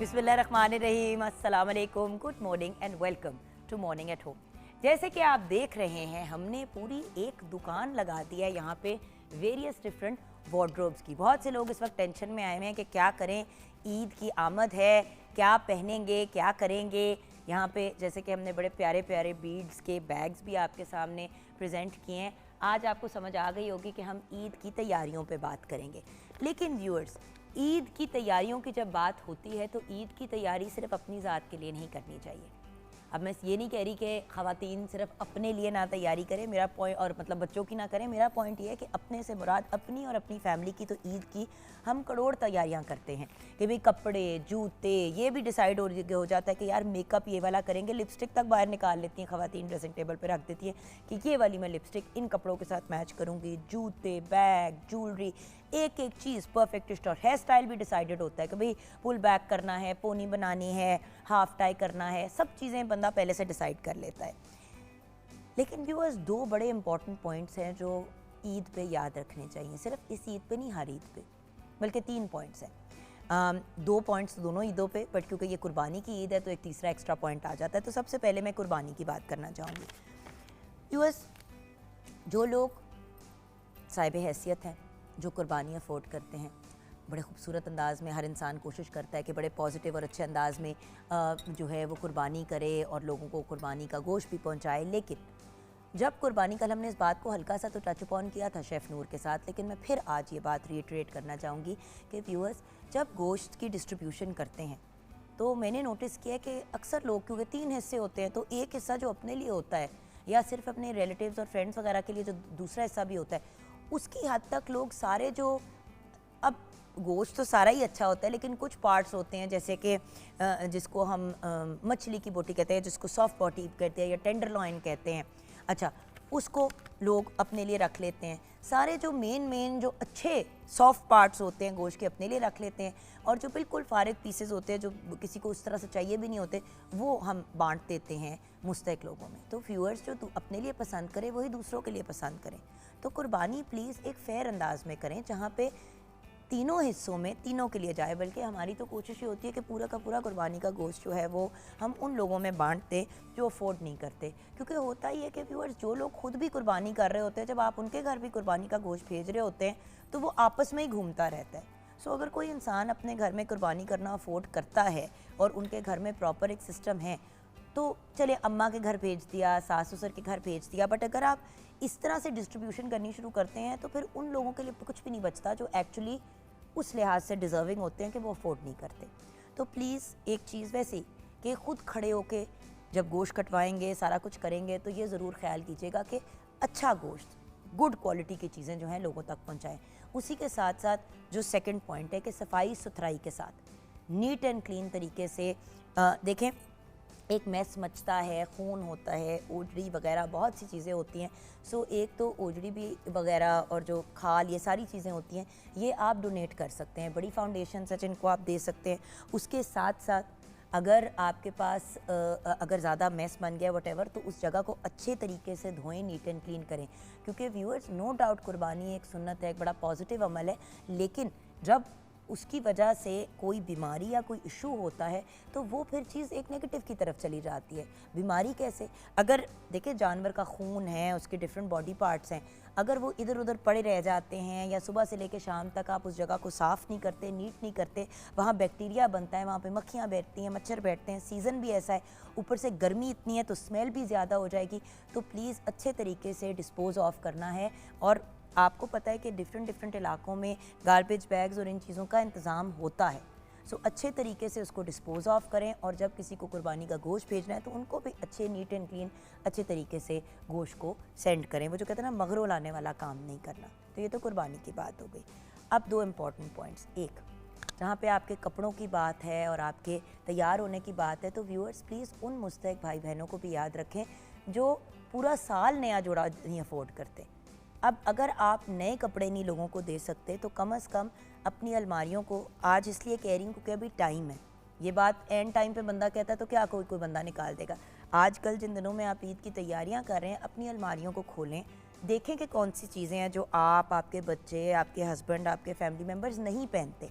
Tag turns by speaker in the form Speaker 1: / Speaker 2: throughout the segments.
Speaker 1: बिस्मिल्लाहिर्रहमानिर्रहीम, अस्सलाम वालेकुम, good morning and welcome to morning at home. जैसे कि आप देख रहे हैं, हमने पूरी एक दुकान लगा दी है यहाँ पे वेरियस डिफरेंट वार्डरोब्स की। बहुत से लोग इस वक्त टेंशन में आए हुए हैं कि क्या करें, ईद की आमद है, क्या पहनेंगे, क्या करेंगे। यहाँ पे जैसे कि हमने बड़े प्यारे प्यारे बीड्स के बैग्स भी आपके सामने प्रेजेंट किए हैं। आज आपको समझ आ गई होगी कि हम ईद की तैयारियों पे बात करेंगे। लेकिन व्यूअर्स, ईद की तैयारियों की जब बात होती है तो ईद की तैयारी सिर्फ अपनी ज़ात के लिए नहीं करनी चाहिए। अब मैं ये नहीं कह रही कि ख़वातीन सिर्फ अपने लिए ना तैयारी करें, मेरा पॉइंट, और मतलब बच्चों की ना करें। मेरा पॉइंट ये है कि अपने से मुराद अपनी और अपनी फैमिली की। तो ईद की हम करोड़ तैयारियां करते हैं कि भाई कपड़े, जूते, ये भी डिसाइड हो जाता है कि यार मेकअप ये वाला करेंगे। लिपस्टिक तक बाहर निकाल लेती हैं ख़वातीन, ड्रेसिंग टेबल पर रख देती हैं कि ये वाली मैं लिपस्टिक इन कपड़ों के साथ मैच करूँगी। जूते, बैग, ज्वेलरी, एक एक चीज़ परफेक्ट। और हेयर स्टाइल भी डिसाइडेड होता है कि भाई पुल बैक करना है, पोनी बनानी है, हाफ टाई करना है, सब चीज़ें बंदा पहले से डिसाइड कर लेता है। लेकिन व्यूअर्स, दो बड़े इंपॉर्टेंट पॉइंट्स हैं जो ईद पे याद रखने चाहिए। सिर्फ इस ईद पे नहीं, हर ईद पे, बल्कि 3 पॉइंट्स हैं। 2 पॉइंट्स दोनों ईदों पे, बट क्योंकि ये कुर्बानी की ईद है तो एक तीसरा एक्स्ट्रा पॉइंट आ जाता है। तो सबसे पहले मैं कुर्बानी की बात करना चाहूँगी। व्यूअर्स, जो लोग साहिब हैसियत हैं, जो कुर्बानी अफोर्ड करते हैं, बड़े खूबसूरत अंदाज़ में हर इंसान कोशिश करता है कि बड़े पॉजिटिव और अच्छे अंदाज़ में जो है वो कुर्बानी करे और लोगों को कुर्बानी का गोश्त भी पहुंचाए। लेकिन जब कुर्बानी, कल हमने इस बात को हल्का सा तो टच अपॉन किया था शेफ़ नूर के साथ, लेकिन मैं फिर आज ये बात रीइटरेट करना चाहूँगी कि व्यूअर्स, जब गोश्त की डिस्ट्रीब्यूशन करते हैं तो मैंने नोटिस किया कि अक्सर लोग, क्योंकि 3 हिस्से होते हैं, तो एक हिस्सा जो अपने लिए होता है या सिर्फ अपने रिलेटिव्स और फ्रेंड्स वगैरह के लिए जो दूसरा हिस्सा भी होता है, उसकी हद तक लोग सारे जो, अब गोश्त तो सारा ही अच्छा होता है, लेकिन कुछ पार्ट्स होते हैं जैसे कि जिसको हम मछली की बोटी कहते हैं, जिसको सॉफ्ट बोटी कहते हैं या टेंडर लॉइन कहते हैं, अच्छा, उसको लोग अपने लिए रख लेते हैं। सारे जो मेन जो अच्छे सॉफ्ट पार्ट्स होते हैं गोश्त के अपने लिए रख लेते हैं, और जो बिल्कुल फारिग पीसेस होते हैं जो किसी को उस तरह से चाहिए भी नहीं होते, वो हम बांट देते हैं मुस्तहिक लोगों में। तो व्यूअर्स, जो अपने लिए पसंद करें वही दूसरों के लिए पसंद करें। तो कुर्बानी प्लीज़ एक फ़ेयर अंदाज में करें, जहाँ पे तीनों हिस्सों में तीनों के लिए जाए। बल्कि हमारी तो कोशिश ये होती है कि पूरा का पूरा कुर्बानी का गोश्त जो है वो हम उन लोगों में बांट दें जो अफोर्ड नहीं करते। क्योंकि होता ही है कि व्यूअर्स, जो लोग खुद भी कुर्बानी कर रहे होते हैं, जब आप उनके घर भी कुर्बानी का गोश्त भेज रहे होते हैं तो वो आपस में ही घूमता रहता है। सो अगर कोई इंसान अपने घर में कुर्बानी करना अफोर्ड करता है और उनके घर में प्रॉपर एक सिस्टम है, तो चले अम्मा के घर भेज दिया, सास ससुर के घर भेज दिया। बट अगर आप इस तरह से डिस्ट्रीब्यूशन करनी शुरू करते हैं तो फिर उन लोगों के लिए कुछ भी नहीं बचता जो एक्चुअली उस लिहाज से डिज़र्विंग होते हैं कि वो अफोर्ड नहीं करते। तो प्लीज़ एक चीज़ वैसे कि ख़ुद खड़े होके जब गोश्त कटवाएंगे, सारा कुछ करेंगे, तो ये ज़रूर ख्याल कीजिएगा कि अच्छा गोश्त, गुड क्वालिटी की चीज़ें जो हैं लोगों तक पहुंचाएं। उसी के साथ साथ जो सेकंड पॉइंट है कि सफाई सुथराई के साथ नीट एंड क्लीन तरीके से देखें, एक मैस मचता है, खून होता है, ओजड़ी वगैरह बहुत सी चीज़ें होती हैं। सो एक तो ओजड़ी भी वगैरह और जो खाल, ये सारी चीज़ें होती हैं, ये आप डोनेट कर सकते हैं। बड़ी फाउंडेशन है जिनको आप दे सकते हैं। उसके साथ साथ अगर आपके पास अगर ज़्यादा मैस बन गया वटेवर, तो उस जगह को अच्छे तरीके से धोएं, नीट एंड क्लीन करें। क्योंकि व्यूअर्स, नो डाउट कुर्बानी एक सुन्नत है, एक बड़ा पॉजिटिव अमल है, लेकिन जब उसकी वजह से कोई बीमारी या कोई इशू होता है तो वो फिर चीज़ एक नेगेटिव की तरफ चली जाती है। बीमारी कैसे? अगर देखिए, जानवर का खून है, उसके डिफरेंट बॉडी पार्ट्स हैं, अगर वो इधर उधर पड़े रह जाते हैं या सुबह से लेकर शाम तक आप उस जगह को साफ़ नहीं करते, नीट नहीं करते, वहाँ बैक्टीरिया बनता है, वहाँ पे मक्खियाँ बैठती हैं, मच्छर बैठते हैं, सीज़न भी ऐसा है, ऊपर से गर्मी इतनी है तो स्मेल भी ज़्यादा हो जाएगी। तो प्लीज़ अच्छे तरीके से डिस्पोज़ ऑफ करना है। और आपको पता है कि डिफरेंट इलाकों में गार्बेज बैग्स और इन चीज़ों का इंतज़ाम होता है। सो अच्छे तरीके से उसको डिस्पोज़ ऑफ करें, और जब किसी को कुर्बानी का गोश्त भेजना है तो उनको भी अच्छे नीट एंड क्लीन अच्छे तरीके से गोश्त को सेंड करें। वो जो कहते हैं ना, मगरों लाने वाला काम नहीं करना। तो ये तो कुर्बानी की बात हो गई। अब 2 इम्पॉर्टेंट पॉइंट्स। एक, जहाँ पे आपके कपड़ों की बात है और आपके तैयार होने की बात है, तो व्यूअर्स प्लीज़ उन मुस्तहिक भाई बहनों को भी याद रखें जो पूरा साल नया जोड़ा नहीं अफोर्ड करते। अब अगर आप नए कपड़े नहीं लोगों को दे सकते तो कम से कम अपनी अलमारियों को, आज इसलिए कह रही हूँ क्योंकि अभी टाइम है, ये बात एंड टाइम पे बंदा कहता है तो क्या कोई बंदा निकाल देगा। आजकल जिन दिनों में आप ईद की तैयारियां कर रहे हैं, अपनी अलमारियों को खोलें, देखें कि कौन सी चीज़ें हैं जो आप, आपके बच्चे, आपके हस्बैंड, आपके फैमिली मेम्बर्स नहीं पहनते।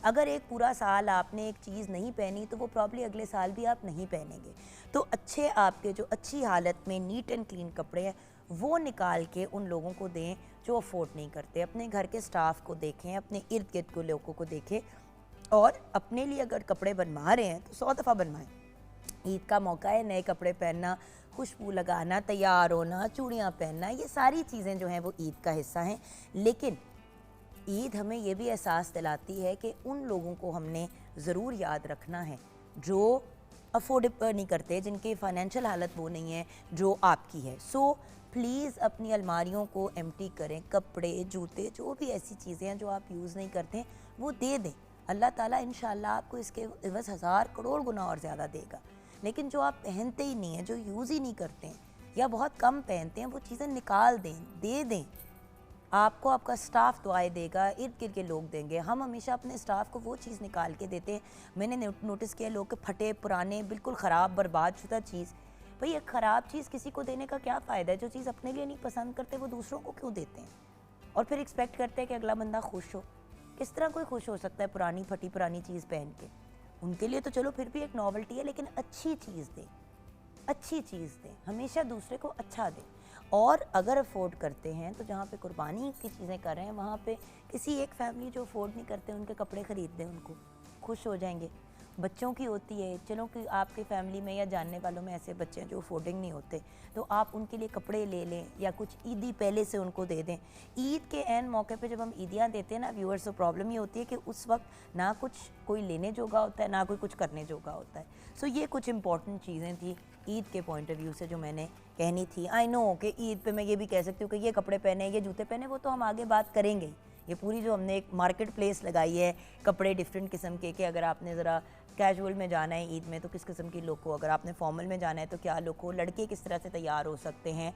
Speaker 1: अगर एक पूरा साल आपने एक चीज़ नहीं पहनी तो वो प्रॉब्ली अगले साल भी आप नहीं पहनेंगे। तो अच्छे आपके जो अच्छी हालत में नीट एंड क्लीन कपड़े हैं वो निकाल के उन लोगों को दें जो अफोर्ड नहीं करते। अपने घर के स्टाफ को देखें, अपने इर्द गिर्द के लोगों को देखें, और अपने लिए अगर कपड़े बनवा रहे हैं तो 100 दफ़ा बनवाएं। ईद का मौका है, नए कपड़े पहनना, खुशबू लगाना, तैयार होना, चूड़ियाँ पहनना, ये सारी चीज़ें जो हैं वो ईद का हिस्सा हैं। लेकिन ईद हमें ये भी एहसास दिलाती है कि उन लोगों को हमने ज़रूर याद रखना है जो अफोर्ड नहीं करते, जिनकी फ़ाइनेंशियल हालत वो नहीं है जो आपकी है। सो प्लीज़ अपनी अलमारियों को एम्प्टी करें, कपड़े, जूते, जो भी ऐसी चीज़ें हैं जो आप यूज़ नहीं करते वो दे दें। अल्लाह ताला इंशाल्लाह आपको इसके एवज़ 1000 करोड़ गुना और ज़्यादा देगा। लेकिन जो आप पहनते ही नहीं हैं, जो यूज़ ही नहीं करते हैं या बहुत कम पहनते हैं, वो चीज़ें निकाल दें, दे दें। आपको आपका स्टाफ दुआएं देगा, इर्द गिर्द के लोग देंगे। हम हमेशा अपने स्टाफ को वो चीज़ निकाल के देते हैं। मैंने नोटिस किया लोग के फटे पुराने बिल्कुल ख़राब बर्बाद शुदा चीज़, भाई एक ख़राब चीज़ किसी को देने का क्या फ़ायदा है? जो चीज़ अपने लिए नहीं पसंद करते वो दूसरों को क्यों देते हैं? और फिर एक्सपेक्ट करते हैं कि अगला बंदा खुश हो। किस तरह कोई खुश हो सकता है पुरानी फटी पुरानी चीज़ पहन के? उनके लिए तो चलो फिर भी एक नॉवेल्टी है, लेकिन अच्छी चीज़ दें, अच्छी चीज़ दें, हमेशा दूसरे को अच्छा दें। और अगर अफोर्ड करते हैं तो जहाँ पे कुर्बानी की चीज़ें कर रहे हैं वहाँ पे किसी एक फैमिली जो अफोर्ड नहीं करते उनके कपड़े ख़रीद दें, उनको खुश हो जाएंगे। बच्चों की होती है, चलो कि आपके फैमिली में या जानने वालों में ऐसे बच्चे हैं जो अफोर्डिंग नहीं होते, तो आप उनके लिए कपड़े ले लें या कुछ ईदी पहले से उनको दे दें। ईद के ऐन मौके पे जब हम ईदियाँ देते हैं ना व्यूअर्स, तो प्रॉब्लम ये होती है कि उस वक्त ना कुछ कोई लेने जोगा होता है, ना कोई कुछ करने जोगा होता है। सो ये कुछ इंपॉर्टेंट चीज़ें थी ईद के पॉइंट ऑफ व्यू से जो मैंने कहनी थी। आई नो कि ईद पे मैं ये भी कह सकती हूँ कि ये कपड़े पहने, ये जूते पहने, वो तो हम आगे बात करेंगे ही। ये पूरी जो हमने एक मार्केट प्लेस लगाई है कपड़े डिफरेंट किस्म के, कि अगर आपने ज़रा कैजुअल में जाना है ईद में तो किस किस्म की लुक हो, अगर आपने फॉर्मल में जाना है तो क्या लुक हो, लड़के किस तरह से तैयार हो सकते हैं,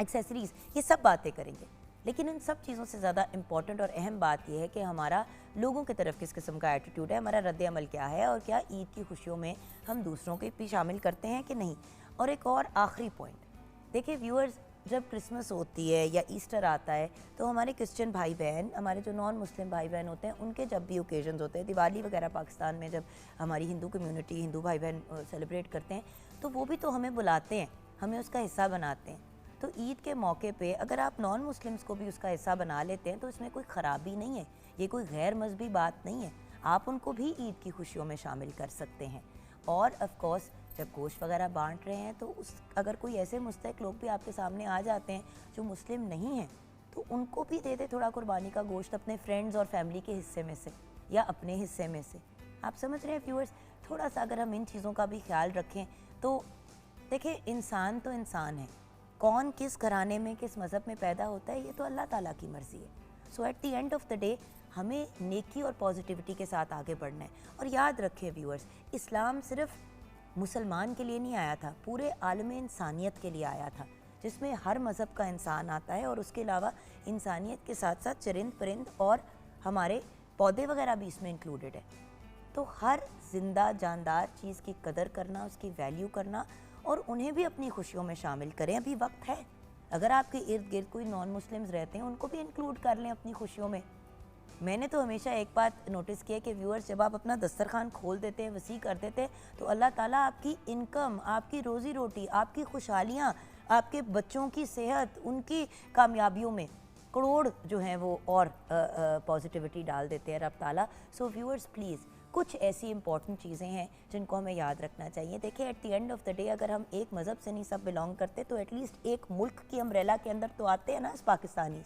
Speaker 1: एक्सेसरीज़, ये सब बातें करेंगे। लेकिन इन सब चीज़ों से ज़्यादा इम्पॉर्टेंट और अहम बात यह है कि हमारा लोगों की तरफ किस किस्म का एटीट्यूड है, हमारा रद्द अमल क्या है, और क्या ईद की खुशियों में हम दूसरों को भी शामिल करते हैं कि नहीं। और एक और आखिरी पॉइंट, देखिए व्यूअर्स, जब क्रिसमस होती है या ईस्टर आता है तो हमारे क्रिश्चियन भाई बहन, हमारे जो नॉन मुस्लिम भाई बहन होते हैं, उनके जब भी ओकेजन्स होते हैं, दिवाली वगैरह पाकिस्तान में जब हमारी हिंदू कम्युनिटी, हिंदू भाई बहन सेलिब्रेट करते हैं, तो वो भी तो हमें बुलाते हैं, हमें उसका हिस्सा बनाते हैं। तो ईद के मौके पे अगर आप नॉन मुस्लिम्स को भी उसका हिस्सा बना लेते हैं तो इसमें कोई ख़राबी नहीं है, ये कोई गैर मजहबी बात नहीं है। आप उनको भी ईद की खुशियों में शामिल कर सकते हैं। और ऑफ कोर्स जब गोश्त वगैरह बांट रहे हैं तो उस अगर कोई ऐसे मुस्तहिक लोग भी आपके सामने आ जाते हैं जो मुस्लिम नहीं हैं, तो उनको भी दे दे थोड़ा कुर्बानी का गोश्त अपने फ्रेंड्स और फैमिली के हिस्से में से या अपने हिस्से में से। आप समझ रहे हैं व्यूअर्स, थोड़ा सा अगर हम इन चीज़ों का भी ख्याल रखें तो देखिए, इंसान तो इंसान है, कौन किस घराने में किस मज़हब में पैदा होता है ये तो अल्लाह ताला की मर्ज़ी है। So at the end of the day हमें नेकी और पॉजिटिविटी के साथ आगे बढ़ना है। और याद रखें व्यूअर्स, इस्लाम सिर्फ मुसलमान के लिए नहीं आया था, पूरे आलम इंसानियत के लिए आया था, जिसमें हर मज़हब का इंसान आता है। और उसके अलावा इंसानियत के साथ साथ चरिंद परिंद और हमारे पौधे वगैरह भी इसमें इंक्लूडेड है। तो हर जिंदा जानदार चीज़ की कदर करना, उसकी वैल्यू करना और उन्हें भी अपनी खुशियों में शामिल करें। अभी वक्त है, अगर आपके इर्द गिर्द कोई नॉन मुस्लिम्स रहते हैं उनको भी इंक्लूड कर लें अपनी खुशियों में। मैंने तो हमेशा एक बात नोटिस किया कि व्यूअर्स, जब आप अपना दस्तरखान खोल देते हैं, वसी कर देते हैं, तो अल्लाह ताला आपकी इनकम, आपकी रोज़ी रोटी, आपकी खुशहालियाँ, आपके बच्चों की सेहत, उनकी कामयाबियों में करोड़ जो हैं वो और पॉजिटिविटी डाल देते हैं रब ताला। सो व्यूअर्स प्लीज़, कुछ ऐसी इंपॉर्टेंट चीज़ें हैं जिनको हमें याद रखना चाहिए। देखिए, eight the end of the day अगर हम एक मज़हब से नहीं सब बिलोंग करते तो एटलीस्ट एक मुल्क की अम्ब्रेला के अंदर तो आते हैं ना, पाकिस्तानी।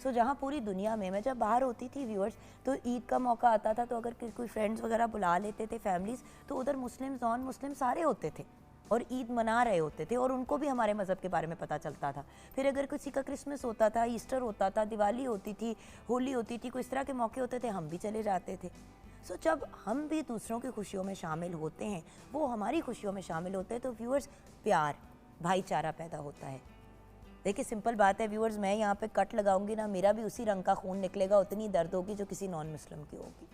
Speaker 1: सो जहाँ पूरी दुनिया में, मैं जब बाहर होती थी व्यूअर्स, तो ईद का मौका आता था तो अगर कोई फ्रेंड्स वगैरह बुला लेते थे फैमिलीज़, तो उधर मुस्लिम नॉन मुस्लिम सारे होते थे और ईद मना रहे होते थे और उनको भी हमारे मज़हब के बारे में पता चलता था। फिर अगर किसी का क्रिसमस होता था, ईस्टर होता था, दिवाली होती थी, होली होती थी, कोई इस तरह के मौके होते थे, हम भी चले जाते थे। सो जब हम भी दूसरों की खुशियों में शामिल होते हैं, वो हमारी खुशियों में शामिल होते हैं, तो व्यूअर्स प्यार, भाईचारा पैदा होता है। देखिए, सिंपल बात है व्यूअर्स, मैं यहाँ पे कट लगाऊंगी ना, मेरा भी उसी रंग का खून निकलेगा, उतनी दर्द होगी जो किसी नॉन मुस्लिम की होगी।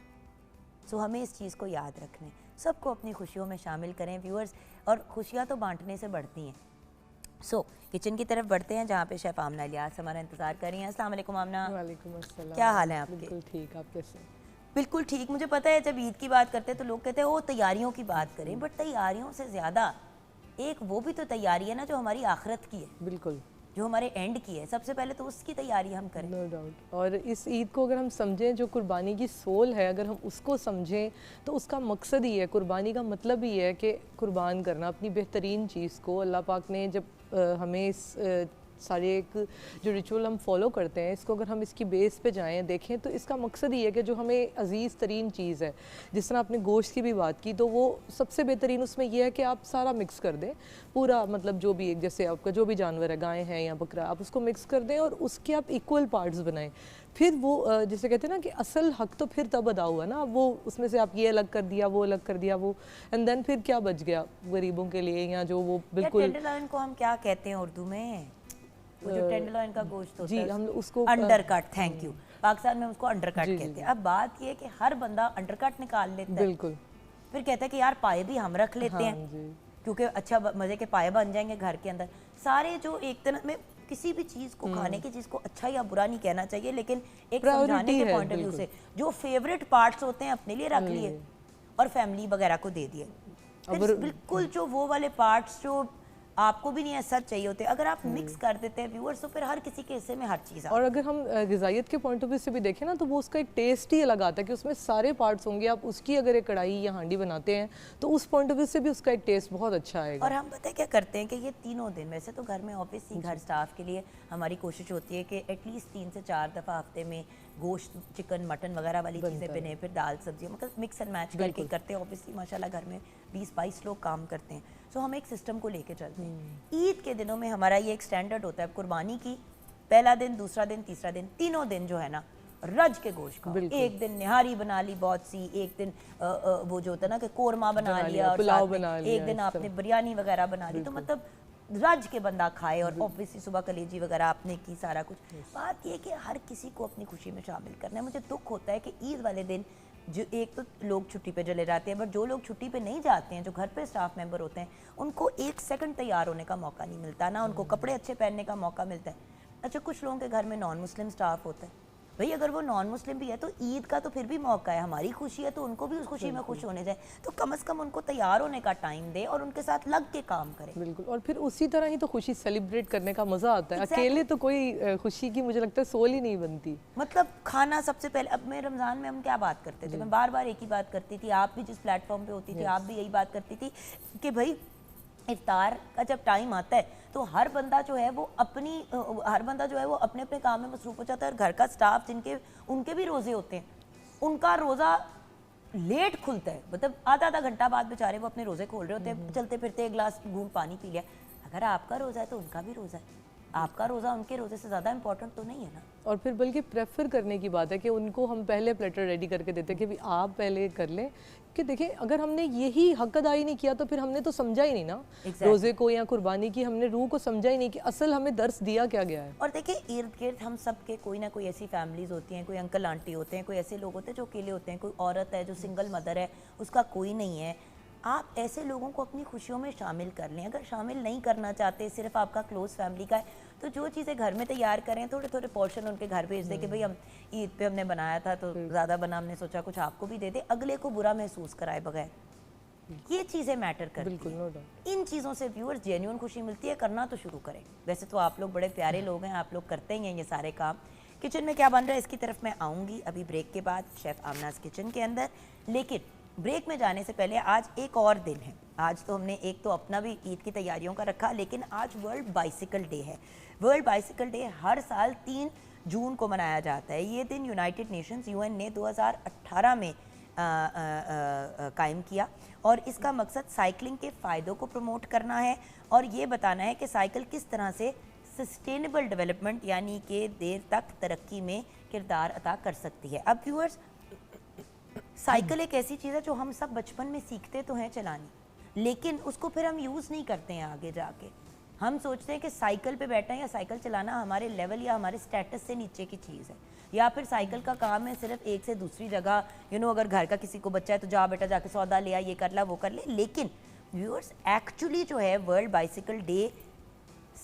Speaker 1: सो हमें इस चीज़ को याद रखना है, सबको अपनी खुशियों में शामिल करें व्यूअर्स, और खुशियाँ तो बांटने से बढ़ती हैं। सो किचन की तरफ बढ़ते हैं जहाँ पे शेफ़ आमना इलियास हमारा इंतज़ार कर रही हैं। अस्सलाम वालेकुम आमना।
Speaker 2: वालेकुम अस्सलाम।
Speaker 1: क्या हाल है आपके?
Speaker 2: बिल्कुल ठीक, आप कैसे?
Speaker 1: बिल्कुल ठीक। मुझे पता है जब ईद की बात करते हैं तो लोग कहते हैं वो तैयारियों की बात करें, बट तैयारियों से ज़्यादा एक वो भी तो तैयारी है ना जो हमारी आखिरत की है,
Speaker 2: बिल्कुल,
Speaker 1: जो हमारे एंड की है। सबसे पहले तो उसकी तैयारी हम करें।
Speaker 2: No doubt. और इस ईद को अगर हम समझें, जो कुर्बानी की सोल है, अगर हम उसको समझें तो उसका मकसद ही है, कुर्बानी का मतलब ही है कि कुर्बान करना अपनी बेहतरीन चीज़ को। अल्लाह पाक ने जब हमें इस सारे एक जो रिचुअल हम फॉलो करते हैं, इसको अगर हम इसकी बेस पे जाएं देखें तो इसका मकसद ही है कि जो हमें अज़ीज़ तरीन चीज़ है, जिस तरह आपने गोश्त की भी बात की, तो वो सबसे बेहतरीन उसमें यह है कि आप सारा मिक्स कर दें पूरा, मतलब जो भी एक जैसे आपका जो भी जानवर है, गाय है या बकरा, आप उसको मिक्स कर दें और उसके आप इक्वल पार्ट्स बनाएं। फिर वो जैसे कहते हैं ना कि असल हक तो फिर तब अदा हुआ ना, वो उसमें से आप ये अलग कर दिया, वो अलग कर दिया, वो एंड देन फिर क्या बच गया गरीबों के लिए, या जो वो बिल्कुल।
Speaker 1: टेंडरलॉइन को हम क्या कहते हैं उर्दू में? वो जो टेंडरलॉइन का गोश्त होता
Speaker 2: जी,
Speaker 1: है,
Speaker 2: हम उसको
Speaker 1: अंडरकट, थैंक यू। पाकिस्तान में उसको अंडरकट
Speaker 2: जी,
Speaker 1: कहते हैं। अब बात ये है कि हर बंदा अंडरकट निकाल लेता है,
Speaker 2: बिल्कुल,
Speaker 1: फिर कहता है कि यार पाए भी हम रख लेते
Speaker 2: हाँ
Speaker 1: हैं
Speaker 2: जी,
Speaker 1: क्योंकि अच्छा मज़े के पाए बन जाएंगे घर के अंदर। सारे जो एक तरह में किसी भी चीज़ को खाने की चीज़ को अच्छा या बुरा नहीं कहना चाहिए, लेकिन एक समझाने
Speaker 2: Priority
Speaker 1: के
Speaker 2: है,
Speaker 1: पॉइंट ऑफ व्यू
Speaker 2: बिल्कुल।
Speaker 1: से जो फेवरेट पार्ट्स होते हैं अपने लिए रख लिए और फैमिली वगैरह को दे दिए। फिर बिल्कुल जो वो वाले पार्ट्स जो आपको भी नहीं ऐसा चाहिए होते, अगर आप मिक्स कर देते हैं व्यूअर्स, तो फिर हर किसी के हिस्से में हर चीज़
Speaker 2: और अगर हम ग़िज़ाइयत के पॉइंट ऑफ व्यू से भी देखें ना, तो वो उसका एक टेस्ट ही अलग आता है कि उसमें सारे पार्ट्स होंगे। आप उसकी अगर एक कढ़ाई या हांडी बनाते हैं तो उस पॉइंट ऑफ व्यू से भी उसका एक टेस्ट बहुत अच्छा आएगा।
Speaker 1: और हम पता है क्या करते हैं कि ये तीनों दिन, वैसे तो घर में ऑब्वियसली घर स्टाफ के लिए हमारी कोशिश होती है कि एटलीस्ट 3 से 4 दफ़ा हफ्ते में गोश्त, चिकन, मटन वगैरह वाली चीज़ें बने, फिर दाल सब्जी, मतलब मिक्स एंड मैच करके करते हैं। ऑब्वियसली माशाल्लाह घर में 20-22 लोग काम करते हैं, सो हम एक सिस्टम को लेके चलते हैं। ईद के दिनों में हमारा ये एक स्टैंडर्ड होता है, कुर्बानी की पहला दिन, दूसरा दिन, तीसरा दिन, तीनों दिन जो है ना रज के गोश्त का। एक दिन निहारी बना ली बहुत सी, एक दिन वो जो होता है ना कि कोरमा बना लिया, और
Speaker 2: पुलाव
Speaker 1: साथ में
Speaker 2: बना लिया,
Speaker 1: एक दिन आपने बिरयानी वगैरह बना ली, तो मतलब रज के बंदा खाए। और ऑब्वियसली सुबह कलेजी वगैरह आपने की, सारा कुछ। बात ये कि हर किसी को अपनी खुशी में शामिल करना है। मुझे दुख होता है कि ईद वाले दिन जो एक तो लोग छुट्टी पे चले जाते हैं, बट जो लोग छुट्टी पे नहीं जाते हैं, जो घर पे स्टाफ मेंबर होते हैं, उनको एक सेकंड तैयार होने का मौका नहीं मिलता, ना उनको कपड़े अच्छे पहनने का मौका मिलता है। अच्छा, कुछ लोगों के घर में नॉन मुस्लिम स्टाफ होता है, भाई अगर वो नॉन मुस्लिम भी है तो ईद का तो फिर भी मौका है, हमारी खुशी है तो उनको भी उस खुशी में खुश होने जाए, तो कम से कम उनको तैयार होने का टाइम दे और उनके साथ लग के काम करें।
Speaker 2: बिल्कुल, और फिर उसी तरह ही तो खुशी सेलिब्रेट करने का मज़ा आता है।
Speaker 1: Exactly.
Speaker 2: अकेले तो कोई खुशी की मुझे लगता है सोल ही नहीं बनती।
Speaker 1: मतलब खाना सबसे पहले, अब मैं रमज़ान में हम क्या बात करते थे, मैं बार बार एक ही बात करती थी, आप भी जिस प्लेटफॉर्म पे होती थी आप भी यही बात करती थी कि भाई इफ्तार का जब टाइम आता है तो हर बंदा जो है वो अपने अपने काम में मसरूफ़ हो जाता है। और घर का स्टाफ जिनके उनके भी रोज़े होते हैं, उनका रोज़ा लेट खुलता है, मतलब आधा आधा घंटा बाद बेचारे वो अपने रोज़े खोल रहे होते हैं, चलते फिरते एक गिलास घूंट पानी पी लिया। अगर आपका रोज़ा है तो उनका भी रोज़ा है, आपका रोज़ा उनके रोज़े से ज़्यादा इंपॉर्टेंट तो नहीं है ना।
Speaker 2: और फिर बल्कि प्रेफर करने की बात है कि उनको हम पहले प्लेटर रेडी करके देते हैं कि भी आप पहले कर लें, कि देखिए अगर हमने यही हक अदाई नहीं किया तो फिर हमने तो समझा ही नहीं ना रोज़े को या कुर्बानी की, हमने रूह को समझा ही नहीं कि असल हमें दर्स दिया क्या गया है।
Speaker 1: और देखिए इर्द गिर्द हम सब के कोई ना कोई ऐसी फैमिलीज होती हैं, कोई अंकल आंटी होते हैं, कोई ऐसे लोग होते हैं जो अकेले होते हैं, कोई औरत है जो सिंगल मदर है, उसका कोई नहीं है। आप ऐसे लोगों को अपनी खुशियों में शामिल कर लें। अगर शामिल नहीं करना चाहते, सिर्फ आपका क्लोज फैमिली का है, तो जो चीज़ें घर में तैयार करें, थोड़े थोड़े पोर्शन उनके घर भेज दें कि भाई हम ईद पे हमने बनाया था तो ज़्यादा बना, हमने सोचा कुछ आपको भी दे दे, अगले को बुरा महसूस कराए बगैर। ये चीज़ें मैटर करती हैं। इन चीज़ों से व्यूअर्स जेन्युइन खुशी मिलती है। करना तो शुरू करें। वैसे तो आप लोग बड़े प्यारे लोग हैं, आप लोग करते ही हैं ये सारे काम। किचन में क्या बन रहा है इसकी तरफ मैं आऊँगी अभी ब्रेक के बाद, शेफ़ आमनाज़ किचन के अंदर। लेकिन ब्रेक में जाने से पहले आज एक और दिन है। आज तो हमने एक तो अपना भी ईद की तैयारियों का रखा, लेकिन आज वर्ल्ड बाइसिकल डे है। वर्ल्ड बाइसिकल डे हर साल 3 जून को मनाया जाता है। ये दिन यूनाइटेड नेशंस यूएन ने 2018 में कायम किया और इसका मकसद साइकिलिंग के फ़ायदों को प्रमोट करना है और ये बताना है कि साइकिल किस तरह से सस्टेनेबल डेवलपमेंट यानी कि देर तक तरक्की में किरदार अदा कर सकती है। अब व्यूअर्स, साइकिल एक ऐसी चीज़ है जो हम सब बचपन में सीखते तो हैं चलानी, लेकिन उसको फिर हम यूज़ नहीं करते हैं आगे जाके। हम सोचते हैं कि साइकिल पे बैठना या साइकिल चलाना हमारे लेवल या हमारे स्टेटस से नीचे की चीज़ है, या फिर साइकिल का काम है सिर्फ एक से दूसरी जगह, अगर घर का किसी को बच्चा है तो जा बेटा जाके सौदा ले आ, ये कर ला वो कर ले। लेकिन व्यूअर्स, एक्चुअली जो है वर्ल्ड बाइसिकल डे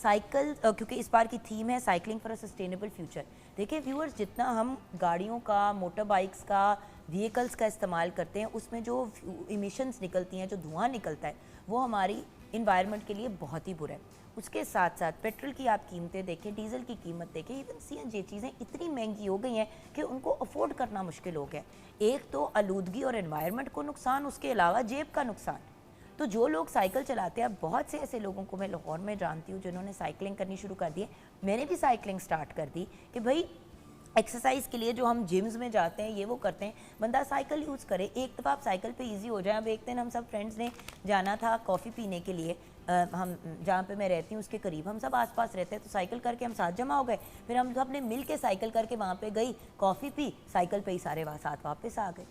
Speaker 1: साइकिल क्योंकि इस बार की थीम है cycling for a sustainable future. देखिए व्यूअर्स, जितना हम गाड़ियों का, मोटर बाइक्स का, व्हीकल्स का इस्तेमाल करते हैं, उसमें जो इमिशंस निकलती हैं, जो धुआं निकलता है, वो हमारी इन्वायरमेंट के लिए बहुत ही बुरा है। उसके साथ साथ पेट्रोल की आप कीमतें देखें, डीजल की कीमत देखें, इवन सीएनजी, चीज़ें इतनी महंगी हो गई हैं कि उनको अफोर्ड करना मुश्किल हो गया। एक तो आलूदगी और एनवायरनमेंट को नुकसान, उसके अलावा जेब का नुकसान। तो जो लोग साइकिल चलाते हैं, बहुत से ऐसे लोगों को मैं लाहौर में जानती हूँ जिन्होंने साइकिलिंग करनी शुरू कर दी है। मैंने भी साइकिलिंग स्टार्ट कर दी कि भाई एक्सरसाइज के लिए जो हम जिम्स में जाते हैं, ये वो करते हैं, बंदा साइकिल यूज़ करे। एक दफ़ा आप साइकिल पे इजी हो जाए। अब एक दिन हम सब फ्रेंड्स ने जाना था कॉफ़ी पीने के लिए, हम जहाँ पे मैं रहती हूँ उसके करीब, हम सब आसपास रहते हैं, तो साइकिल करके हम साथ जमा हो गए। फिर हम सब ने मिल के साइकिल करके वहाँ पे गई, कॉफ़ी पी, साइकिल पे ही सारे साथ वापस आ गए।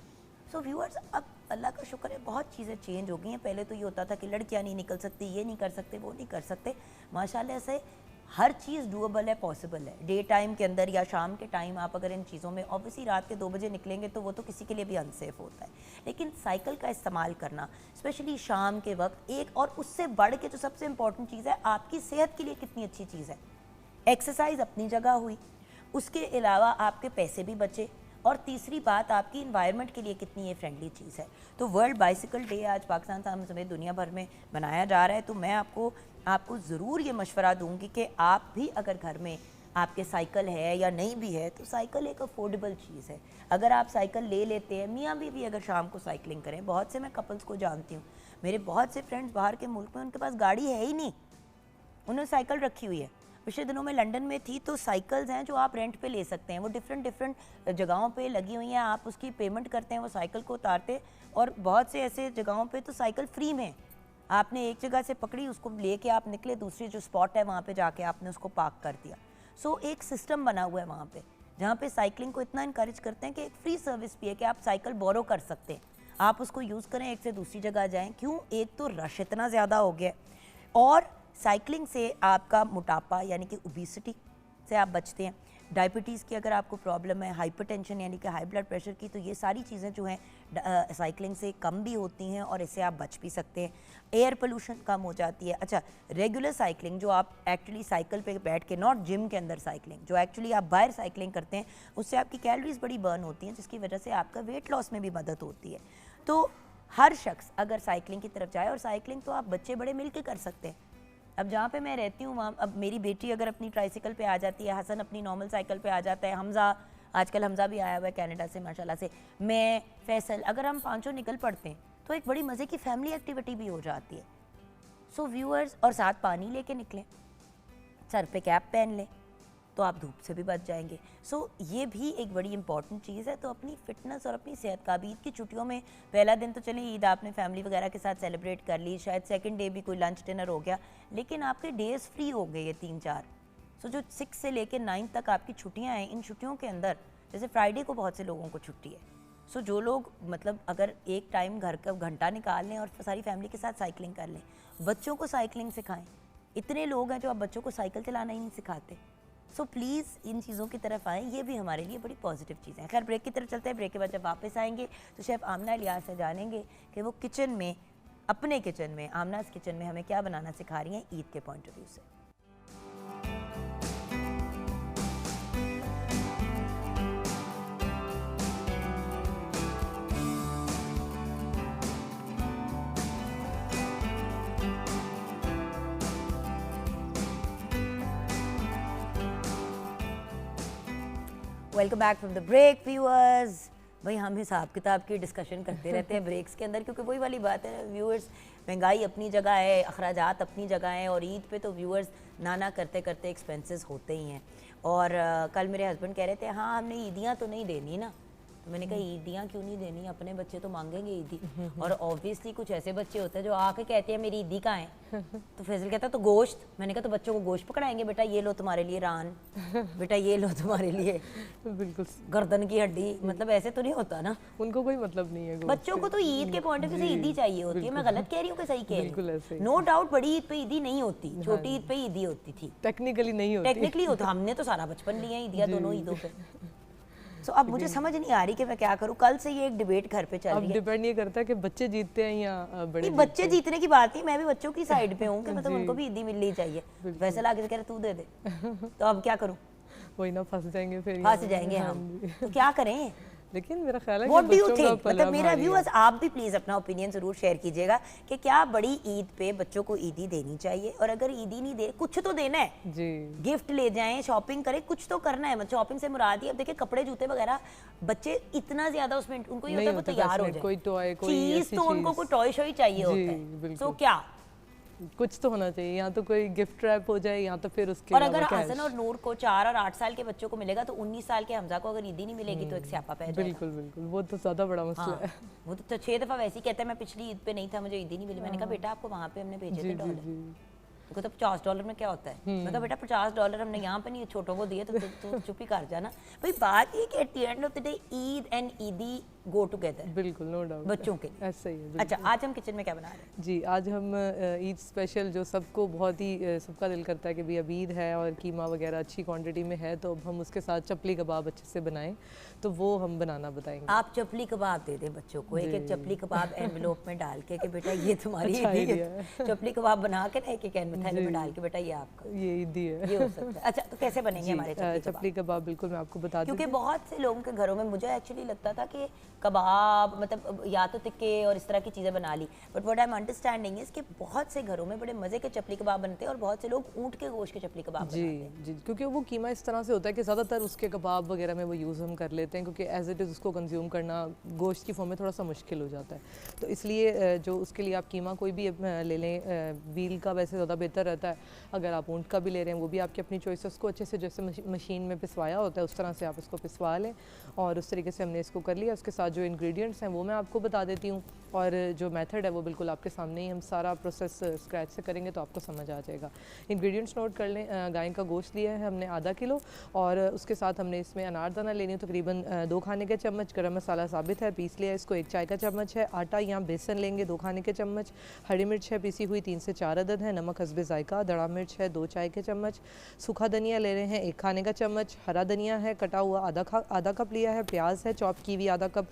Speaker 1: सो व्यूअर्स, अब अल्लाह का शुक्र है बहुत चीज़ें चेंज हो गई हैं। पहले तो ये होता था कि लड़कियाँ नहीं निकल सकती, ये नहीं कर सकते, वो नहीं कर सकते। माशाल्लाह से हर चीज़ डूएबल है, पॉसिबल है। डे टाइम के अंदर या शाम के टाइम आप अगर इन चीज़ों में, ऑब्वियसली रात के 2 बजे निकलेंगे तो वो तो किसी के लिए भी अनसेफ होता है, लेकिन साइकिल का इस्तेमाल करना स्पेशली शाम के वक्त, एक और उससे बढ़ के जो सबसे इंपॉर्टेंट चीज़ है, आपकी सेहत के लिए कितनी अच्छी चीज़ है। एक्सरसाइज अपनी जगह हुई, उसके अलावा आपके पैसे भी बचे, और तीसरी बात आपकी इन्वायरमेंट के लिए कितनी ये फ्रेंडली चीज़ है। तो वर्ल्ड बाइसिकल डे आज पाकिस्तान समेत दुनिया भर में मनाया जा रहा है। तो मैं आपको ज़रूर ये मशवरा दूंगी कि आप भी अगर घर में आपके साइकिल है या नहीं भी है, तो साइकिल एक अफोर्डेबल चीज़ है। अगर आप साइकिल ले लेते हैं, मियाँ बीवी अगर शाम को साइकिलिंग करें, बहुत से मैं कपल्स को जानती हूँ, मेरे बहुत से फ्रेंड्स बाहर के मुल्क में, उनके पास गाड़ी है ही नहीं, उन्होंने साइकिल रखी हुई है। पिछले दिनों में लंदन में थी, तो साइकिल्स हैं जो आप रेंट पे ले सकते हैं, वो डिफरेंट जगहों पे लगी हुई हैं, आप उसकी पेमेंट करते हैं, वो साइकिल को उतारते, और बहुत से ऐसे जगहों पे तो साइकिल फ्री में, आपने एक जगह से पकड़ी, उसको लेके आप निकले, दूसरी जो स्पॉट है वहाँ पे जाके आपने उसको पार्क कर दिया। सो एक सिस्टम बना हुआ है वहाँ पे, जहाँ पे साइकिलिंग को इतना इनकरेज करते हैं कि एक फ्री सर्विस भी है कि आप साइकिल बोरो कर सकते हैं, आप उसको यूज़ करें, एक से दूसरी जगह जाएँ। क्यों? एक तो रश इतना ज़्यादा हो गया, और साइकिलिंग से आपका मोटापा यानी कि ओबेसिटी से आप बचते हैं। डायबिटीज़ की अगर आपको प्रॉब्लम है, हाइपरटेंशन यानी कि हाई ब्लड प्रेशर की, तो ये सारी चीज़ें जो हैं साइकिलिंग से कम भी होती हैं और इससे आप बच भी सकते हैं। एयर पोल्यूशन कम हो जाती है। अच्छा, रेगुलर साइकिलिंग जो आप एक्चुअली साइकिल पे बैठ के, नॉट जिम के अंदर साइकिलिंग, जो एक्चुअली आप बाहर साइकिलिंग करते हैं, उससे आपकी कैलोरीज बड़ी बर्न होती हैं, जिसकी वजह से आपका वेट लॉस में भी मदद होती है। तो हर शख्स अगर साइकिलिंग की तरफ जाए, और साइकिलिंग तो आप बच्चे बड़े मिल के कर सकते हैं। अब जहाँ पे मैं रहती हूँ वहाँ, अब मेरी बेटी अगर अपनी ट्राइसिकल पे आ जाती है, हसन अपनी नॉर्मल साइकिल पे आ जाता है, हमज़ा, आजकल हमज़ा भी आया हुआ है कनाडा से माशाल्लाह से, मैं, फैसल, अगर हम पांचों निकल पड़ते हैं तो एक बड़ी मज़े की फैमिली एक्टिविटी भी हो जाती है। सो व्यूअर्स, और साथ पानी लेके निकलें, सर पे कैप पहन लें, तो आप धूप से भी बच जाएंगे। सो ये भी एक बड़ी इंपॉर्टेंट चीज़ है। तो अपनी फ़िटनेस और अपनी सेहत का भी, ईद की छुट्टियों में पहला दिन तो चलिए ईद आपने फैमिली वगैरह के साथ सेलिब्रेट कर ली, शायद सेकंड डे भी कोई लंच डिनर हो गया, लेकिन आपके डेज़ फ्री हो गए ये 3-4। सो जो 6 से लेकर 9 तक आपकी छुट्टियाँ हैं, इन छुट्टियों के अंदर जैसे फ्राइडे को बहुत से लोगों को छुट्टी है, सो जो लोग मतलब अगर एक टाइम घर का घंटा निकाल लें और सारी फैमिली के साथ साइकिलिंग कर लें, बच्चों को साइकिलिंग सिखाएं। इतने लोग हैं जो अब बच्चों को साइकिल चलाना ही नहीं सिखाते। सो प्लीज़ इन चीज़ों की तरफ आएँ, ये भी हमारे लिए बड़ी पॉजिटिव चीज़ें हैं। खैर ब्रेक की तरफ चलते हैं। ब्रेक के बाद जब वापस आएंगे तो शेफ़ आमना इलियास से जानेंगे कि वो किचन में, अपने किचन में, आमनाज़ किचन में हमें क्या बनाना सिखा रही हैं ईद के पॉइंट ऑफ व्यू से। Welcome back from the break viewers. भाई हम हिसाब किताब की डिस्कशन करते रहते हैं ब्रेक्स के अंदर, क्योंकि वही वाली बात है व्यूअर्स, महंगाई अपनी जगह है, अखराजात अपनी जगह हैं, और ईद पे तो व्यूअर्स नाना करते करते एक्सपेंसेस होते ही हैं। और कल मेरे हस्बैंड कह रहे थे हाँ हमने ईदियाँ तो नहीं देनी ना, तो मैंने कहा ईदियाँ क्यों नहीं देनी, अपने बच्चे तो मांगेंगे ईदी। और ऑब्वियसली कुछ ऐसे बच्चे होते हैं जो आके कहते हैं मेरी ईदी कहाँ है, तो फैजल कहता तो गोश्त। मैंने कहा तो बच्चों को गोश्त पकड़ाएंगे, बेटा ये लो तुम्हारे लिए रान, बेटा ये लो तुम्हारे लिए
Speaker 2: बिल्कुल
Speaker 1: गर्दन की हड्डी। मतलब ऐसे तो नहीं होता ना,
Speaker 2: उनको कोई मतलब नहीं है।
Speaker 1: बच्चों को तो ईद के पॉइंट ऑफ व्यू से ईदी चाहिए होती है। मैं गलत कह रही हूँ कि सही कह रही हूँ? नो डाउट बड़ी ईद पे ईदी नहीं होती, छोटी ईद पे ईदी होती थी,
Speaker 2: टेक्निकली नहीं होती,
Speaker 1: टेक्निकली होता। हमने तो सारा बचपन लिया ईदिया दोनों ईदों पे। सो अब मुझे समझ नहीं आ रही कि मैं क्या करूं। कल से ये एक डिबेट घर पे चल
Speaker 2: अब
Speaker 1: रही है।
Speaker 2: डिपेंड ये करता है कि बच्चे जीतते हैं या बड़े
Speaker 1: नहीं, बच्चे जीतने की बात नहीं, मैं भी बच्चों की साइड पे हूँ कि मतलब उनको भी ईदी मिलनी चाहिए। वैसे लाके कह रहे तू दे दे, तो अब क्या करूं?
Speaker 2: वही ना, फंस जाएंगे फिर
Speaker 1: फंस जाएंगे हम, तो क्या करें?
Speaker 2: लेकिन मेरा ख्याल है कि
Speaker 1: What do you
Speaker 2: बच्चों का
Speaker 1: think?
Speaker 2: पला
Speaker 1: मतलब मेरा
Speaker 2: भारी है।
Speaker 1: व्यूअर्स, आप भी प्लीज अपना ओपिनियन जरूर शेयर कीजिएगा कि क्या बड़ी ईद पे बच्चों को ईदी देनी चाहिए, और अगर ईदी नहीं दे, कुछ तो देना है,
Speaker 2: जी
Speaker 1: गिफ्ट ले जाएं, शॉपिंग करें, कुछ तो करना है। मतलब शॉपिंग से मुराद ही, अब देखिए कपड़े जूते वगैरह बच्चे इतना ज्यादा उसमें उनको ये होता है वो तैयार हो जाए,
Speaker 2: कोई टॉय, कोई
Speaker 1: चीज
Speaker 2: ऐसी
Speaker 1: तो उनको
Speaker 2: चीज।
Speaker 1: कोई टॉय शॉय चाहिए
Speaker 2: जी,
Speaker 1: होता है।
Speaker 2: बिल्कुल।
Speaker 1: सो क्या,
Speaker 2: कुछ तो होना चाहिए, या तो कोई गिफ्ट रैप हो जाए या तो फिर उसके
Speaker 1: और अगर
Speaker 2: अलावा
Speaker 1: हसन और नूर को 4 और 8 साल के बच्चों को मिलेगा तो 19 साल के हमजा को अगर ईदी नहीं मिलेगी तो एक स्यापा पै जाएगा।
Speaker 2: बिल्कुल बिल्कुल, वो तो ज्यादा बड़ा मसला
Speaker 1: हाँ,
Speaker 2: है।
Speaker 1: वो तो 6 दफा वैसे ही कहता है मैं पिछली ईद पे नहीं था, मुझे ईदी नहीं मिली। मैंने कहा बेटा आपको वहाँ पे हमने भेजे थे डॉलर। वो कहता $50 में क्या होता है? मैं कहा बेटा $50 हमने यहाँ पे नहीं छोटों को दिए, तो तू चुप ही कर जाना। भाई बात ये कि eight the end of the day Eid and ईदी गो टुगेदर,
Speaker 2: बिल्कुल, नो डाउट
Speaker 1: बच्चों के।
Speaker 2: ऐसा ही है।
Speaker 1: अच्छा, आज हम किचन में क्या बना रहे हैं?
Speaker 2: जी, आज हम ईद स्पेशल, जो सबको बहुत ही सबका दिल करता है कि भाई अब ईद है और कीमा वगैरह अच्छी क्वांटिटी में है, तो अब हम उसके साथ चपली कबाब अच्छे से बनाएं, तो वो हम बनाना बताएंगे।
Speaker 1: आप चपली कबाब दे दें बच्चों को, एक एक चपली कबाब एनवेलोप में डाल के कि बेटा ये तुम्हारी
Speaker 2: अच्छा
Speaker 1: ईदी
Speaker 2: idea
Speaker 1: है। चपली कबाब बना के ना एक एक थैले में डाल के बेटा ये आपका,
Speaker 2: ये ईदी है।
Speaker 1: ये हो सकता है। अच्छा, तो कैसे बनेंगे हमारे चपली कबाब?
Speaker 2: चपली कबाब बिल्कुल मैं आपको बता दूं,
Speaker 1: क्योंकि बहुत से लोगों के घरों में मुझे एक्चुअली लगता था कि कबाब मतलब या तो तिक्के और इस तरह की चीज़ें बना ली, but what I am understanding is कि बहुत से घरों में बड़े मज़े के चपली कबाब बनते हैं और बहुत से लोग ऊँट के गोश्त के चपली कबाब बनाते हैं।
Speaker 2: जी, क्योंकि वो कीमा इस तरह से होता है कि ज़्यादातर उसके कबाब वगैरह में वो यूज़ हम कर लेते हैं, क्योंकि एज इट इज़ उसको कंज्यूम करना गोश्त की फॉर्म में थोड़ा सा मुश्किल हो जाता है। तो इसलिए जो उसके लिए आप कीमा कोई भी ले लें, व्हील का वैसे ज़्यादा बेहतर रहता है। अगर आप ऊँट का भी ले रहे हैं वो भी आपकी अपनी चॉइस है। उसको अच्छे से जैसे मशीन में पिसवाया होता है उस तरह से आप इसको पिसवा लें, और उस तरीके से हमने इसको कर लिया। उसके साथ जो इंग्रेडिएंट्स हैं वो मैं आपको बता देती हूँ, और जो मेथड है वो बिल्कुल आपके सामने ही, हम सारा प्रोसेस स्क्रैच से करेंगे तो आपको समझ आ जाएगा। इंग्रेडिएंट्स नोट कर लें। गाय का गोश्त लिया है हमने आधा किलो, और उसके साथ हमने इसमें अनारदाना लेनी है तकरीबन 2 खाने के चम्मच, गरम मसाला साबित है पीस लिया इसको 1 चाय का चम्मच है, आटा या बेसन लेंगे 2 खाने के चम्मच, हरी मिर्च है पीसी हुई 3 से 4 अदद है, नमक हस्बे जायका, दड़ा मिर्च है 2 चाय के चम्मच, सूखा धनिया ले रहे हैं 1 खाने का चम्मच, हरा धनिया है कटा हुआ आधा कप लिया है, प्याज है चॉप की हुई आधा कप,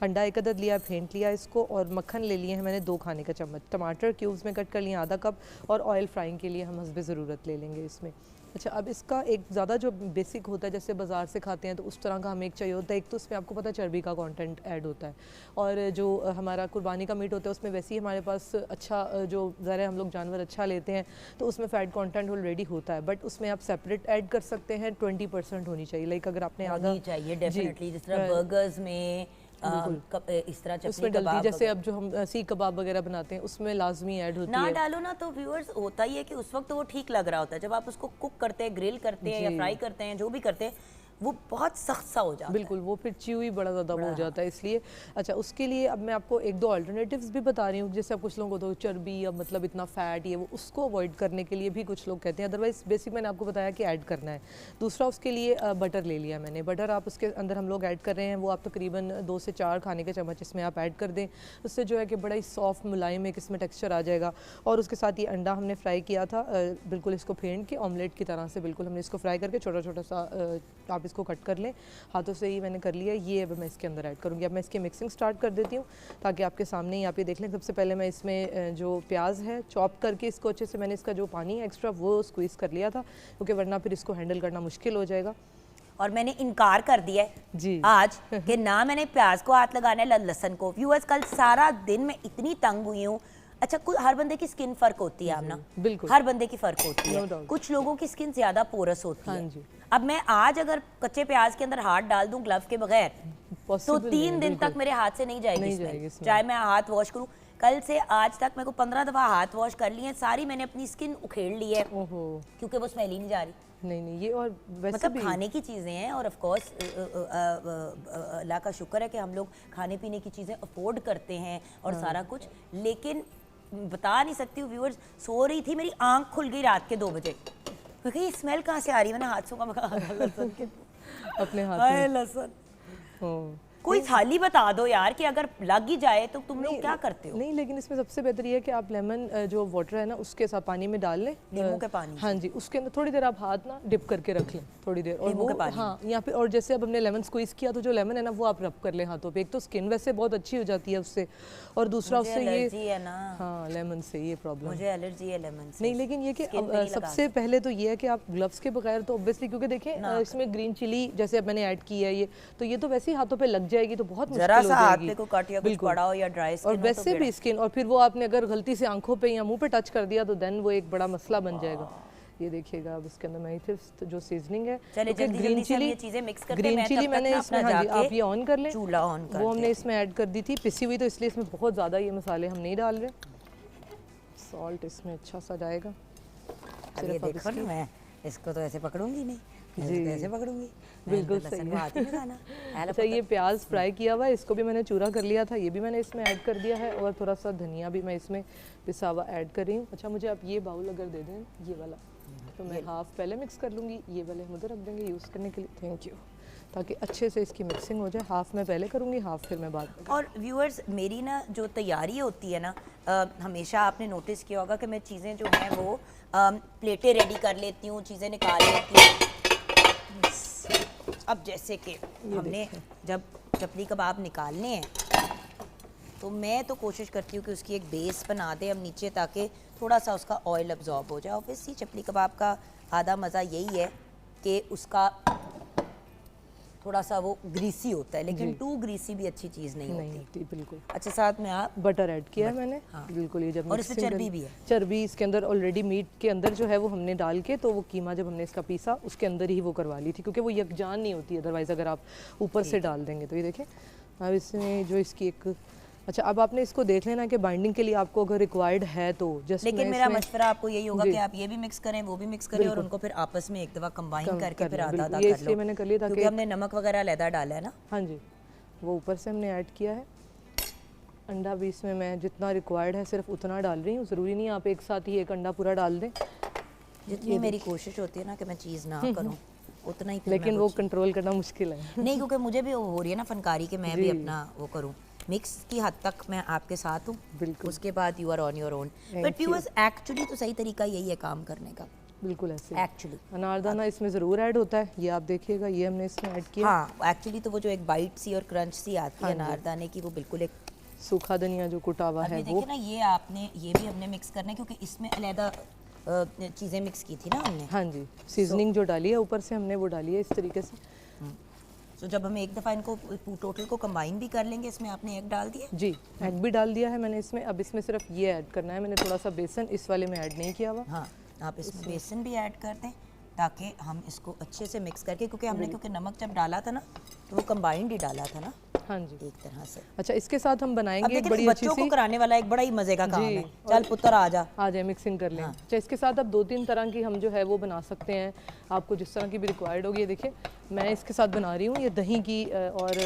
Speaker 2: अंडा 1 अदद लिया, फेंट लिया इसको, और मक्खन ले लिए हैं मैंने 2 खाने का चम्मच, टमाटर क्यूब्स में कट कर लिए आधा कप, और ऑयल फ्राइंग के लिए हम हस्बे ज़रूरत ले लेंगे इसमें। अच्छा, अब इसका एक ज़्यादा जो बेसिक होता है जैसे बाज़ार से खाते हैं तो उस तरह का हमें एक चाहिए होता है। एक तो उसमें आपको पता है चर्बी का कंटेंट ऐड होता है, और जो हमारा कुर्बानी का मीट होता है उसमें वैसे ही हमारे पास अच्छा जो ज़रा हम लोग जानवर अच्छा लेते हैं तो उसमें फ़ैट कंटेंट ऑलरेडी होता है, बट उसमें आप सेपरेट ऐड कर सकते हैं। 20% होनी चाहिए। लाइक अगर आपने आधा
Speaker 1: चाहिए डेफिनेटली, जिस तरह बर्गर्स में इस तरह चपली
Speaker 2: उसमें डलती,
Speaker 1: कबाब
Speaker 2: जैसे अब जो हम सीख कबाब वगैरह बनाते हैं उसमें लाजमी ऐड होती
Speaker 1: ना
Speaker 2: है।
Speaker 1: डालो ना तो व्यूअर्स होता ही है कि उस वक्त तो वो ठीक लग रहा होता है, जब आप उसको कुक करते हैं, ग्रिल करते हैं या फ्राई करते हैं, जो भी करते हैं, वो बहुत सख्त सा हो जाता है।
Speaker 2: बिल्कुल, वो फिर च्यूई बड़ा ज़्यादा हो जाता है इसलिए। अच्छा, उसके लिए अब मैं आपको 1-2 अल्टरनेटिव्स भी बता रही हूँ। जैसे अब कुछ लोगों को तो चर्बी या मतलब इतना फ़ैट ये वो, उसको अवॉइड करने के लिए भी कुछ लोग कहते हैं, अदरवाइज़ बेसिक मैंने आपको बताया कि ऐड करना है। दूसरा उसके लिए बटर ले लिया मैंने। बटर आप उसके अंदर हम लोग ऐड कर रहे हैं, वो आप तकरीबन 2 से 4 खाने के चम्मच इसमें आप ऐड कर दें। उससे जो है कि बड़ा ही सॉफ्ट मुलायम एक इसमें टेक्स्चर आ जाएगा। और उसके साथ ये अंडा हमने फ्राई किया था, बिल्कुल इसको फेंट के ऑमलेट की तरह से बिल्कुल हमने इसको फ्राई करके छोटा छोटा सा आप इसको कट कर लें, हाथों से ही मैंने कर लिया। ये अब मैं इसके अंदर ऐड करूँगी। अब मैं इसकी मिक्सिंग स्टार्ट कर देती हूँ ताकि आपके सामने ही आप ये देख लें। सबसे पहले मैं इसमें जो प्याज है चॉप करके इसको अच्छे से मैंने इसका जो पानी है एक्स्ट्रा वो स्क्वीज़ कर लिया था, क्योंकि वरना फिर इसको हैंडल करना मुश्किल हो जाएगा।
Speaker 1: और मैंने इनकार कर दिया है
Speaker 2: जी
Speaker 1: आज कि ना मैंने प्याज को हाथ लगाना है ना लहसुन को। व्यूअर्स, कल सारा दिन मैं इतनी तंग हुई हूँ। अच्छा, हर बंदे की स्किन फर्क होती है आमना,
Speaker 2: बिल्कुल
Speaker 1: हर बंदे की फर्क होती है।
Speaker 2: doubt.
Speaker 1: कुछ लोगों की स्किन ज्यादा पोरस होती
Speaker 2: हाँ
Speaker 1: है।
Speaker 2: जी।
Speaker 1: अब मैं आज अगर कच्चे प्याज के अंदर हाथ डाल दूं ग्लव के बगैर तो
Speaker 2: Possible
Speaker 1: 3
Speaker 2: नहीं,
Speaker 1: दिन तक
Speaker 2: बिल्कुल।
Speaker 1: मेरे हाथ से नहीं जाएगी
Speaker 2: नहीं
Speaker 1: smell।
Speaker 2: जाएगी smell।
Speaker 1: चाहे मैं हाथ वॉश करूं। कल से आज तक मेरे को 15 दफा हाथ वॉश कर लिए, सारी मैंने अपनी स्किन उखेड़ ली है
Speaker 2: ओहो,
Speaker 1: क्योंकि वो स्मेल ही नहीं जा रही।
Speaker 2: नहीं ये और वैसे
Speaker 1: मतलब
Speaker 2: भी
Speaker 1: खाने की चीज़ें हैं, और ऑफ कोर्स अल्लाह का शुक्र है कि हम लोग खाने पीने की चीज़ें अफोर्ड करते हैं और सारा कुछ, लेकिन बता नहीं सकती हूँ व्यूअर्स। सो रही थी, मेरी आंख खुल गई रात के 2 बजे, क्योंकि ये स्मेल कहाँ से आ रही है। मैंने हाथों का लहसुन के
Speaker 2: अपने हाथ
Speaker 1: हाय
Speaker 2: में
Speaker 1: लहसुन। कोई थाली बता दो यार कि अगर लग ही जाए तो तुम लोग क्या करते हो?
Speaker 2: नहीं, लेकिन इसमें सबसे बेहतर ये है कि आप लेमन जो वाटर है ना उसके साथ पानी में डाल लें,
Speaker 1: नींबू के पानी से?
Speaker 2: हाँ जी, उसके अंदर थोड़ी देर आप हाथ ना डिप करके रख लें थोड़ी देर, और
Speaker 1: नींबू के
Speaker 2: वो
Speaker 1: पानी
Speaker 2: हाँ, या फिर और जैसे अब हमने लेमन स्क्वीज किया तो जो लेमन है ना वो आप रब कर लें हाथों पे। एक तो स्किन वैसे बहुत अच्छी हो जाती है उससे, और दूसरा
Speaker 1: मुझे
Speaker 2: उससे
Speaker 1: एलर्जी
Speaker 2: ये
Speaker 1: है ना,
Speaker 2: हाँ लेमन से ये प्रॉब्लम
Speaker 1: मुझे एलर्जी है लेमन से।
Speaker 2: नहीं, लेकिन ये कि
Speaker 1: Skin पे नहीं लगा
Speaker 2: सबसे पहले तो ये है कि आप ग्लव्स के बगैर तो ऑब्वियसली, क्योंकि देखें इसमें ग्रीन चिली जैसे अब मैंने ऐड की है ये, तो ये तो वैसे ही हाथों पे लग जाएगी तो बहुत मुश्किल
Speaker 1: जरा
Speaker 2: हो
Speaker 1: सा हाथ
Speaker 2: जाएगी।
Speaker 1: पे को कट या कुछ पड़ा हो या ड्राई
Speaker 2: और
Speaker 1: स्किन हो
Speaker 2: वैसे भी स्किन, और फिर वो आपने अगर गलती से आंखों पे या मुंह पे टच कर दिया तो देन वो एक बड़ा मसला बन जाएगा। ये देखिएगा अब इसके अंदर मैं सिर्फ जो सीजनिंग है,
Speaker 1: चलिए
Speaker 2: क्योंकि
Speaker 1: जल्दी जल्दी से हम ये चीजें मिक्स करते हैं।
Speaker 2: ग्रीन चिली मैंने इसमें, हाँ जी आप ये ऑन कर लें,
Speaker 1: चूल्हा ऑन कर
Speaker 2: वो हमने इसमें ऐड कर दी थी पिसी हुई, तो इसलिए इसमें बहुत ज़्यादा ये मसाले हम नहीं डाल रहे। सॉल्ट इसमें अच्छा सा जाएगा।
Speaker 1: अब ये देखो ना, मैं इसको तो ऐसे पकड़ूंगी नहीं,
Speaker 2: जी
Speaker 1: ऐसे पकड़ूंगी,
Speaker 2: बिल्कुल
Speaker 1: लहसुन
Speaker 2: सही
Speaker 1: को हाथ ही में खाना।
Speaker 2: अच्छा, ये प्याज फ्राई किया हुआ है, इसको भी मैंने चूरा कर लिया था, ये भी मैंने इसमें ऐड कर दिया है, और थोड़ा सा धनिया भी मैं इसमें पिसा हुआ ऐड कर रही हूँ। अच्छा, मुझे आप ये बाउल अगर दे दें, ये वाला, तो मैं हाफ पहले मिक्स कर लूँगी, ये वाले हम उधर रख देंगे यूज़ करने के लिए। थैंक यू, ताकि अच्छे से इसकी मिक्सिंग हो जाए। हाफ मैं पहले करूँगी, हाफ फिर मैं बाद में।
Speaker 1: और व्यूअर्स, मेरी ना जो तैयारी होती है ना, हमेशा आपने नोटिस किया होगा कि मैं चीज़ें जो हैं वो प्लेटें रेडी कर लेती हूँ, चीज़ें निकाल लेती हूँ। अब जैसे कि हमने जब चपली कबाब निकालने हैं तो मैं तो कोशिश करती हूँ कि उसकी एक बेस बना दे हम नीचे, ताकि थोड़ा सा उसका ऑयल अब्जॉर्ब हो जाए। ऑब्वियसली चपली कबाब का आधा मज़ा यही है कि उसका थोड़ा सा वो ग्रीसी होता है, लेकिन टू ग्रीसी भी अच्छी चीज़ नहीं होती।
Speaker 2: बिल्कुल।
Speaker 1: अच्छा, साथ में आप
Speaker 2: बटर ऐड किया है मैंने, बिल्कुल। ये जब
Speaker 1: और इसमें चर्बी भी है,
Speaker 2: चर्बी इसके अंदर ऑलरेडी मीट के अंदर जो है वो हमने डाल के, तो वो कीमा जब हमने इसका पीसा उसके अंदर ही वो करवा ली थी, क्योंकि वो यकजान नहीं होती अदरवाइज़ अगर आप ऊपर से डाल देंगे तो। ये देखें अब इसमें जो इसकी एक, अच्छा अब आपने इसको देख लेना कि बाइंडिंग के लिए आपको अगर रिक्वायर्ड है तो जस्ट,
Speaker 1: लेकिन मेरा मशवरा आपको यही होगा कि आप ये भी मिक्स करें, वो भी मिक्स करें, और उनको फिर आपस में एक दफ़ा कंबाइन करके फिर आधा आधा कर लो।
Speaker 2: मैंने कर लिया,
Speaker 1: क्योंकि हमने नमक वगैरह अलहदा डाला है ना।
Speaker 2: हाँ जी, वो ऊपर से हमने ऐड किया है। अंडा भी इसमें मैं जितना रिक्वायर्ड है सिर्फ उतना डाल रही हूँ, ज़रूरी नहीं आप एक साथ ही एक अंडा पूरा डाल दें।
Speaker 1: जितनी मेरी कोशिश होती है ना कि मैं चीज़ ना करूँ उतना ही,
Speaker 2: लेकिन वो कंट्रोल करना मुश्किल है।
Speaker 1: नहीं, क्योंकि मुझे भी हो रही है ना फनकारी कि मैं भी अपना वो करूँ। मिक्स की हद तक मैं आपके साथ हूँ, उसके बाद you are on your own. But viewers, actually तो सही तरीका यही है काम करने का।
Speaker 2: बिल्कुल ऐसे
Speaker 1: एक्चुअली
Speaker 2: अनारदाना इसमें ज़रूर ऐड होता है, ये आप देखिएगा, ये हमने इसमें ऐड किया।
Speaker 1: हाँ, एक्चुअली तो वो जो एक बाइट सी और क्रंच सी आती है अनारदाने की, वो बिल्कुल एक
Speaker 2: सूखा धनिया जो कुटा हुआ है वो।
Speaker 1: देखिए ना, ये आपने ये भी हमने मिक्स करना है, क्योंकि इसमें अलहदा चीज़ें मिक्स की थी ना हमने।
Speaker 2: हाँ जी, सीजनिंग जो डाली है ऊपर से हमने वो डाली है इस तरीके से।
Speaker 1: तो जब हम एक दफ़ा इनको टोटल को कंबाइन भी कर लेंगे, इसमें आपने एग डाल दिया?
Speaker 2: जी, एग भी डाल दिया है मैंने इसमें। अब इसमें सिर्फ ये ऐड करना है, मैंने थोड़ा सा बेसन इस वाले में ऐड नहीं किया हुआ।
Speaker 1: हाँ, आप इसमें बेसन भी ऐड कर दें ताकि हम इसको अच्छे से मिक्स करके, क्योंकि हमने नमक जब डाला था ना तो वो कंबाइंड ही डाला था ना।
Speaker 2: हाँ जी,
Speaker 1: एक तरह से।
Speaker 2: अच्छा, इसके साथ हम बनाएंगे एक बड़ी अच्छी सी,
Speaker 1: बच्चों को कराने वाला एक बड़ा ही मजे का काम है। चल पुत्र आ जाए
Speaker 2: मिक्सिंग कर लें। अच्छा, इसके साथ अब 2-3 तरह की हम जो है वो बना सकते हैं, आपको जिस तरह की भी रिक्वायर्ड होगी। ये देखिए मैं इसके साथ बना रही हूँ ये दही की, और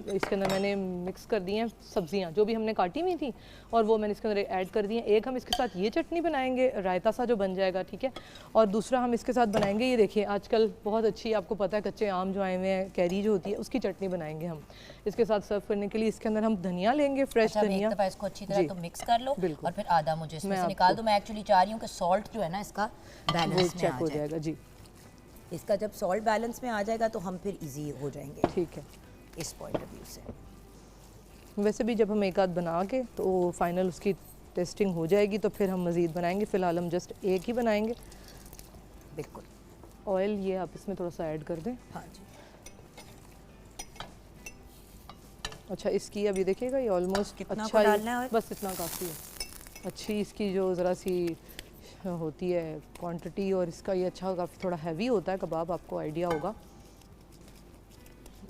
Speaker 2: इसके अंदर मैंने मिक्स कर दी हैं सब्जियाँ जो भी हमने काटी हुई थी, और वो मैंने इसके अंदर ऐड कर दी हैं। एक हम इसके साथ ये चटनी बनाएंगे, रायता सा जो बन जाएगा, ठीक है। और दूसरा हम इसके साथ बनाएंगे, ये देखिए आजकल बहुत अच्छी, आपको पता है कच्चे आम जो आए हुए हैं, कैरी जो होती है, उसकी चटनी बनाएंगे हम इसके साथ सर्व करने के लिए। इसके अंदर हम धनिया लेंगे, फ्रेश धनिया।
Speaker 1: एक दफा इसको अच्छी तरह तो मिक्स कर लो, और फिर आधा मुझे इसमें से निकाल दो। मैं एक्चुअली चाह रही हूँ कि सॉल्ट जो है ना इसका बैलेंस में
Speaker 2: चेक हो जाएगा। जी,
Speaker 1: इसका जब सॉल्ट बैलेंस में आ जाएगा तो हम फिर इजी हो जाएंगे,
Speaker 2: ठीक है,
Speaker 1: इस पॉइंट ऑफ व्यू से।
Speaker 2: वैसे भी जब हम एक आध बना के तो फाइनल उसकी टेस्टिंग हो जाएगी तो फिर हम मज़ीद बनाएंगे। फ़िलहाल हम जस्ट एक ही बनाएंगे।
Speaker 1: बिल्कुल।
Speaker 2: ऑयल ये आप इसमें थोड़ा सा ऐड कर दें।
Speaker 1: हाँ जी।
Speaker 2: अच्छा, इसकी अब ये देखिएगा ये ऑलमोस्ट
Speaker 1: कितना
Speaker 2: अच्छा
Speaker 1: डालना है?
Speaker 2: बस इतना काफ़ी है। अच्छी इसकी जो ज़रा सी होती है क्वांटिटी, और इसका ये अच्छा काफ़ी थोड़ा हैवी होता है कबाब, आपको आइडिया होगा।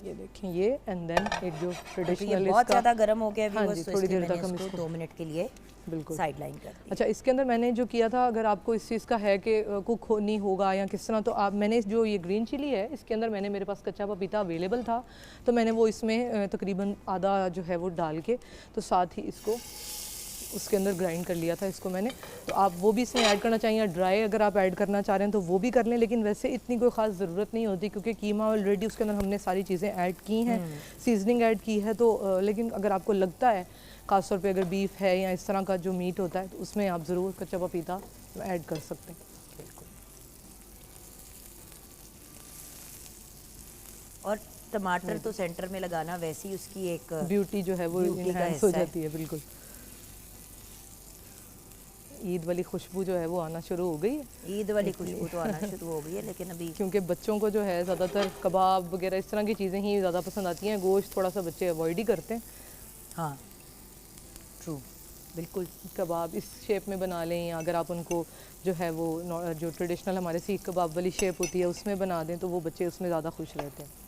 Speaker 2: ये देखें ये, एंड देन एक जो ट्रेडिशनल
Speaker 1: बहुत ज़्यादा गर्म हो गया है।
Speaker 2: हाँ जी, थोड़ी देर तक हम
Speaker 1: इसको 2 मिनट के लिए
Speaker 2: बिल्कुल
Speaker 1: साइड लाइन कर दी।
Speaker 2: अच्छा, इसके अंदर मैंने जो किया था, अगर आपको इस चीज़ का है कि कुक नहीं होगा या किस तरह, तो आप, मैंने जो ये ग्रीन चिली है इसके अंदर मैंने, मेरे पास कच्चा पपीता अवेलेबल था तो मैंने वो इसमें तकरीबन आधा जो है वो डाल के, तो साथ ही इसको उसके अंदर ग्राइंड कर लिया था इसको मैंने। तो आप वो भी इसमें ऐड करना चाहिए, या ड्राई अगर आप ऐड करना चाह रहे हैं तो वो भी कर लें, लेकिन वैसे इतनी कोई ख़ास ज़रूरत नहीं होती क्योंकि कीमा ऑलरेडी उसके अंदर हमने सारी चीज़ें ऐड की हैं, सीजनिंग ऐड की है। तो लेकिन अगर आपको लगता है ख़ासतौर पे अगर बीफ है या इस तरह का जो मीट होता है तो उसमें आप ज़रूर कच्चा पपीता ऐड कर सकते हैं।
Speaker 1: और टमाटर तो सेंटर में लगाना वैसे ही उसकी एक
Speaker 2: ब्यूटी जो है वो
Speaker 1: ब्यूटी का
Speaker 2: इनहैंस हो
Speaker 1: हिस्सा है।
Speaker 2: जाती है। बिल्कुल ईद वाली खुशबू जो है वो आना शुरू हो गई है,
Speaker 1: ईद वाली खुशबू तो आना शुरू हो गई है, लेकिन अभी
Speaker 2: क्योंकि बच्चों को जो है ज़्यादातर कबाब वगैरह इस तरह की चीज़ें ही ज़्यादा पसंद आती हैं। गोश्त थोड़ा सा बच्चे अवॉइड ही करते हैं।
Speaker 1: हाँ ट्रू,
Speaker 2: बिल्कुल कबाब इस शेप में बना लें, या अगर आप उनको जो है वो जो ट्रेडिशनल हमारे सीख कबाब वाली शेप होती है उसमें बना दें तो वो बच्चे उसमें ज़्यादा खुश रहते हैं।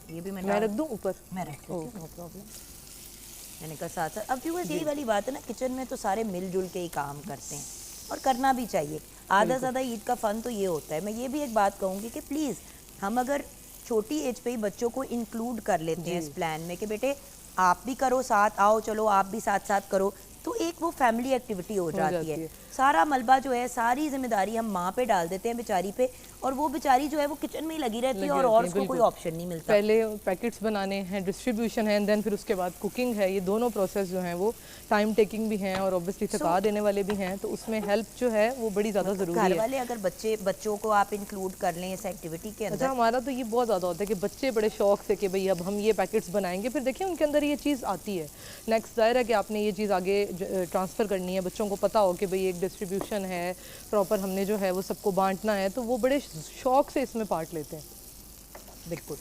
Speaker 1: ये भी
Speaker 2: मैं रख दूँ ऊपर?
Speaker 1: मैं रख देती हूँ, नो प्रॉब्लम। मैंने कहा साथ साथ अब व्यूअर्स यही वाली बात है ना, किचन में तो सारे मिलजुल के ही काम करते हैं और करना भी चाहिए। आधा ज़्यादा ईद का फ़न तो ये होता है। मैं ये भी एक बात कहूँगी कि प्लीज़ हम अगर छोटी एज पे ही बच्चों को इंक्लूड कर लेते हैं इस प्लान में कि बेटे आप भी करो साथ, आओ चलो आप भी साथ साथ करो, तो एक वो फैमिली एक्टिविटी हो जाती है। सारा मलबा जो है, सारी जिम्मेदारी हम माँ पे डाल देते हैं बेचारी पे, और वो बेचारी जो है वो किचन में ही लगी रहती है और उसको कोई ऑप्शन नहीं मिलता।
Speaker 2: पहले पैकेट्स बनाने हैं, डिस्ट्रीब्यूशन है, देन फिर उसके बाद कुकिंग है। ये दोनों प्रोसेस जो हैं वो टाइम टेकिंग भी हैं और ऑब्वियसली थका देने वाले भी हैं, तो उसमें हेल्प जो है वो बड़ी ज़्यादा ज़रूरी है।
Speaker 1: घर वाले अगर बच्चों को आप इंक्लूड कर लें इस एक्टिविटी के अंदर।
Speaker 2: अच्छा, हमारा तो ये बहुत ज़्यादा होता है कि बच्चे बड़े शौक से कि भाई अब हम ये पैकेट्स बनाएंगे, फिर देखिए उनके अंदर ये चीज़ आती है। नेक्स्ट ज़ाहिर है कि आपने ये चीज़ आगे ट्रांसफ़र करनी है, बच्चों को पता हो कि भाई एक डिस्ट्रीब्यूशन है प्रॉपर, हमने जो है वो सबको बांटना है, तो वो बड़े शौक से इसमें पार्ट लेते हैं।
Speaker 1: बिल्कुल।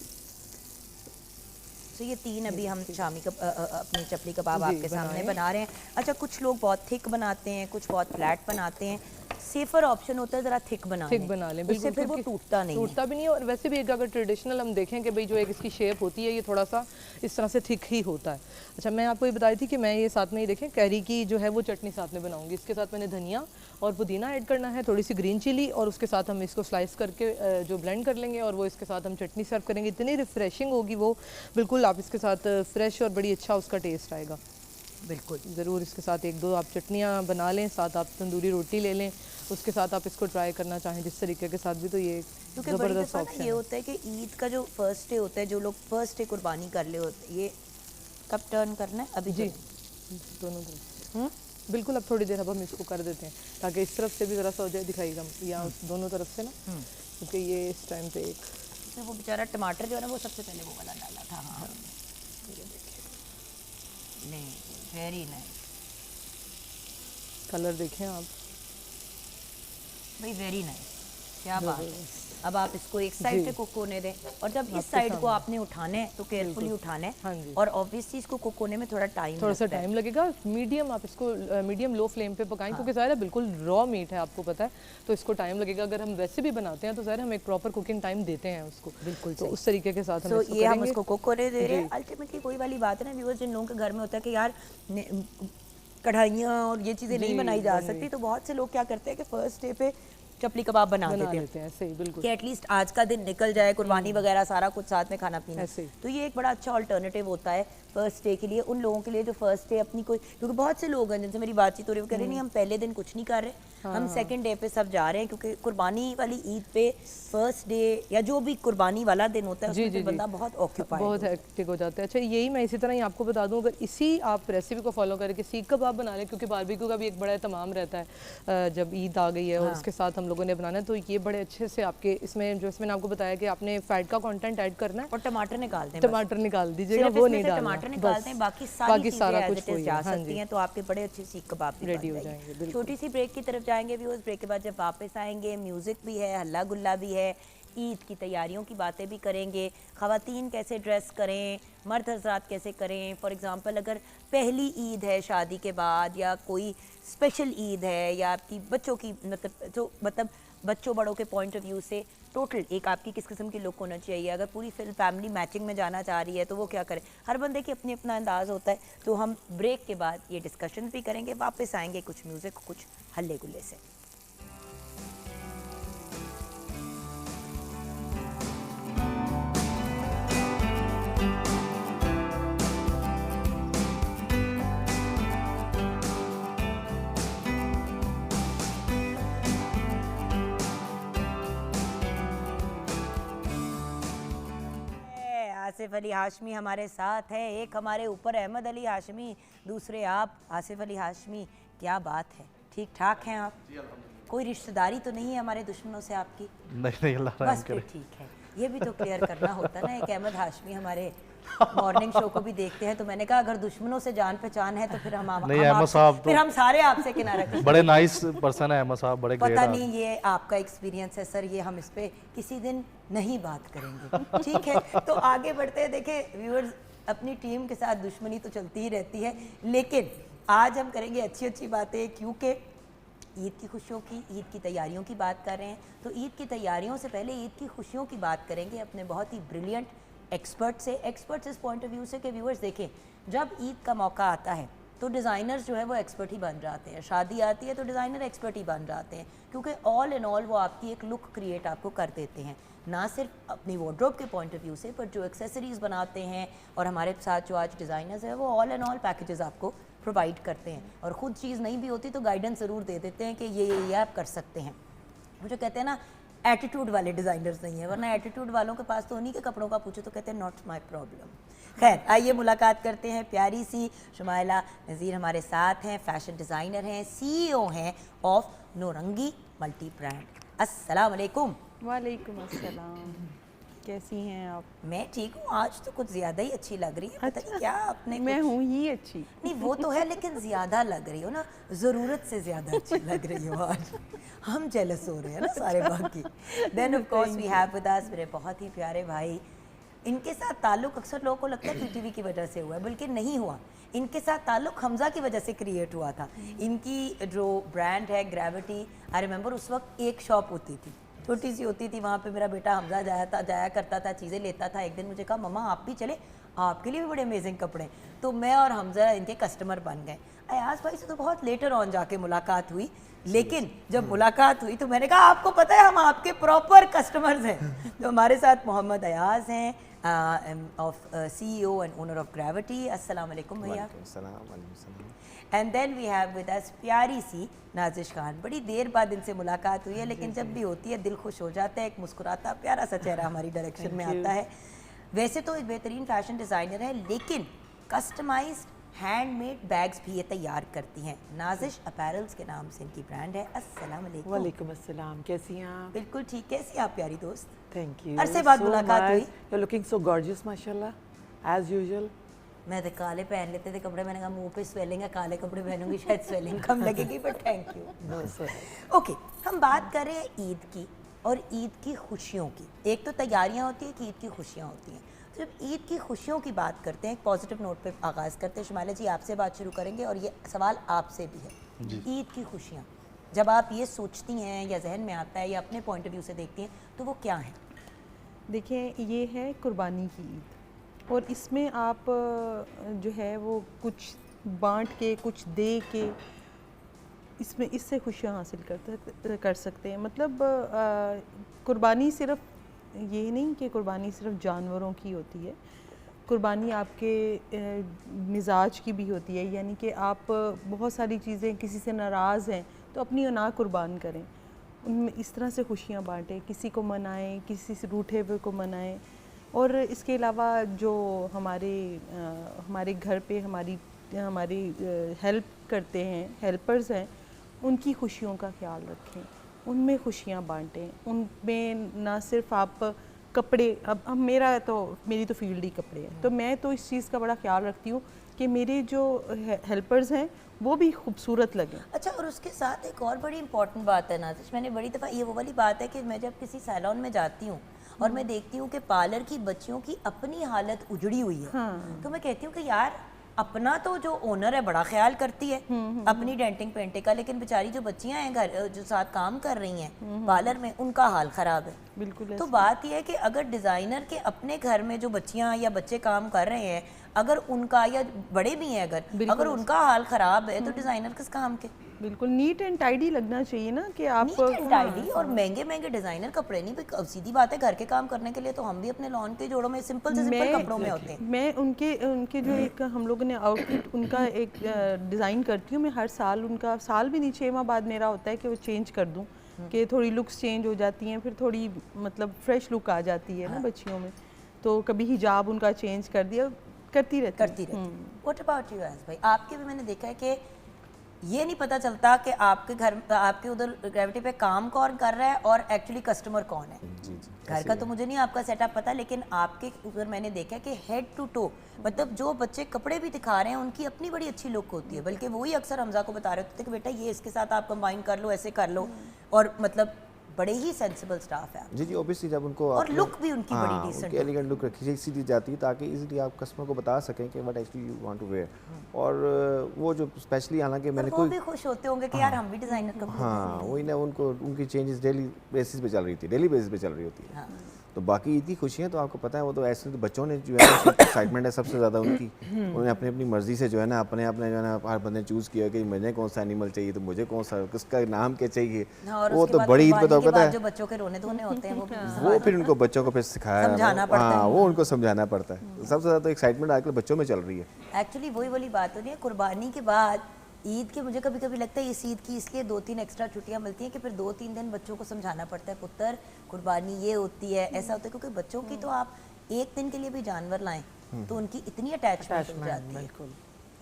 Speaker 1: तो ये 3 अभी हम शामी अपनी चपली कबाब आपके सामने बना रहे हैं। अच्छा, कुछ लोग बहुत थिक बनाते हैं, कुछ बहुत फ्लैट बनाते हैं। सेफर ऑप्शन होता है ज़रा थिक बना लें, बिल्कुल, फिर वो टूटता नहीं
Speaker 2: है। और वैसे भी एक अगर ट्रेडिशनल हम देखें कि भाई जो एक इसकी शेप होती है ये थोड़ा सा इस तरह से थिक ही होता है। अच्छा, मैं आपको ये बताई थी कि मैं ये साथ में ही देखें कैरी की जो है वो चटनी साथ में बनाऊंगी। इसके साथ मैंने धनिया और पुदीना ऐड करना है, थोड़ी सी ग्रीन चिली, और उसके साथ हम इसको स्लाइस करके जो ब्लेंड कर लेंगे और वो इसके साथ हम चटनी सर्व करेंगे। इतनी रिफ्रेशिंग होगी वो, बिल्कुल आप इसके साथ फ्रेश और बड़ी अच्छा उसका टेस्ट आएगा।
Speaker 1: बिल्कुल
Speaker 2: ज़रूर इसके साथ 1-2 आप चटनियाँ बना लें, साथ आप तंदूरी रोटी ले लें, उसके साथ आप इसको ट्राई करना चाहें जिस तरीके के साथ भी, तो ये ज़बरदस्त ऑप्शन है।
Speaker 1: ये होता है कि ईद का जो फर्स्ट डे होता है, जो लोग फर्स्ट डे कुर्बानी कर ले होते हैं, ये कब टर्न करना है? अभी
Speaker 2: जी, दोनों तरफ। बिल्कुल, अब थोड़ी देर अब हम इसको कर देते हैं ताकि इस तरफ से भी ज़रा सा हो जाए, दिखाइएगा, या दोनों तरफ से ना, क्योंकि ये इस टाइम पे एक
Speaker 1: वो बेचारा टमाटर जो है ना वो सबसे पहले वो वाला डाला था। हाँ, नहीं, वेरी नाइस
Speaker 2: कलर देखें आप
Speaker 1: भाई, वेरी नाइस, क्या बात है। अब आप इसको एक साइड पे कुक होने दें, और जब इस साइड को आपने उठाना है तो केयरफुली उठाना है, और ऑब्वियसली इसको कुक होने में थोड़ा सा
Speaker 2: टाइम लगेगा। मीडियम आप इसको मीडियम लो फ्लेम पे पकाएं, क्योंकि ज़ाहिर है बिल्कुल रॉ मीट है, आपको पता है, तो इसको टाइम लगेगा। अगर हम वैसे भी बनाते हैं तो ज़ाहिर हम एक प्रॉपर कुकिंग टाइम देते हैं उसको,
Speaker 1: बिल्कुल,
Speaker 2: तो उस तरीके के साथ
Speaker 1: हम ये हम उसको कुक होने दे रहे हैं। अल्टीमेटली कोई वाली बात है ना व्यूअर्स, जिन लोगों के घर में होता है कि यार कढ़ाइयाँ और ये चीज़ें नहीं बनाई जा सकती, तो बहुत से लोग क्या करते हैं कि फर्स्ट डे पे चपली कबाब बना देते हैं,
Speaker 2: सही, बिल्कुल,
Speaker 1: कि एटलीस्ट आज का दिन निकल जाए, कुर्बानी वगैरह सारा कुछ साथ में खाना पीना। तो ये एक बड़ा अच्छा अल्टरनेटिव होता है फर्स्ट डे के लिए, उन लोगों के लिए जो फर्स्ट डे अपनी कोई, क्योंकि बहुत से लोग हैं जिनसे मेरी बातचीत हो रही है, वो कह रहे नहीं हम पहले दिन कुछ नहीं कर रहे, हम सेकंड डे पे सब जा रहे हैं, क्योंकि कुर्बानी वाली ईद पे फर्स्ट डे या जो भी कुर्बानी वाला दिन होता है उसमें बंदा बहुत ऑक्यूपाइड,
Speaker 2: बहुत हेक्टिक हो जाता है। अच्छा, यही मैं इसी तरह ही आपको बता दूं, अगर इसी आप रेसिपी को फॉलो करके सीख कबाब बना लें, क्योंकि बारबेक्यू का भी एक बड़ा तमाम रहता है जब ईद आ गई है और उसके साथ हम लोगों ने बनाना है, तो ये बड़े अच्छे से आपके इसमें जो इसमें आपको बताया कि आपने फैट का कंटेंट ऐड करना है,
Speaker 1: और टमाटर निकाल दें,
Speaker 2: टमाटर निकाल दीजिएगा, वो नहीं डालना,
Speaker 1: टमाटर निकालते हैं, बाकी सारा कुछ
Speaker 2: जा
Speaker 1: सकती हैं, तो आपके बड़े अच्छे सीख कबाब
Speaker 2: रेडी हो जाएंगे।
Speaker 1: छोटी सी ब्रेक की तरफ जाएंगे व्यूअर्स, ब्रेक के बाद जब वापस आएंगे म्यूजिक भी है, हल्ला गुल्ला भी है, ईद की तैयारियों की बातें भी करेंगे, ख़वातीन कैसे ड्रेस करें, मर्द हज़रात कैसे करें। फॉर एग्ज़ाम्पल अगर पहली ईद है शादी के बाद, या कोई स्पेशल ईद है, या आपकी बच्चों की मतलब बच्चों बड़ों के पॉइंट ऑफ व्यू से टोटल एक आपकी किस किस्म की लुक होना चाहिए। अगर पूरी फैमिली मैचिंग में जाना चाह रही है तो वो क्या करें, हर बंदे की अपनी अपना अंदाज़ होता है। तो हम ब्रेक के बाद ये डिस्कशन भी करेंगे, वापस आएंगे कुछ म्यूज़िक, कुछ हल्ले गुल्ले से। आसिफ अली हाशमी हमारे साथ है, एक हमारे ऊपर अहमद अली हाशमी, दूसरे आप आसिफ अली हाशमी। क्या बात है, ठीक ठाक हैं आप? कोई रिश्तेदारी तो नहीं है हमारे दुश्मनों से आपकी?
Speaker 3: नहीं, अल्लाह रहम
Speaker 1: बस फिर
Speaker 3: करे।
Speaker 1: ठीक है, ये भी तो क्लियर करना होता ना। एक अहमद हाशमी हमारे मॉर्निंग शो को भी देखते हैं, तो मैंने कहा अगर दुश्मनों से जान पहचान है तो फिर
Speaker 3: नहीं, अहमद साहब तो
Speaker 1: फिर हम सारे आपसे किनारा करते हैं।
Speaker 3: बड़े नाइस पर्सन है अहमद साहब, बड़े ग्रेट
Speaker 1: पता
Speaker 3: आदमी।
Speaker 1: नहीं ये आपका एक्सपीरियंस है सर, ये हम इस पे किसी दिन नहीं बात करेंगे, ठीक है? तो आगे बढ़ते हैं। देखिए व्यूअर्स, अपनी टीम के साथ दुश्मनी तो चलती ही रहती है, लेकिन आज हम करेंगे अच्छी अच्छी बातें, क्योंकि ईद की खुशियों की, ईद की तैयारियों की बात कर रहे हैं। तो ईद की तैयारियों से पहले ईद की खुशियों की बात करेंगे अपने बहुत ही ब्रिलियंट एक्सपर्ट्स इस पॉइंट ऑफ व्यू से कि व्यूअर्स देखें, जब ईद का मौका आता है तो डिज़ाइनर्स जो है वो एक्सपर्ट ही बन जाते हैं। शादी आती है तो डिज़ाइनर एक्सपर्ट ही बन जाते हैं, क्योंकि ऑल इन ऑल वो आपकी एक लुक क्रिएट आपको कर देते हैं, ना सिर्फ अपनी वार्डरोब के पॉइंट ऑफ व्यू से, पर जो एक्सेसरीज़ बनाते हैं। और हमारे साथ जो आज डिज़ाइनर्स हैं वो ऑल इन ऑल पैकेजेस आपको प्रोवाइड करते हैं, और ख़ुद चीज़ नहीं भी होती तो गाइडेंस ज़रूर दे देते हैं कि ये आप कर सकते हैं। वो जो कहते हैं ना, एटीट्यूड वाले डिज़ाइनर्स नहीं है, वरना एटीट्यूड वालों के पास तो उन्हीं के कपड़ों का पूछो तो कहते हैं नॉट माय प्रॉब्लम। खैर, आइए मुलाकात करते हैं प्यारी सी शुमाइला नज़ीर हमारे साथ हैं, फैशन डिज़ाइनर हैं, CEO हैं ऑफ नौरंगी मल्टी ब्रांड। अस्सलाम वालेकुम।
Speaker 4: वालेकुम अस्सलाम, कैसी हैं आप?
Speaker 1: मैं ठीक हूँ, आज तो कुछ ज़्यादा ही अच्छी लग रही है। पता नहीं क्या आपने
Speaker 4: मैं
Speaker 1: कुछ-
Speaker 4: हूँ ही अच्छी।
Speaker 1: नहीं वो तो है, लेकिन ज़्यादा लग रही हो ना, ज़रूरत से ज़्यादा अच्छी लग रही हो आज। हम जेलस हो रहे हैं ना सारे बाकी। Then of course we have with us मेरे बहुत ही प्यारे भाई। इनके साथ ताल्लुक़ अक्सर लोगों को लगता है PTV की वजह से हुआ है, बल्कि नहीं हुआ। इनके साथ ताल्लुक़ हमज़ा की वजह से क्रिएट हुआ था। इनकी जो ब्रांड है ग्रेविटी, आई रिमेंबर उस वक्त एक शॉप होती थी, छोटी सी होती थी, वहाँ पे मेरा बेटा हमज़ा जाया करता था, चीज़ें लेता था। एक दिन मुझे कहा मम्मा आप भी चले, आपके लिए भी बड़े अमेजिंग कपड़े। तो मैं और हमज़ा इनके कस्टमर बन गए। अयाज भाई से तो बहुत लेटर ऑन जाके मुलाकात हुई, लेकिन जब मुलाकात हुई तो मैंने कहा आपको पता है हम आपके प्रॉपर कस्टमर्स हैं। तो हमारे साथ मोहम्मद अयाज हैं, of CEO and owner of Gravity. अस्सलाम वालेकुम भैया। And then we have with us प्यारी सी नाजिश खान। बड़ी देर बाद इनसे मुलाकात हुई है, लेकिन जब भी होती है दिल खुश हो जाता है, एक मुस्कुराता प्यारा सा चेहरा हमारी डायरेक्शन में आता है। वैसे तो एक बेहतरीन फैशन डिज़ाइनर है, लेकिन कस्टमाइज्ड हैंडमेड बैग्स भी ये तैयार करती हैं। नाजिश अपैरल्स के नाम से इनकी ब्रांड है। अस्सलाम वालेकुम।
Speaker 5: वालेकुम अस्सलाम, कैसी हैं आप?
Speaker 1: बिल्कुल ठीक, कैसी आप प्यारी दोस्त?
Speaker 5: Thank you.
Speaker 1: अरसे बाद मुलाकात हुई।
Speaker 5: You are looking so gorgeous माशाल्लाह, एज यूजुअल।
Speaker 1: मैं तो काले पहन लेते थे कपड़े, मैंने कहा मुंह पे स्वेलिंग है, काले कपड़े पहनूंगी शायद स्वेलिंग कम लगेगी, but thank you.
Speaker 5: No sir.
Speaker 1: Okay, हम बात कर रहे हैं ईद की और ईद की खुशियों की। एक तो तैयारियां होती हैं कि ईद की खुशियां होती हैं। तो जब ईद की खुशियों की बात करते हैं, एक पॉजिटिव नोट पे आगाज़ करते हैं। शुमाइला जी आपसे बात शुरू करेंगे और ये सवाल आपसे भी है। ईद की खुशियाँ जब आप ये सोचती हैं या जहन में आता है या अपने पॉइंट ऑफ व्यू से देखती हैं तो वो क्या हैं?
Speaker 4: देखिए, ये है कुर्बानी की ईद, और इसमें आप जो है वो कुछ बांट के, कुछ दे के, इसमें इससे खुशियाँ हासिल कर सकते हैं। मतलब कुर्बानी सिर्फ ये नहीं कि कुर्बानी सिर्फ जानवरों की होती है, कुर्बानी आपके मिजाज की भी होती है। यानी कि आप बहुत सारी चीज़ें, किसी से नाराज़ हैं तो अपनी अना कुर्बान करें, उनमें इस तरह से खुशियाँ बांटें, किसी को मनाएं, किसी से रूठे हुए को मनाएं। और इसके अलावा जो हमारे घर पे हमारी हेल्प करते हैं, हेल्पर्स हैं, उनकी खुशियों का ख्याल रखें, उनमें खुशियाँ बांटें। उनमें ना सिर्फ आप कपड़े, अब मेरी तो फील्ड ही कपड़े है, तो मैं तो इस चीज़ का बड़ा ख्याल रखती हूँ कि मेरे जो हेल्पर्स हैं वो भी खूबसूरत लगें।
Speaker 1: अच्छा, और उसके साथ एक और बड़ी इंपॉर्टेंट बात है नाजिश, मैंने बड़ी दफ़ा ये वो वाली बात है कि मैं जब किसी सैलून में जाती हूँ और मैं देखती हूँ कि पार्लर की बच्चियों की अपनी हालत उजड़ी हुई है, तो मैं कहती हूँ कि यार अपना तो जो ओनर है बड़ा ख्याल करती है अपनी डेंटिंग पेंटिंग का, लेकिन बेचारी जो बच्चियां हैं घर जो साथ काम कर रही हैं पार्लर में, उनका हाल ख़राब है।
Speaker 4: बिल्कुल।
Speaker 1: तो बात यह है कि अगर डिज़ाइनर के अपने घर में जो बच्चियां या बच्चे काम कर रहे हैं, अगर उनका, या बड़े भी हैं अगर उनका हाल ख़राब है तो डिज़ाइनर किस काम के?
Speaker 4: बिल्कुल नीट एंड टाइडी लगना चाहिए ना कि आप
Speaker 1: नीट एंड टाइडी। और महंगे महंगे डिज़ाइनर कपड़े नहीं, अब सीधी बात है घर के काम करने के लिए तो हम भी अपने लॉन के जोड़ों में सिंपल से सिंपल कपड़ों में होते हैं।
Speaker 4: मैं उनके जो एक हम लोगों ने आउटफिट उनका एक डिज़ाइन करती हूँ मैं हर साल। उनका साल भी नहीं, 6 माह बाद मेरा होता है कि वो चेंज कर दूँ, कि थोड़ी लुक्स चेंज हो जाती हैं, फिर थोड़ी मतलब फ्रेश लुक आ जाती है ना बच्चियों में। तो कभी हिजाब उनका चेंज कर दिया, करती रहती हूँ।
Speaker 1: व्हाट अबाउट यू एज भाई, आपके भी मैंने देखा है कि ये नहीं पता चलता कि आपके घर, आपके उधर ग्रेविटी पे काम कौन कर रहा है और एक्चुअली कस्टमर कौन है। घर का तो मुझे नहीं आपका सेटअप पता, लेकिन आपके उधर मैंने देखा है कि हेड टू टो, मतलब जो बच्चे कपड़े भी दिखा रहे हैं उनकी अपनी बड़ी अच्छी लुक होती है। बल्कि वही अक्सर हमजा को बता रहे होते थे कि बेटा ये इसके साथ आप कंबाइन कर लो, ऐसे कर लो, और मतलब बड़े ही सेंसिबल स्टाफ है।
Speaker 6: जी ऑब्वियसली जब उनको
Speaker 1: और लुक भी उनकी बड़ी डिसेंट है,
Speaker 6: एलिगेंट लुक रखी सी जाती है ताकि इजीली आप कस्टमर को बता सकें कि what actually you want to wear. और वो जो स्पेशली हालांकि मैंने
Speaker 1: वो भी खुश होते होंगे कि यार हम भी डिजाइनर कपड़े
Speaker 6: हाँ वही ना, उनको उनकी चेंजेस डेली बेसिस पे चल रही थी, डेली बेसिस पे चल रही होती है। तो बाकी ईद की खुशियाँ तो आपको पता है, वो तो ऐसे तो बच्चों ने जो है एक्साइटमेंट है सबसे ज़्यादा उनकी। उन्होंने अपनी अपनी मर्जी से जो है ना अपने अपने जो है ना हर बंदे चूज़ किया कि मुझे कौन सा एनिमल चाहिए, तो मुझे कौन सा, किसका नाम क्या चाहिए। वो तो बड़ी ईद पे तो पता है,
Speaker 1: जो बच्चों के रोने धोने होते हैं
Speaker 6: वो फिर उनको बच्चों को फिर सिखाया, हाँ वो उनको समझाना पड़ता है। सबसे ज़्यादा तो एक्साइटमेंट आजकल बच्चों में चल रही है।
Speaker 1: एक्चुअली वही वाली बात हो रही है, कुर्बानी के बाद ईद के मुझे कभी कभी लगता है इस ईद की इसलिए 2-3 एक्स्ट्रा छुट्टियां मिलती हैं कि फिर 2-3 दिन बच्चों को समझाना पड़ता है, पुत्र कुर्बानी ये होती है, ऐसा होता है। क्योंकि बच्चों की तो आप एक दिन के लिए भी जानवर लाएं तो उनकी इतनी अटैचमेंट हो जाती है।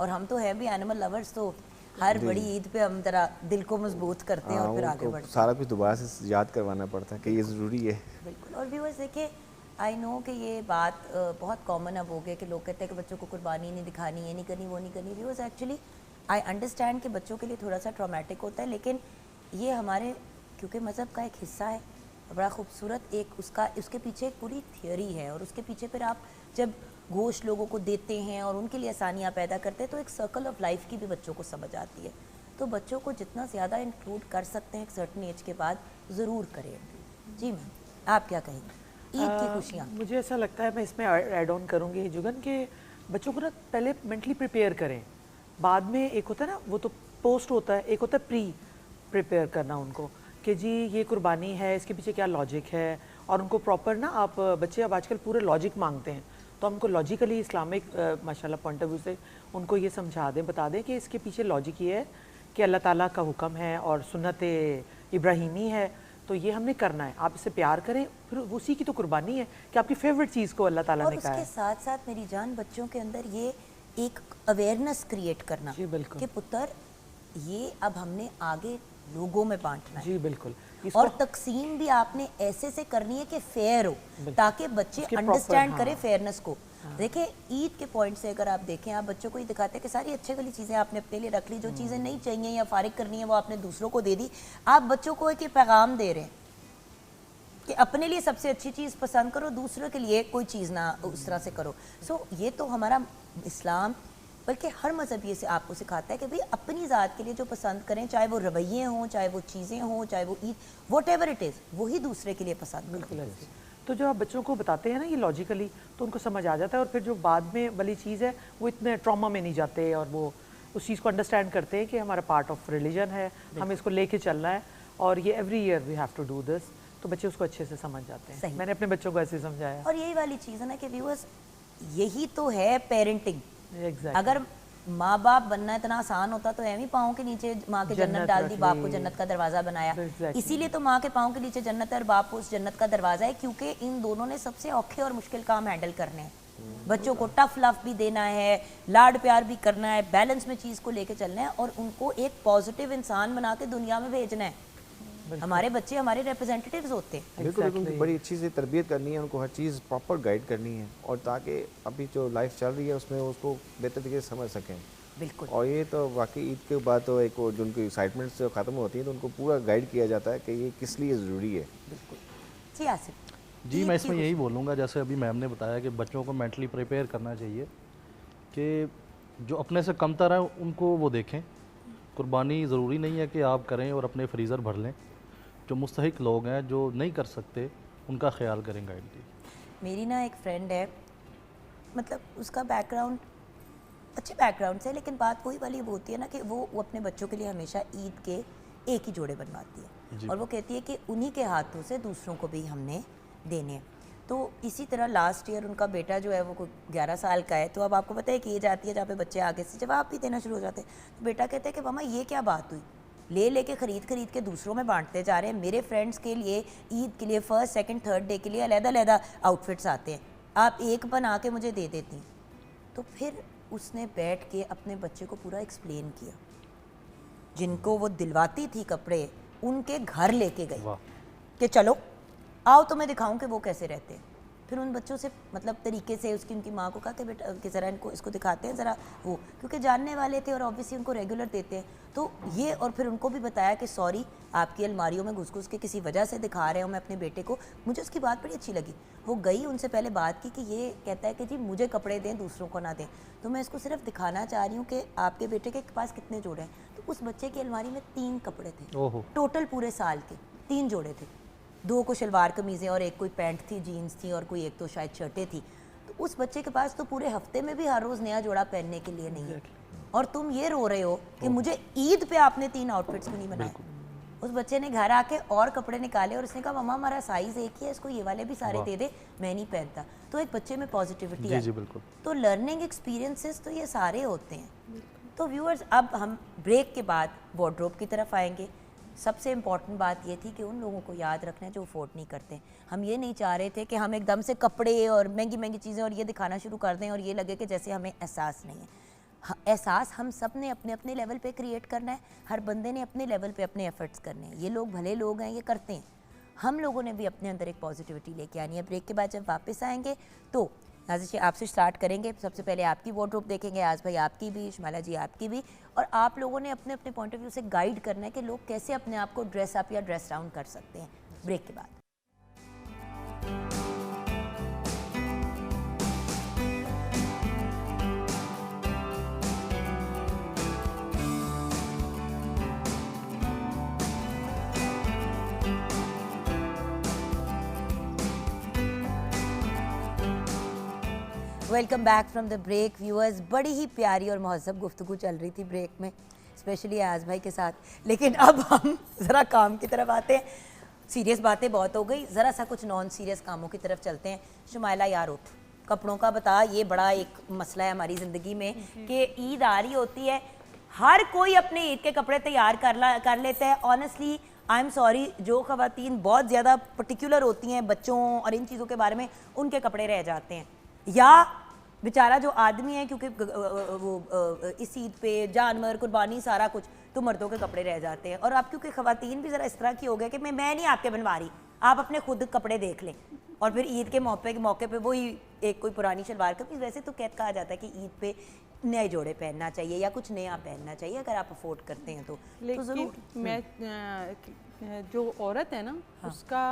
Speaker 1: और हम तो है भी एनिमल लवर्स, तो हर बड़ी ईद पे हम जरा दिल को मजबूत करते हैं और फिर आगे बढ़ते हैं।
Speaker 6: सारा कुछ दोबारा से याद करवाना पड़ता है कि ये ज़रूरी है।
Speaker 1: बिल्कुल। और व्यूअर्स देखिए, आई नो कि ये बात बहुत कॉमन अब हो गया कि लोग कहते हैं कि बच्चों को कुर्बानी नहीं दिखानी, ये नहीं करनी, वो नहीं करनी। व्यूअर्स एक्चुअली आई अंडरस्टैंड कि बच्चों के लिए थोड़ा सा ट्रॉमेटिक होता है, लेकिन ये हमारे क्योंकि मज़हब का एक हिस्सा है, बड़ा खूबसूरत एक उसके पीछे एक पूरी थियोरी है। और उसके पीछे फिर आप जब गोश्त लोगों को देते हैं और उनके लिए आसानियाँ पैदा करते हैं तो एक सर्कल ऑफ लाइफ की भी बच्चों को समझ आती है। तो बच्चों को जितना ज़्यादा इंक्लूड कर सकते हैं एक सर्टन एज के बाद ज़रूर करें। जी मैम, आप क्या कहेंगे ईद की खुशियाँ?
Speaker 5: मुझे ऐसा लगता है, मैं इसमें ऐड ऑन करूँगी जुगन, के बच्चों को ना पहले मेंटली प्रिपेयर करें, बाद में एक होता है ना, वो तो पोस्ट होता है, एक होता है प्री प्रिपेयर करना उनको कि जी ये कुर्बानी है, इसके पीछे क्या लॉजिक है। और उनको प्रॉपर ना, आप बच्चे अब आजकल पूरे लॉजिक मांगते हैं, तो हमको लॉजिकली इस्लामिक माशाल्लाह पॉइंट ऑफ व्यू से उनको ये समझा दें, बता दें कि इसके पीछे लॉजिक ये है कि अल्लाह ताला का हुक्म है और सुन्नत इब्राहीमी है, तो ये हमने करना है। आप इससे प्यार करें, फिर उसी की तो कुर्बानी है कि आपकी फेवरेट चीज़ को अल्लाह ताला ने कहा है।
Speaker 1: और उसके साथ साथ मेरी जान, बच्चों के अंदर ये एक अवेयरनेस क्रिएट करना कि पुत्र ये अब हमने आगे लोगों में बांटना है।
Speaker 5: जी बिल्कुल।
Speaker 1: और तकसीम भी आपने ऐसे से करनी है कि फेयर हो, ताकि बच्चे अंडरस्टैंड करें फेयरनेस को। देखिए ईद के पॉइंट से अगर आप देखें, आप बच्चों को ये दिखाते हैं कि सारी अच्छी वाली चीज़ें आपने अपने लिए रख ली, जो चीज़ें नहीं चाहिए या फारिग करनी है वो आपने दूसरों को दे दी। आप बच्चों को एक पैगाम दे रहे हैं कि अपने लिए सबसे अच्छी चीज़ पसंद करो, दूसरों के लिए कोई चीज़ ना उस तरह से करो। सो ये तो हमारा इस्लाम, बल्कि हर मज़हब ये से आपको सिखाता है कि भाई अपनी ज़ात के लिए जो पसंद करें, चाहे वो रवैये हों, चाहे वो चीज़ें हों, चाहे वो Eid, what ever it is, वही दूसरे के लिए पसंद करें।
Speaker 5: तो जब आप बच्चों को बताते हैं ना ये लॉजिकली, तो उनको समझ आ जाता है। और फिर जो बाद में वाली चीज़ है वो इतने ट्रॉमा में नहीं जाते, और वो उस चीज़ को अंडरस्टैंड करते हैं कि हमारा पार्ट ऑफ रिलीजन है, हमें इसको लेके चलना है, और ये every year we have to do this. तो बच्चे उसको अच्छे से समझ जाते हैं। मैंने अपने बच्चों को ऐसे समझाया।
Speaker 1: और यही वाली चीज़ है ना कि व्यूअर्स, यही तो है पेरेंटिंग। अगर माँ बाप बनना इतना आसान होता तो एवं ही पाँव के नीचे माँ के जन्नत डाल दी, बाप को जन्नत का दरवाज़ा बनाया। इसीलिए तो माँ के पाँव के नीचे जन्नत है और बाप को उस जन्नत का दरवाज़ा है, क्योंकि इन दोनों ने सबसे औखे और मुश्किल काम हैंडल करने हैं। बच्चों को टफ लव भी देना है, लाड प्यार भी करना है, बैलेंस में चीज़ को लेके चलना है, और उनको एक पॉजिटिव इंसान बना के दुनिया में भेजना है। हमारे बच्चे हमारे रिप्रेजेंटेटिव्स होते हैं।
Speaker 6: बिल्कुल बिल्कुल, बड़ी अच्छी से तरबियत करनी है, उनको हर चीज़ प्रॉपर गाइड करनी है, और ताकि अभी जो लाइफ चल रही है उसमें उसको बेहतर तरीके से समझ सकें।
Speaker 1: बिल्कुल।
Speaker 6: और ये तो वाकई ईद के बाद तो एक जो उनकी एक्साइटमेंट जो ख़त्म होती है तो उनको पूरा गाइड किया जाता है कि ये किस लिए ज़रूरी है।
Speaker 1: बिल्कुल। जी आसिफ
Speaker 3: जी, मैं इसमें यही बोलूँगा, जैसे अभी मैम ने बताया कि बच्चों को मेंटली प्रिपेयर करना चाहिए कि जो अपने से कमतर है उनको वो देखें। कुर्बानी ज़रूरी नहीं है कि आप करें और अपने फ्रीज़र भर लें। जो मुस्तहिक लोग हैं, जो नहीं कर सकते, उनका ख्याल करें, गाइड दी।
Speaker 1: मेरी ना एक फ्रेंड है, मतलब उसका बैकग्राउंड अच्छे बैकग्राउंड से, लेकिन बात वही वाली होती है ना कि वो अपने बच्चों के लिए हमेशा ईद के एक ही जोड़े बनवाती है, और वो कहती है कि उन्हीं के हाथों से दूसरों को भी हमने देने हैं। तो इसी तरह लास्ट ईयर उनका बेटा जो है वो 11 साल का है, तो अब आपको पता है कि ये जाती है जहाँ पे बच्चे आगे से जवाब भी देना शुरू हो जाते हैं। तो बेटा कहते हैं कि मामा ये क्या बात हुई, लेके खरीद के दूसरों में बांटते जा रहे हैं। मेरे फ्रेंड्स के लिए ईद के लिए फर्स्ट सेकंड थर्ड डे के लिए अलग-अलग आउटफिट्स आते हैं, आप एक बना के मुझे दे देती। तो फिर उसने बैठ के अपने बच्चे को पूरा एक्सप्लेन किया, जिनको वो दिलवाती थी कपड़े उनके घर लेके गई
Speaker 3: वाह।
Speaker 1: कि चलो आओ तो मैं दिखाऊं कि वो कैसे रहते हैं। फिर उन बच्चों से मतलब तरीके से उसकी उनकी माँ को कहा कि बेटा कि ज़रा इनको इसको दिखाते हैं ज़रा वो, क्योंकि जानने वाले थे और ऑब्वियसली उनको रेगुलर देते हैं तो ये। और फिर उनको भी बताया कि सॉरी आपकी अलमारियों में घुस घुस के किसी वजह से दिखा रहे हो मैं अपने बेटे को। मुझे उसकी बात बड़ी अच्छी लगी। वो गई उनसे पहले बात की कि ये कहता है कि जी मुझे कपड़े दें दूसरों को ना दें, तो मैं इसको सिर्फ दिखाना चाह रही हूँ कि आपके बेटे के पास कितने जोड़े हैं। तो उस बच्चे की अलमारी में 3 कपड़े थे
Speaker 3: ओहो।
Speaker 1: टोटल पूरे साल के, 3 जोड़े थे। 2 को शलवार कमीज़ें और एक कोई पैंट थी, जीन्स थी और कोई एक तो शायद शर्टें थी। तो उस बच्चे के पास तो पूरे हफ्ते में भी हर रोज़ नया जोड़ा पहनने के लिए नहीं है। और तुम ये रो रहे हो कि मुझे ईद पे आपने 3 आउटफिट्स क्यों नहीं बनाए। उस बच्चे ने घर आके और कपड़े निकाले और उसने कहा मम्मा हमारा साइज़ एक ही है, इसको ये वाले भी सारे दे दे, मैं नहीं पहनता। तो एक बच्चे में पॉजिटिविटी है।
Speaker 3: जी बिल्कुल।
Speaker 1: तो लर्निंग एक्सपीरियंसेस तो ये सारे होते हैं। तो व्यूअर्स अब हम ब्रेक के बाद वार्डरोब की तरफ आएंगे। सबसे इम्पॉर्टेंट बात ये थी कि उन लोगों को याद रखना है जो अफोर्ड नहीं करते। हम ये नहीं चाह रहे थे कि हम एकदम से कपड़े और महंगी महंगी चीज़ें और ये दिखाना शुरू कर दें और ये लगे कि जैसे हमें एहसास नहीं है। एहसास हम सब ने अपने अपने लेवल पे क्रिएट करना है। हर बंदे ने अपने लेवल पे अपने एफर्ट्स करने हैं। ये लोग भले लोग हैं, ये करते हैं। हम लोगों ने भी अपने अंदर एक पॉजिटिविटी लेके आनी है। ब्रेक के बाद जब वापस आएंगे तो नाज़िर जी आपसे स्टार्ट करेंगे। सबसे पहले आपकी वार्डरोब देखेंगे, आज भाई आपकी भी, शमाला जी आपकी भी, और आप लोगों ने अपने अपने पॉइंट ऑफ व्यू से गाइड करना है कि लोग कैसे अपने आप को ड्रेस अप या ड्रेस डाउन कर सकते हैं। ब्रेक के बाद। Welcome back from the break viewers. बड़ी ही प्यारी और महज़ब गुफ्तगू चल रही थी ब्रेक में, स्पेशली आज़ भाई के साथ। लेकिन अब हम ज़रा काम की तरफ आते हैं। सीरियस बातें बहुत हो गई, ज़रा सा कुछ नॉन सीरियस कामों की तरफ चलते हैं। शुमाइला यार उठ, कपड़ों का बता। ये बड़ा एक मसला है हमारी ज़िंदगी में कि ईद आ रही होती है, हर कोई अपने ईद के कपड़े तैयार कर लेता है। ऑनेस्टली आई एम सॉरी, जो ख़वातीन बहुत ज़्यादा पर्टिकुलर होती हैं बच्चों और इन चीज़ों के बारे में, उनके कपड़े रह जाते हैं। या बेचारा जो आदमी है, क्योंकि वो इस ईद पे जानवर कुर्बानी सारा कुछ, तो मर्दों के कपड़े रह जाते हैं। और आप क्योंकि ख़वातीन भी ज़रा इस तरह की हो गए कि मैं नहीं आपके बनवा रही, आप अपने खुद कपड़े देख लें। और फिर ईद के मौके पे वही एक कोई पुरानी शलवार कमीज, वैसे तो कहा जाता है कि ईद पे नए जोड़े पहनना चाहिए या कुछ नया पहनना चाहिए अगर आप अफोर्ड करते हैं तो
Speaker 4: लेकिन मैं जो औरत है ना, उसका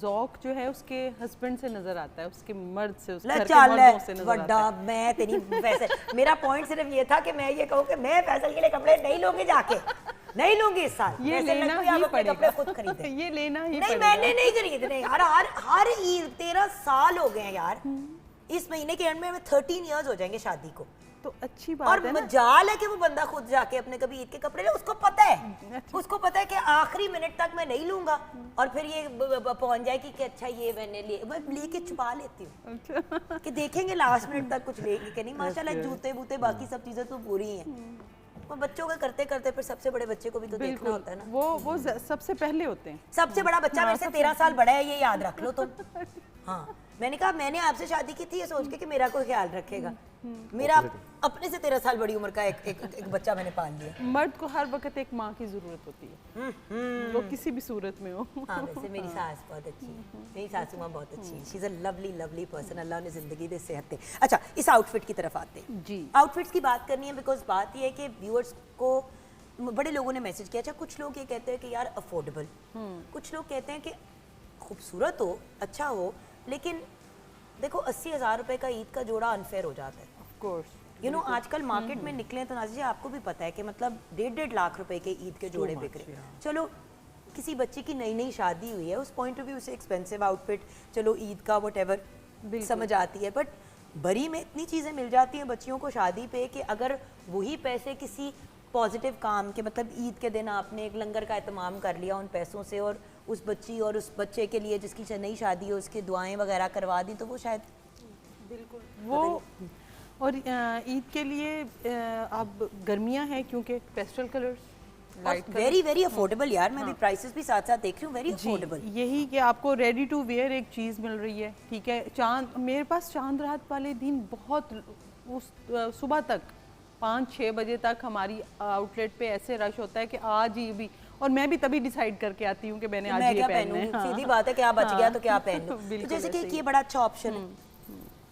Speaker 4: ज़ौक जो है उसके हस्बैंड से नजर आता है, उसके मर्द से, उसके घर के मर्दों से नजर आता है।
Speaker 1: मैं तेरी फैसल मेरा पॉइंट सिर्फ ये था कि मैं ये कहूँ कि मैं फैसल के लिए कपड़े नहीं लूंगी, जाके नहीं लूंगी इस साल।
Speaker 4: ये लेना ही पड़ेगा,
Speaker 1: कपड़े खुद खरीदे।
Speaker 4: ये लेना ही
Speaker 1: नहीं,
Speaker 4: पड़ेगा।
Speaker 1: मैंने नहीं खरीदने यार। हर ईद 13 साल हो गए हैं यार। इस महीने के एंड में 13 इयर्स हो जाएंगे शादी को।
Speaker 4: तो अच्छी
Speaker 1: और
Speaker 4: बात है ना।
Speaker 1: मजाल है कि वो बंदा खुद जाके अपने कभी ईद के कपड़े ले, उसको पता है कि आखिरी मिनट तक मैं नहीं लूंगा और फिर ये पहुंच जाएगी कि अच्छा ये मैंने मैं लेके छुपा लेती हूँ कि देखेंगे लास्ट मिनट तक कुछ लेंगे कि नहीं। माशाल्लाह जूते बूते बाकी सब चीजें तो पूरी हैं। वो बच्चों का करते करते फिर सबसे बड़े बच्चे को भी तो देखना होता है ना।
Speaker 4: वो सबसे पहले होते हैं।
Speaker 1: सबसे बड़ा बच्चा मेरे से 13 साल बड़ा है, ये याद रख लो तुम। हाँ, मैंने कहा मैंने आपसे शादी की थी ये सोच के कि मेरा कोई ख्याल रखेगा। मेरा अपने से 13 साल बड़ी उम्र का एक बच्चा मैंने पाल लिया।
Speaker 4: मर्द को हर वक्त एक माँ की जरूरत होती है, वो किसी भी सूरत में हो।
Speaker 1: हाँ, वैसे मेरी सास बहुत अच्छी है, मेरी सासू माँ बहुत अच्छी है। She is a lovely lovely person. Allah ने जिंदगी दे, सेहत दे। अच्छा, इस आउटफिट की तरफ आते हैं
Speaker 4: जी।
Speaker 1: आउटफिट्स की बात करनी है बिकॉज बात ये है कि व्यूअर्स को बड़े लोगों ने मैसेज किया। अच्छा, कुछ लोग ये कहते हैं कि यार अफोर्डेबल, कुछ लोग कहते हैं कि खूबसूरत हो, अच्छा हो, लेकिन देखो 80,000 रुपए का ईद का जोड़ा अनफेयर हो जाता है।
Speaker 4: ऑफ कोर्स,
Speaker 1: यू नो आजकल मार्केट में निकले तो नाज़िर जी आपको भी पता है कि मतलब 1.5 लाख रुपए के ईद के जोड़े बिक रहे। चलो किसी बच्चे की नई नई शादी हुई है, उस पॉइंट ऑफ व्यू से एक्सपेंसिव आउटफिट, चलो ईद का व्हाटएवर समझ आती है। बट बरी में इतनी चीज़ें मिल जाती हैं बच्चियों को शादी पे कि अगर वही पैसे किसी पॉजिटिव काम के, मतलब ईद के दिन आपने एक लंगर का एहतमाम कर लिया उन पैसों से और उस बच्ची और उस बच्चे के लिए जिसकी नई शादी हो उसकी दुआएं वगैरह करवा दी, तो वो शायद
Speaker 4: बिल्कुल वो। और ईद के लिए अब गर्मियां हैं क्योंकि pastel colours
Speaker 1: very very affordable यार, मैं भी प्राइसेस भी साथ साथ देख रही हूँ, वेरी अफोर्डेबल।
Speaker 4: यही कि आपको रेडी टू वेयर एक चीज़ मिल रही है, ठीक है। चांद, मेरे पास चांद रात वाले दिन बहुत उस सुबह तक 5-6 बजे तक हमारी आउटलेट पे ऐसे रश होता है कि आज ही भी, और मैं भी तभी डिसाइड करके आती हूँ कि मैंने आज
Speaker 1: मैं
Speaker 4: ये
Speaker 1: क्या
Speaker 4: पहनना है।
Speaker 1: पहनूंगी, सीधी बात है, क्या बच गया तो क्या पहन लूं। तो
Speaker 4: बिल्कुल
Speaker 1: जैसे कि
Speaker 4: ऐसे ही।
Speaker 1: ये बड़ा अच्छा ऑप्शन है,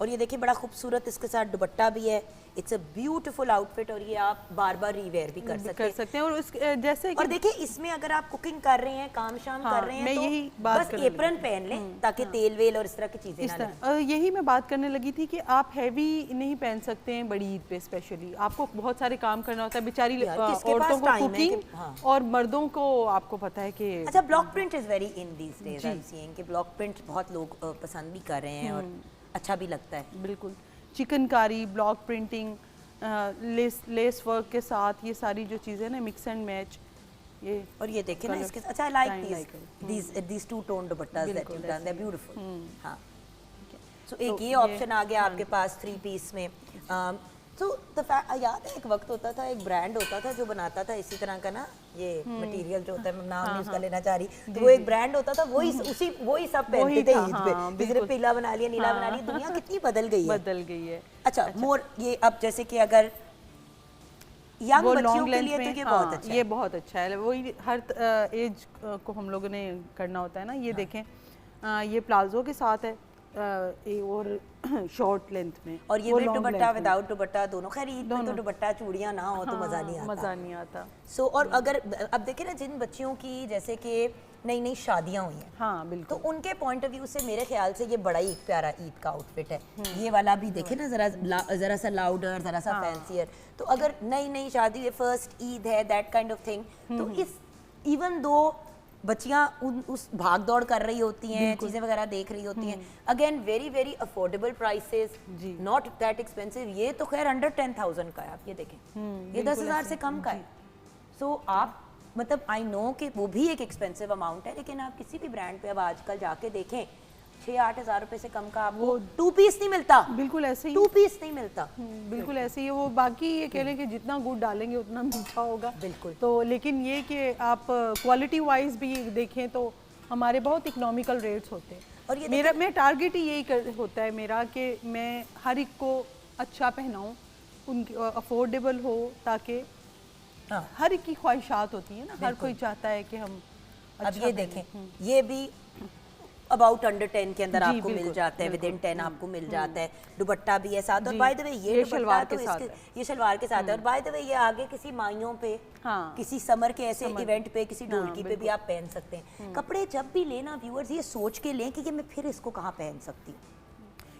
Speaker 1: और ये देखिए बड़ा खूबसूरत इसके साथ दुपट्टा भी है। इट्स अ ब्यूटीफुल आउटफिट, और ये आप बार बार रीवेयर भी कर सकते हैं।
Speaker 4: और उस जैसे
Speaker 1: और देखिए इसमें अगर आप कुकिंग कर रहे हैं, काम शाम कर रहे हैं,
Speaker 4: मैं
Speaker 1: तो
Speaker 4: यही बात
Speaker 1: बस
Speaker 4: करने
Speaker 1: एप्रन पहन लें ताकि तेल वेल और इस तरह की चीजें
Speaker 4: इस
Speaker 1: ना लगें।
Speaker 4: तरह यही मैं बात करने लगी थी कि आप हैवी नहीं पहन सकते हैं बड़ी ईद पे, स्पेशली आपको बहुत सारे काम करना होता है, बेचारी
Speaker 1: यार, किसके
Speaker 4: औरतों
Speaker 1: पास
Speaker 4: को
Speaker 1: time है
Speaker 4: कुकिंग,
Speaker 1: कि- हाँ।
Speaker 4: और मर्दों को आपको पता है कि
Speaker 1: अच्छा, block print is very in these days, I am seeing कि ब्लॉक प्रिंट बहुत लोग पसंद भी कर रहे हैं और अच्छा भी लगता है।
Speaker 4: बिल्कुल chikankari, block printing, lace work के साथ, ये सारी जो चीज़ें ना मिक्स एंड मैच, ये
Speaker 1: और ये देखिए ना
Speaker 4: Colours,
Speaker 1: इसके, अच्छा I like
Speaker 4: I like it.
Speaker 1: these two tone दुपट्टास that
Speaker 4: बिल्कुल,
Speaker 1: you've done, they're
Speaker 4: ऐसे
Speaker 1: beautiful। हाँ, सो एक
Speaker 4: तो
Speaker 1: ये
Speaker 4: ये-
Speaker 1: ऑप्शन आ गया आपके पास 3 पीस में। तो याद है एक वक्त होता था, एक ब्रांड होता था जो बनाता था इसी तरह का ना, ये मटेरियल जो होता है, मैं नाम नहीं उसका लेना चाह रही, तो वो एक ब्रांड होता था, वही वही सब पहनते थे
Speaker 4: था,
Speaker 1: ईद
Speaker 4: हाँ,
Speaker 1: पे। किसी ने पीला बना लिया, नीला बना लिया, दुनिया कितनी बदल गई है।
Speaker 4: बदल गई है।
Speaker 1: अच्छा, मोर ये अब जैसे कि अगर यंग
Speaker 4: वो
Speaker 1: बच्चियों
Speaker 4: लॉन्ग
Speaker 1: के
Speaker 4: लेंथ
Speaker 1: लिए
Speaker 4: में,
Speaker 1: तो ये
Speaker 4: हाँ,
Speaker 1: बहुत अच्छा
Speaker 4: ये
Speaker 1: है।
Speaker 4: बहुत अच्छा है। वही हर एज को हम लोगों ने करना होता है ना। ये देखें, ये प्लाजो के साथ है, और शॉर्ट लेंथ में,
Speaker 1: और ये
Speaker 4: वो
Speaker 1: भी
Speaker 4: long
Speaker 1: दुपट्टा
Speaker 4: length में।
Speaker 1: विदाउट दुपट्टा दोनों। खैर ईद में तो दुपट्टा चूड़ियां ना हो तो मजा नहीं आता।
Speaker 4: मज़ा नहीं आता।
Speaker 1: सो और अगर अब देखिए ना, जिन बच्चियों की जैसे कि नई नई शादियां हुई हैं,
Speaker 4: हाँ
Speaker 1: तो
Speaker 4: बिल्कुल।
Speaker 1: उनके पॉइंट ऑफ व्यू से मेरे ख्याल से ये बड़ा ही प्यारा ईद का आउटफिट है। ये वाला भी देखिए ना, जरा सा लाउडर, जरा सा फैंसियर। तो अगर नई नई शादी है, फर्स्ट ईद है, दैट काइंड ऑफ थिंग, तो इस इवन दो बच्चियां उस भाग दौड़ कर रही होती हैं, चीजें वगैरह देख रही होती हैं, again very very affordable prices, not that expensive. ये तो खैर अंडर 10,000 का है, आप ये देखें, ये 10,000 से कम का है। सो आप मतलब आई नो कि वो भी एक एक्सपेंसिव अमाउंट है, लेकिन आप किसी भी ब्रांड पे अब आजकल जाके देखें, 6-8 हज़ार रुपए से कम का आपको 2 पीस नहीं मिलता।
Speaker 4: बिल्कुल ऐसे ही,
Speaker 1: 2 पीस नहीं मिलता।
Speaker 4: बिल्कुल ऐसे ही है वो। बाकी ये कह रहे हैं कि जितना गुड़ डालेंगे उतना मीठा होगा।
Speaker 1: बिल्कुल।
Speaker 4: तो लेकिन ये कि आप क्वालिटी वाइज भी देखें तो हमारे बहुत इकोनॉमिकल रेट्स होते हैं।
Speaker 1: और ये
Speaker 4: मेरा मैं टारगेट ही यही होता है मेरा कि मैं हर एक को अच्छा पहनाऊँ, उनकी अफोर्डेबल हो, ताकि
Speaker 1: हाँ।
Speaker 4: हर एक की ख्वाहिशात होती है ना, हर कोई चाहता है कि हम
Speaker 1: अब
Speaker 4: अच्छा
Speaker 1: ये
Speaker 4: पहनें।
Speaker 1: देखें, ये भी अबाउट अंडर 10 के अंदर
Speaker 4: जी,
Speaker 1: आपको मिल
Speaker 4: बिल्कुल,
Speaker 1: जाता है, विद इन 10 आपको मिल जाता है। दुपट्टा भी है साथ, और
Speaker 4: जी,
Speaker 1: बाय द वे ये
Speaker 4: ये
Speaker 1: दुपट्टा
Speaker 4: शलवार
Speaker 1: तो
Speaker 4: के साथ
Speaker 1: इसके ये शलवार के साथ है, और बाय द वे ये आगे किसी माइयों पे,
Speaker 4: हाँ।
Speaker 1: किसी समर के ऐसे इवेंट पे, किसी ढोलकी पे भी
Speaker 4: बिल्कुल।
Speaker 1: आप पहन सकते हैं। कपड़े जब भी लेना व्यूअर्स ये सोच के लें कि ये मैं फिर इसको कहाँ पहन सकती हूँ,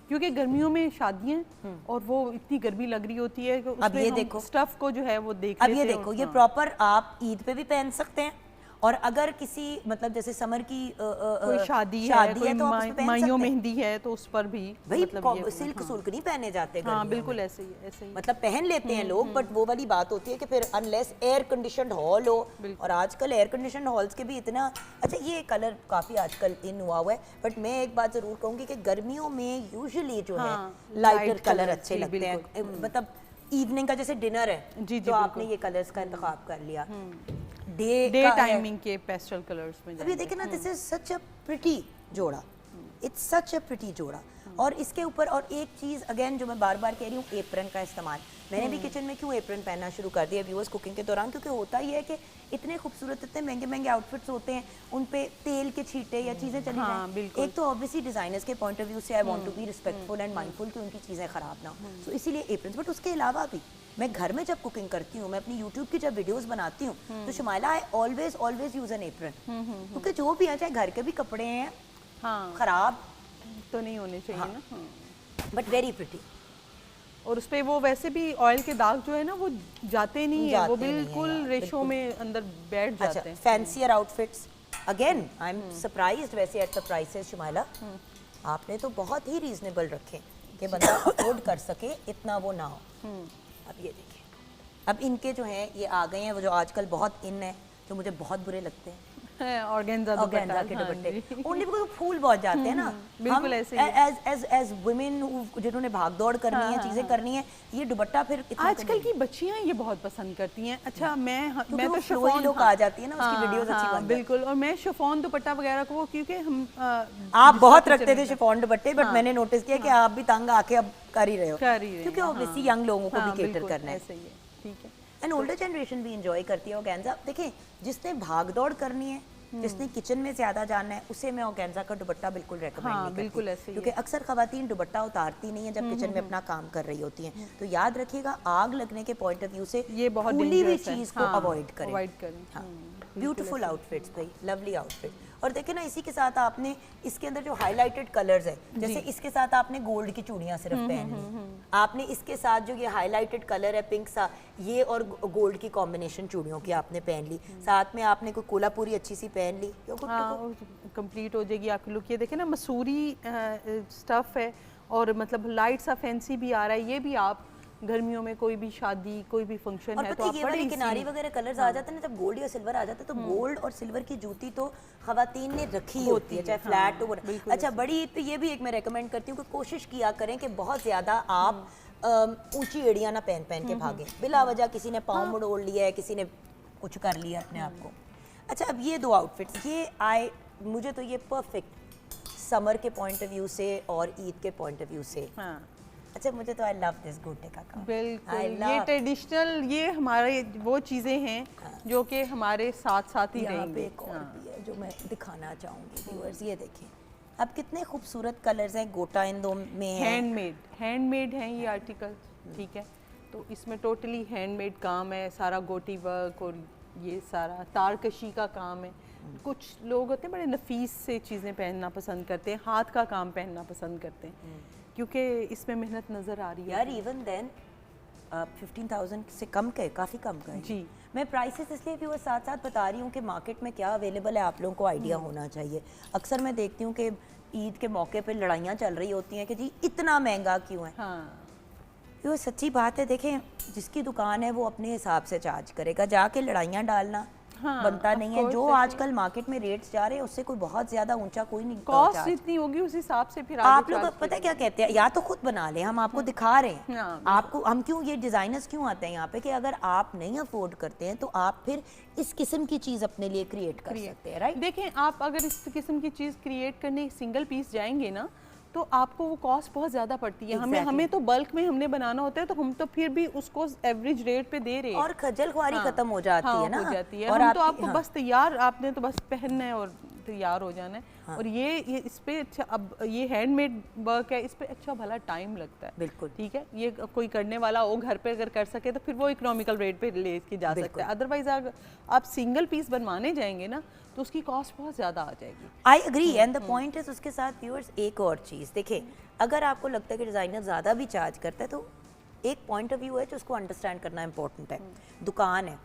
Speaker 4: क्योंकि गर्मियों में शादियां और वो इतनी गर्मी लग रही होती है कि
Speaker 1: अब ये
Speaker 4: उसमें हम
Speaker 1: देखो।
Speaker 4: स्टफ को जो है वो देख
Speaker 1: अब
Speaker 4: लेते
Speaker 1: ये
Speaker 4: हैं।
Speaker 1: देखो, ये
Speaker 4: हाँ।
Speaker 1: प्रॉपर आप ईद पे भी पहन सकते हैं, और अगर किसी मतलब जैसे समर की
Speaker 4: कोई शादी है, कोई
Speaker 1: तो आप उसमें पहन
Speaker 4: माइयों
Speaker 1: सकते हैं।
Speaker 4: मेहंदी है तो उस पर भी
Speaker 1: भाई
Speaker 4: मतलब ये
Speaker 1: सिल्क सुल्क नहीं पहने जाते
Speaker 4: हाँ
Speaker 1: गर्मियों
Speaker 4: बिल्कुल
Speaker 1: में।
Speaker 4: ऐसे ही ऐसे ही।
Speaker 1: मतलब पहन लेते हैं लोग, बट वो वाली बात होती है कि फिर अनलेस एयर कंडीशनड हॉल हो, और आजकल एयर कंडीशनड हॉल्स के भी इतना अच्छा, ये कलर काफ़ी आजकल इन हुआ हुआ है। बट मैं एक बात ज़रूर कहूँगी कि गर्मियों में यूजुअली जो है
Speaker 4: हाँ,
Speaker 1: लाइटर
Speaker 4: light
Speaker 1: कलर
Speaker 4: colours,
Speaker 1: अच्छे
Speaker 4: जी,
Speaker 1: लगते हैं।
Speaker 4: बिल्कुल।
Speaker 1: मतलब इवनिंग का जैसे डिनर है,
Speaker 4: जी, जी,
Speaker 1: तो आपने
Speaker 4: बिल्कुल।
Speaker 1: ये कलर्स का इंतखाब कर लिया।
Speaker 4: डे
Speaker 1: का है।
Speaker 4: टाइमिंग के पेस्टल कलर्स में
Speaker 1: अब ये
Speaker 4: जाएंगे।
Speaker 1: देखिए ना, this is such a pretty जोड़ा, इट्स सच अ प्रिटी जोड़ा। और इसके ऊपर और एक चीज़ अगेन जो मैं बार बार कह रही हूँ, एप्रन का इस्तेमाल। मैंने भी किचन में क्यों एप्रन पहनना शुरू कर दिया व्यूअर्स कुकिंग के दौरान, क्योंकि होता ही है कि इतने खूबसूरत, इतने महंगे महंगे आउटफिट्स होते हैं, उन पे तेल के छींटे या चीज़ें चली
Speaker 4: हाँ,
Speaker 1: जाएं।
Speaker 4: बिल्कुल।
Speaker 1: एक तो ऑब्वियसली डिज़ाइनर्स के पॉइंट ऑफ व्यू से I want to be respectful and mindful कि उनकी चीज़ें ख़राब ना हो, सो इसीलिए एप्रन। बट उसके अलावा भी मैं घर में जब कुकिंग करती हूँ, मैं अपनी यूट्यूब की जब वीडियोस बनाती हूँ, तो Shumaila I always use N apron, क्योंकि जो भी है, चाहे घर के भी कपड़े हैं
Speaker 4: हाँ
Speaker 1: खराब,
Speaker 4: तो नहीं होने चाहिए ना। हाँ।
Speaker 1: But very pretty.
Speaker 4: और उस पे वो वैसे भी ऑयल के दाग जो है ना वो जाते नहीं है, वो
Speaker 1: जाते नहीं हैं
Speaker 4: बिल्कुल
Speaker 1: यार,
Speaker 4: रेशो में अंदर बैठ जाते
Speaker 1: अच्छा,
Speaker 4: हैं।
Speaker 1: Fancier outfits again I am surprised वैसे एट द प्राइसेस शुमाइला, आपने तो बहुत ही रीजनेबल रखे कि बंदा अफोर्ड कर सके, इतना वो ना हो। अब ये देखिए, अब इनके जो हैं ये आ गए हैं वो जो आजकल बहुत इन है, जो मुझे बहुत बुरे लगते हैं।
Speaker 4: ऑर्गेन्जा
Speaker 1: ऑर्गेन्जा के दुपट्टे ओनली बिकॉज़ फूल बहुत जाते हैं ना।
Speaker 4: बिल्कुल ऐसे ही
Speaker 1: एज वुमेन जिन्होंने भागदौड़ करनी है, चीजें करनी है, ये दुपट्टा फिर इतना
Speaker 4: आजकल की बच्चियां ये बहुत पसंद करती हैं। अच्छा मैं तो
Speaker 1: शिफॉन लुक आ जाती है ना, उसकी वीडियोस अच्छी बनती है।
Speaker 4: बिल्कुल, और मैं शिफॉन दुपट्टा वगैरह को, क्योंकि हम
Speaker 1: आप बहुत रखते थे शिफॉन दुपट्टे, बट मैंने नोटिस किया कि आप भी तंग आके अब कर ही रहे हो, क्योंकि ऑब्वियसली यंग लोगों को भी केटर करना है।
Speaker 4: ठीक है।
Speaker 1: एंड ओल्डर जनरेशन भी इंजॉय करती है ऑर्गेन्जा। देखिए, जिसने भागदौड़ करनी है, जिसने किचन में ज्यादा जाना है, उसे मैं ऑर्गेन्जा का दुपट्टा बिल्कुल रेकमेंड नहीं करती,
Speaker 4: बिल्कुल ऐसे ही
Speaker 1: क्योंकि अक्सर खवातीन दुपट्टा उतारती नहीं है जब किचन में अपना काम कर रही होती हैं। तो याद रखिएगा, आग लगने के पॉइंट ऑफ व्यू से
Speaker 4: ये बहुत
Speaker 1: खुली हुई
Speaker 4: dangerous है।
Speaker 1: चीज को अवॉइड करें। हाँ, ब्यूटीफुल आउटफिट्स भाई, लवली आउटफिट। और देखिए ना, इसी के साथ आपने इसके अंदर जो हाइलाइटेड कलर्स है, जैसे इसके साथ आपने गोल्ड की चूड़ियां सिर्फ पहन ली, आपने इसके साथ जो ये हाइलाइटेड कलर है पिंक सा, ये और गोल्ड की कॉम्बिनेशन चूड़ियों की आपने पहन ली, साथ में आपने कोई कोल्हापुरी अच्छी सी पहन ली,
Speaker 4: कंप्लीट हो जाएगी आपकी लुक। ये देखें ना, मसूरी स्टफ है और मतलब लाइट सा फैंसी भी आ रहा है। ये भी आप गर्मियों में कोई भी शादी, कोई भी फंक्शन है तो आप
Speaker 1: ये वाले किनारी वगैरह कलर्स आ जाते हैं ना, जब गोल्ड या सिल्वर आ जाता है, तो गोल्ड और सिल्वर की जूती तो खवातीन ने रखी होती है, चाहे फ्लैट हो। अच्छा, बड़ी ईद पे ये भी एक मैं रेकमेंड करती हूँ कि कोशिश किया करें कि बहुत ज्यादा आप ऊंची एड़ियां ना पहन के भागे बिला वजह। किसी ने पाँव मोड़ लिया है, किसी ने कुछ कर लिया अपने आप को। अच्छा, अब ये दो आउटफिट्स, ये मुझे तो ये परफेक्ट समर के पॉइंट ऑफ व्यू से और ईद के पॉइंट ऑफ व्यू से। अच्छा, मुझे तो आई लव दिस गोटे का काम।
Speaker 4: बिल्कुल, ये ट्रेडिशनल, ये हमारे वो चीज़ें हैं जो कि हमारे साथ साथ ही रहेंगे।
Speaker 1: एक और भी है जो मैं दिखाना चाहूँगी व्यूअर्स, ये देखें अब कितने खूबसूरत कलर्स हैं। गोटा इन दो में है,
Speaker 4: हैंडमेड हैं ये आर्टिकल, ठीक है। तो इसमें टोटली हैंडमेड काम है, सारा गोटी वर्क और ये सारा तारकशी का काम है। कुछ लोग होते हैं बड़े नफीस से चीज़ें पहनना पसंद करते हैं, हाथ का काम पहनना पसंद करते हैं, क्योंकि इसमें मेहनत नज़र आ रही है।
Speaker 1: यार इवन देन 15,000 से कम का है, काफ़ी कम का है
Speaker 4: जी।
Speaker 1: मैं प्राइसेस इसलिए भी वो साथ साथ बता रही हूँ कि मार्केट में क्या अवेलेबल है, आप लोगों को आइडिया होना चाहिए। अक्सर मैं देखती हूँ कि ईद के मौके पे लड़ाइयाँ चल रही होती हैं कि जी इतना महंगा क्यों है। ये सच्ची बात है। देखें, जिसकी दुकान है वो अपने हिसाब से चार्ज करेगा, जाके लड़ाइयाँ डालना बनता नहीं है। जो आजकल मार्केट में रेट्स जा रहे हैं उससे कोई बहुत ज्यादा ऊंचा कोई नहीं,
Speaker 4: कॉस्ट इतनी होगी उस हिसाब से फिर
Speaker 1: आप लोग पता है क्या कहते हैं, या तो खुद बना लें, हम आपको दिखा रहे हैं आपको, हम क्यों ये डिजाइनर्स क्यों आते हैं यहाँ पे कि अगर आप नहीं अफोर्ड करते हैं तो आप फिर इस किस्म की चीज अपने लिए क्रिएट कर सकते हैं, राइट।
Speaker 4: देखें, आप अगर इस किस्म की चीज क्रिएट करने सिंगल पीस जाएंगे ना, तो आपको वो कॉस्ट बहुत ज़्यादा पड़ती है। हमें तो बल्क में हमने बनाना होता है, तो हम तो फिर भी उसको एवरेज रेट पे दे रहे हैं
Speaker 1: और खजल खुआरी खत्म हो जाती है ना,
Speaker 4: हो जाती है।
Speaker 1: और
Speaker 4: हम तो आपको बस तैयार, आपने तो बस पहनना है और तैयार हो जाना है। और ये इस पे अच्छा, अब ये हैंडमेड वर्क है, इस पे अच्छा भला टाइम लगता है,
Speaker 1: बिल्कुल
Speaker 4: ठीक है। ये कोई करने वाला हो घर पे अगर कर सके तो फिर वो इकोनॉमिकल रेट पे ले के जा सकता है। अदरवाइज अगर आप सिंगल पीस बनवाने जाएंगे ना तो उसकी कॉस्ट बहुत ज़्यादा आ जाएगी।
Speaker 1: I agree and the point is, उसके साथ व्यूअर्स एक और चीज़ देखिए, अगर आपको लगता है कि डिज़ाइनर ज़्यादा भी चार्ज करता है तो एक पॉइंट ऑफ व्यू है जो उसको अंडरस्टैंड करना इंपॉर्टेंट है। दुकान है,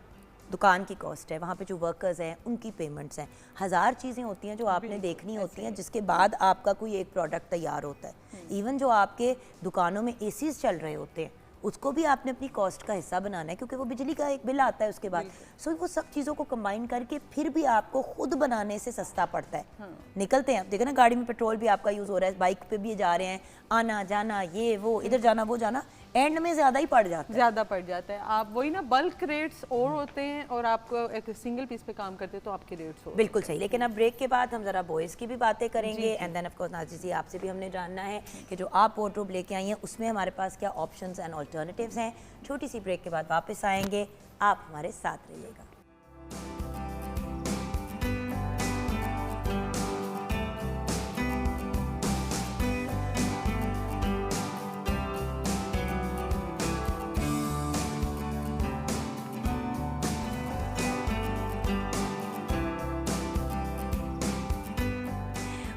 Speaker 1: दुकान की कॉस्ट है, वहाँ पे जो वर्कर्स हैं उनकी पेमेंट्स हैं, हज़ार चीज़ें होती हैं जो आपने देखनी होती हैं, जिसके बाद आपका कोई एक प्रोडक्ट तैयार होता है। इवन जो आपके दुकानों में एसीज चल रहे होते हैं उसको भी आपने अपनी कॉस्ट का हिस्सा बनाना है, क्योंकि वो बिजली का एक बिल आता है उसके बाद। सो वो सब चीज़ों को कंबाइन करके फिर भी आपको खुद बनाने से सस्ता पड़ता है। निकलते हैं आप देखो ना, गाड़ी में पेट्रोल भी आपका यूज़ हो रहा है, बाइक पे भी जा रहे हैं, आना जाना ये वो, इधर जाना वो जाना, एंड में ज़्यादा ही पड़ जाता है,
Speaker 4: ज़्यादा पड़ जाता है। आप वही ना, बल्क रेट्स और होते हैं और आप एक सिंगल पीस पे काम करते हैं तो आपके रेट्स हो।
Speaker 1: बिल्कुल सही। लेकिन अब ब्रेक के बाद हम ज़रा बॉयज़ की भी बातें करेंगे and then of course Nazir ji आपसे भी हमने जानना है कि जो आप वार्डरोब लेके आई हैं उसमें हमारे पास क्या ऑप्शंस एंड ऑल्टरनेटिव्स हैं। छोटी सी ब्रेक के बाद वापस आएंगे, आप हमारे साथ रहिएगा।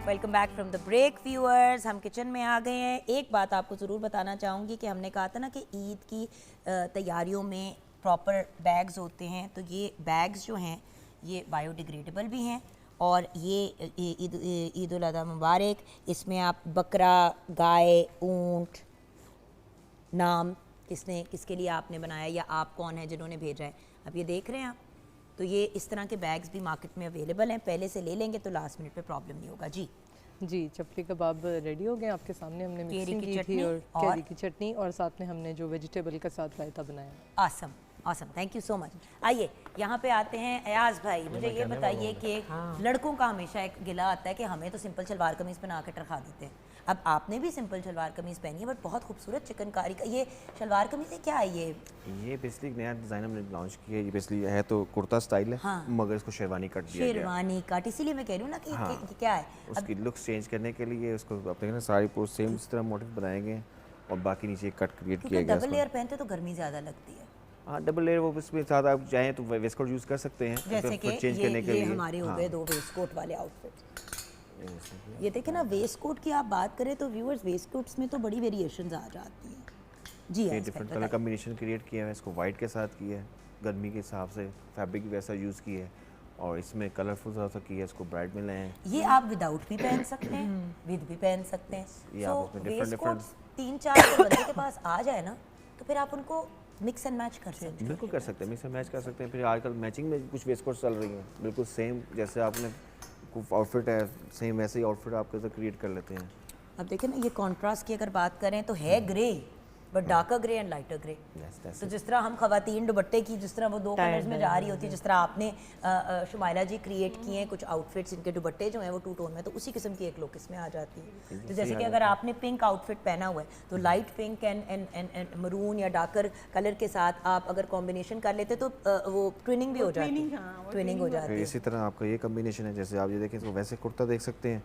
Speaker 1: Welcome back from the break viewers. हम किचन में आ गए हैं। एक बात आपको ज़रूर बताना चाहूँगी कि हमने कहा था ना कि ईद की तैयारियों में प्रॉपर बैग्स होते हैं, तो ये बैग्स जो हैं ये बायोडिग्रेडेबल भी हैं और ये ईद उल अज़हा मुबारक, इसमें आप बकरा, गाय, ऊँट, नाम किसने किसके लिए आपने बनाया या आप कौन है जिन्होंने भेजा है, अब ये देख रहे हैं आप, तो ये इस तरह के बैग्स भी मार्केट में अवेलेबल हैं, पहले से ले लेंगे तो लास्ट मिनट पे प्रॉब्लम नहीं होगा। जी
Speaker 2: जी, चपली कबाब रेडी हो गए आपके सामने, हमने
Speaker 1: केरी
Speaker 2: मिक्सिंग
Speaker 1: की
Speaker 2: की थी
Speaker 1: चटनी
Speaker 2: और
Speaker 1: और-
Speaker 2: कैरी की चटनी, और साथ में हमने जो वेजिटेबल के साथ रायता बनाया।
Speaker 1: Awesome awesome, thank you so much. आइए यहाँ पे आते हैं अयाज भाई, मुझे ये बताइए कि लड़कों का हमेशा एक गिला आता है कि हमें तो सिंपल शलवार कमीज पहना के रखा देते हैं। अब आपने भी सिंपल शलवार कमीज पहनी है बट बहुत खूबसूरत चिकनकारी का ये शलवार कमीज है, क्या है ये
Speaker 6: बेसिकली नया डिज़ाइन हमने लॉन्च किया है। ये बेसिकली है तो कुर्ता स्टाइल है,
Speaker 1: हाँ।
Speaker 6: मगर इसको शेरवानी कट दिया गया है।
Speaker 1: शेरवानी कट, इसीलिए मैं कह रही हूँ ना कि
Speaker 6: हाँ।
Speaker 1: कि क्या है।
Speaker 6: उसकी लुक्स चेंज करने के लिए उसको अपने ना सारी पूरी सेम इस तरह मोटिव बनाए गए हैं और बाकी नीचे एक कट क्रिएट किया
Speaker 1: क्योंकि
Speaker 6: गया है
Speaker 1: डबल
Speaker 6: इसमें।
Speaker 1: लेयर पहनते तो गर्मी ज़्यादा लगती है।
Speaker 6: हाँ, डबल लेयर वो इसमें साथ आप चाहें तो वेस्ट कोट यूज़ कर सकते हैं
Speaker 1: जैसे कि
Speaker 6: चेंज करने के
Speaker 1: ये
Speaker 6: लिए।
Speaker 1: हमारे हो
Speaker 6: हाँ,
Speaker 1: गए दो वेस्ट कोट वाले आउटफिट।
Speaker 6: जैसे कि-
Speaker 1: ये देखें ना, वेस्ट कोट की आप बात करें तो व्यूअर्स वेस्ट कोट्स में तो बड़ी वेरिएशंस आ जाती हैं। जी
Speaker 6: ये
Speaker 1: हाँ,
Speaker 6: डिफरेंट कलर कम्बिनेशन क्रिएट किया है, इसको वाइट के साथ किया है, गर्मी के हिसाब से फैब्रिक वैसा यूज़ किया है और इसमें कलरफुल सा किया है, इसको ब्राइट में लाए हैं।
Speaker 1: ये आप विदाउट भी पहन सकते हैं, विद भी पहन सकते हैं।
Speaker 6: ये
Speaker 1: सो
Speaker 6: आप इसमें different-
Speaker 1: वेस्ट कोट्स 3-4 अगर बंदे के पास आ जाए ना तो फिर आप उनको मिक्स एंड मैच कर सकते हैं।
Speaker 6: बिल्कुल कर सकते हैं, मिक्स एंड मैच कर सकते हैं। फिर आजकल मैचिंग में कुछ वेस्ट कोट्स चल रही हैं, बिल्कुल सेम जैसे आपने आउटफिट है सेम वैसे ही आउटफिट आप कैसे क्रिएट कर लेते हैं।
Speaker 1: अब देखिए ना, ये कॉन्ट्रास्ट की अगर बात करें तो है grey but darker grey and lighter grey.
Speaker 6: That's
Speaker 1: तो जिस तरह हम खवातीन दुपट्टे की जिस तरह वो दो कलर्स में जा रही होती है, जिस तरह आपने शुमाइला जी क्रिएट किए हैं कुछ आउटफिट्स, इनके दुपट्टे जो हैं वो टू टोन में, तो उसी किस्म की एक लुक इसमें आ जाती है। तो जैसे कि अगर आपने पिंक आउटफिट पहना हुआ है तो लाइट पिंक एंड मरून या डार्कर कलर के साथ आप अगर कॉम्बिनेशन कर लेते तो वो ट्विनिंग भी हो जाती है, ट्विनिंग हो जाती
Speaker 6: फिर
Speaker 1: है।
Speaker 6: इसी तरह आपका ये कम्बिनेशन है, जैसे आप ये देखें तो वैसे कुर्ता देख सकते हैं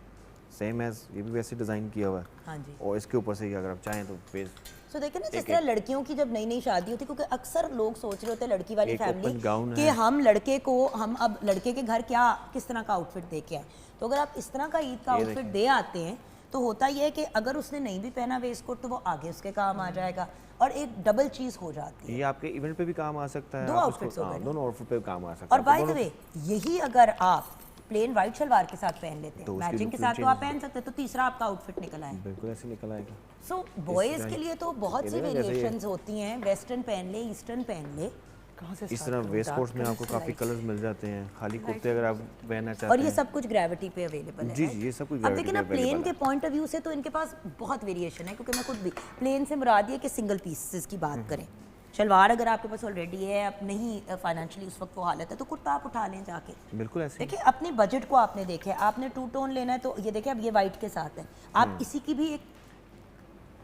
Speaker 6: सेम एज, ये भी वैसे डिज़ाइन किया हुआ है
Speaker 1: हाँ जी।
Speaker 6: और इसके ऊपर से ही अगर आप चाहें तो फिर
Speaker 1: सो देखिए ना, जिस तरह लड़कियों की जब नई नई शादी होती है, क्योंकि अक्सर लोग सोच रहे होते हैं लड़की वाली
Speaker 6: एक open
Speaker 1: फैमिली
Speaker 6: gown
Speaker 1: कि
Speaker 6: है।
Speaker 1: हम लड़के को हम अब लड़के के घर क्या किस तरह का आउटफिट दे के आए। तो अगर आप इस तरह का ईद का आउटफिट दे आते हैं तो होता यह है कि अगर उसने नहीं भी पहना वेस्ट कोट तो वो आगे उसके काम आ जाएगा और एक डबल चीज़ हो जाती है।
Speaker 6: ये आपके इवेंट पे भी काम आ सकता है।
Speaker 1: दो
Speaker 6: आप
Speaker 1: outfits
Speaker 6: उसको-
Speaker 1: हो गए
Speaker 6: हाँ,
Speaker 1: ना।
Speaker 6: दोनों आउटफिट पे काम आ सकता
Speaker 1: और
Speaker 6: है।
Speaker 1: बाय
Speaker 6: तो
Speaker 1: द
Speaker 6: दोनों-
Speaker 1: वे यही अगर आप प्लेन वाइट शलवार के साथ पहन लेते हैं,
Speaker 6: तो उसकी
Speaker 1: मैचिंग के
Speaker 6: look
Speaker 1: साथ तो
Speaker 6: change
Speaker 1: आप पहन सकते हैं, तो तीसरा आपका आउटफिट निकल आए।
Speaker 6: बिल्कुल ऐसे निकल आएगा।
Speaker 1: सो बॉयज़
Speaker 6: तरह
Speaker 1: के लिए तो बहुत सी
Speaker 6: ये जैसे ये-
Speaker 1: वेरिएशंस होती हैं, वेस्टर्न पहन ले, ईस्टर्न पहन ले।
Speaker 5: कहाँ से
Speaker 6: इस
Speaker 5: start
Speaker 6: तरह
Speaker 5: करूं?
Speaker 6: वेस्ट
Speaker 5: Dark
Speaker 6: कोट्स में
Speaker 5: color
Speaker 6: आपको
Speaker 5: से
Speaker 6: काफ़ी
Speaker 5: light?
Speaker 6: कलर्स मिल जाते हैं, खाली कुर्ते अगर आप पहनना चाहते हैं।
Speaker 1: और ये सब कुछ ग्रेविटी पे अवेलेबल है।
Speaker 6: जी,
Speaker 1: right?
Speaker 6: ये सब कुछ
Speaker 1: अब
Speaker 6: gravity
Speaker 1: देखिए ना,
Speaker 6: पे
Speaker 1: प्लेन
Speaker 6: available
Speaker 1: के
Speaker 6: है।
Speaker 1: पॉइंट ऑफ व्यू से तो इनके पास बहुत वेरिएशन है, क्योंकि मैं खुद भी प्लेन से मुराद ये कि सिंगल पीसेस की बात करें। शलवार अगर आपके पास ऑलरेडी है, अब नहीं फाइनेंशियली उस वक्त वो हालत है, तो कुर्ता आप उठा लें जाके।
Speaker 6: बिल्कुल ऐसे ही।
Speaker 1: देखिए अपने बजट को आपने देखे, आपने टू टोन लेना है तो ये देखिए अब ये वाइट के साथ है, आप इसी की भी एक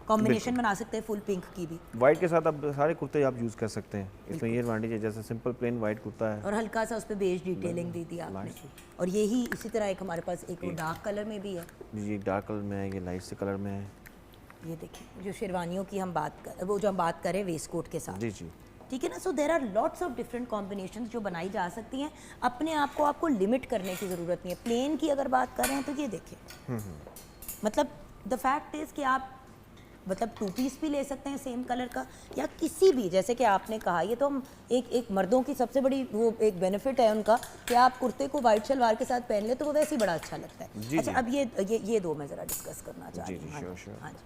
Speaker 1: कॉम्बिनेशन बना सकते हैं, फुल पिंक की भी,
Speaker 6: वाइट के साथ आप सारे कुर्ते आप यूज़ कर सकते हैं। इसमें ये एडवांटेज है, जैसे सिंपल प्लेन वाइट कुर्ता है,
Speaker 1: और हल्का सा उस पर बेज डिटेलिंग दी थी आपने। और यही इसी तरह एक हमारे पास एक डार्क कलर में भी है,
Speaker 6: ये डार्क कलर में है, ये लाइट से कलर में है।
Speaker 1: ये देखिए जो शेरवानियों की हम बात कर, वो जो हम बात करें वेस्ट कोट के साथ,
Speaker 6: जी जी।
Speaker 1: ठीक है ना। So there are lots of different combinations जो बनाई जा सकती हैं। अपने आप को आपको लिमिट करने की ज़रूरत नहीं है। प्लेन की अगर बात कर रहे हैं तो ये देखिए, मतलब द फैक्ट इज़ कि आप मतलब टू पीस भी ले सकते हैं सेम कलर का, या किसी भी, जैसे कि आपने कहा, ये तो हम एक मर्दों की सबसे बड़ी वो एक बेनिफिट है उनका कि आप कुर्ते को वाइट शलवार के साथ पहन ले तो वो वैसे ही बड़ा अच्छा लगता है।
Speaker 6: जी,
Speaker 1: अच्छा,
Speaker 6: जी।
Speaker 1: अब ये दो मैं ज़रा डिस्कस करना चाह
Speaker 6: जी,
Speaker 1: रही
Speaker 6: जी,
Speaker 1: हूँ। हाँ
Speaker 6: sure,
Speaker 1: जी,
Speaker 6: sure।
Speaker 1: हाँ जी।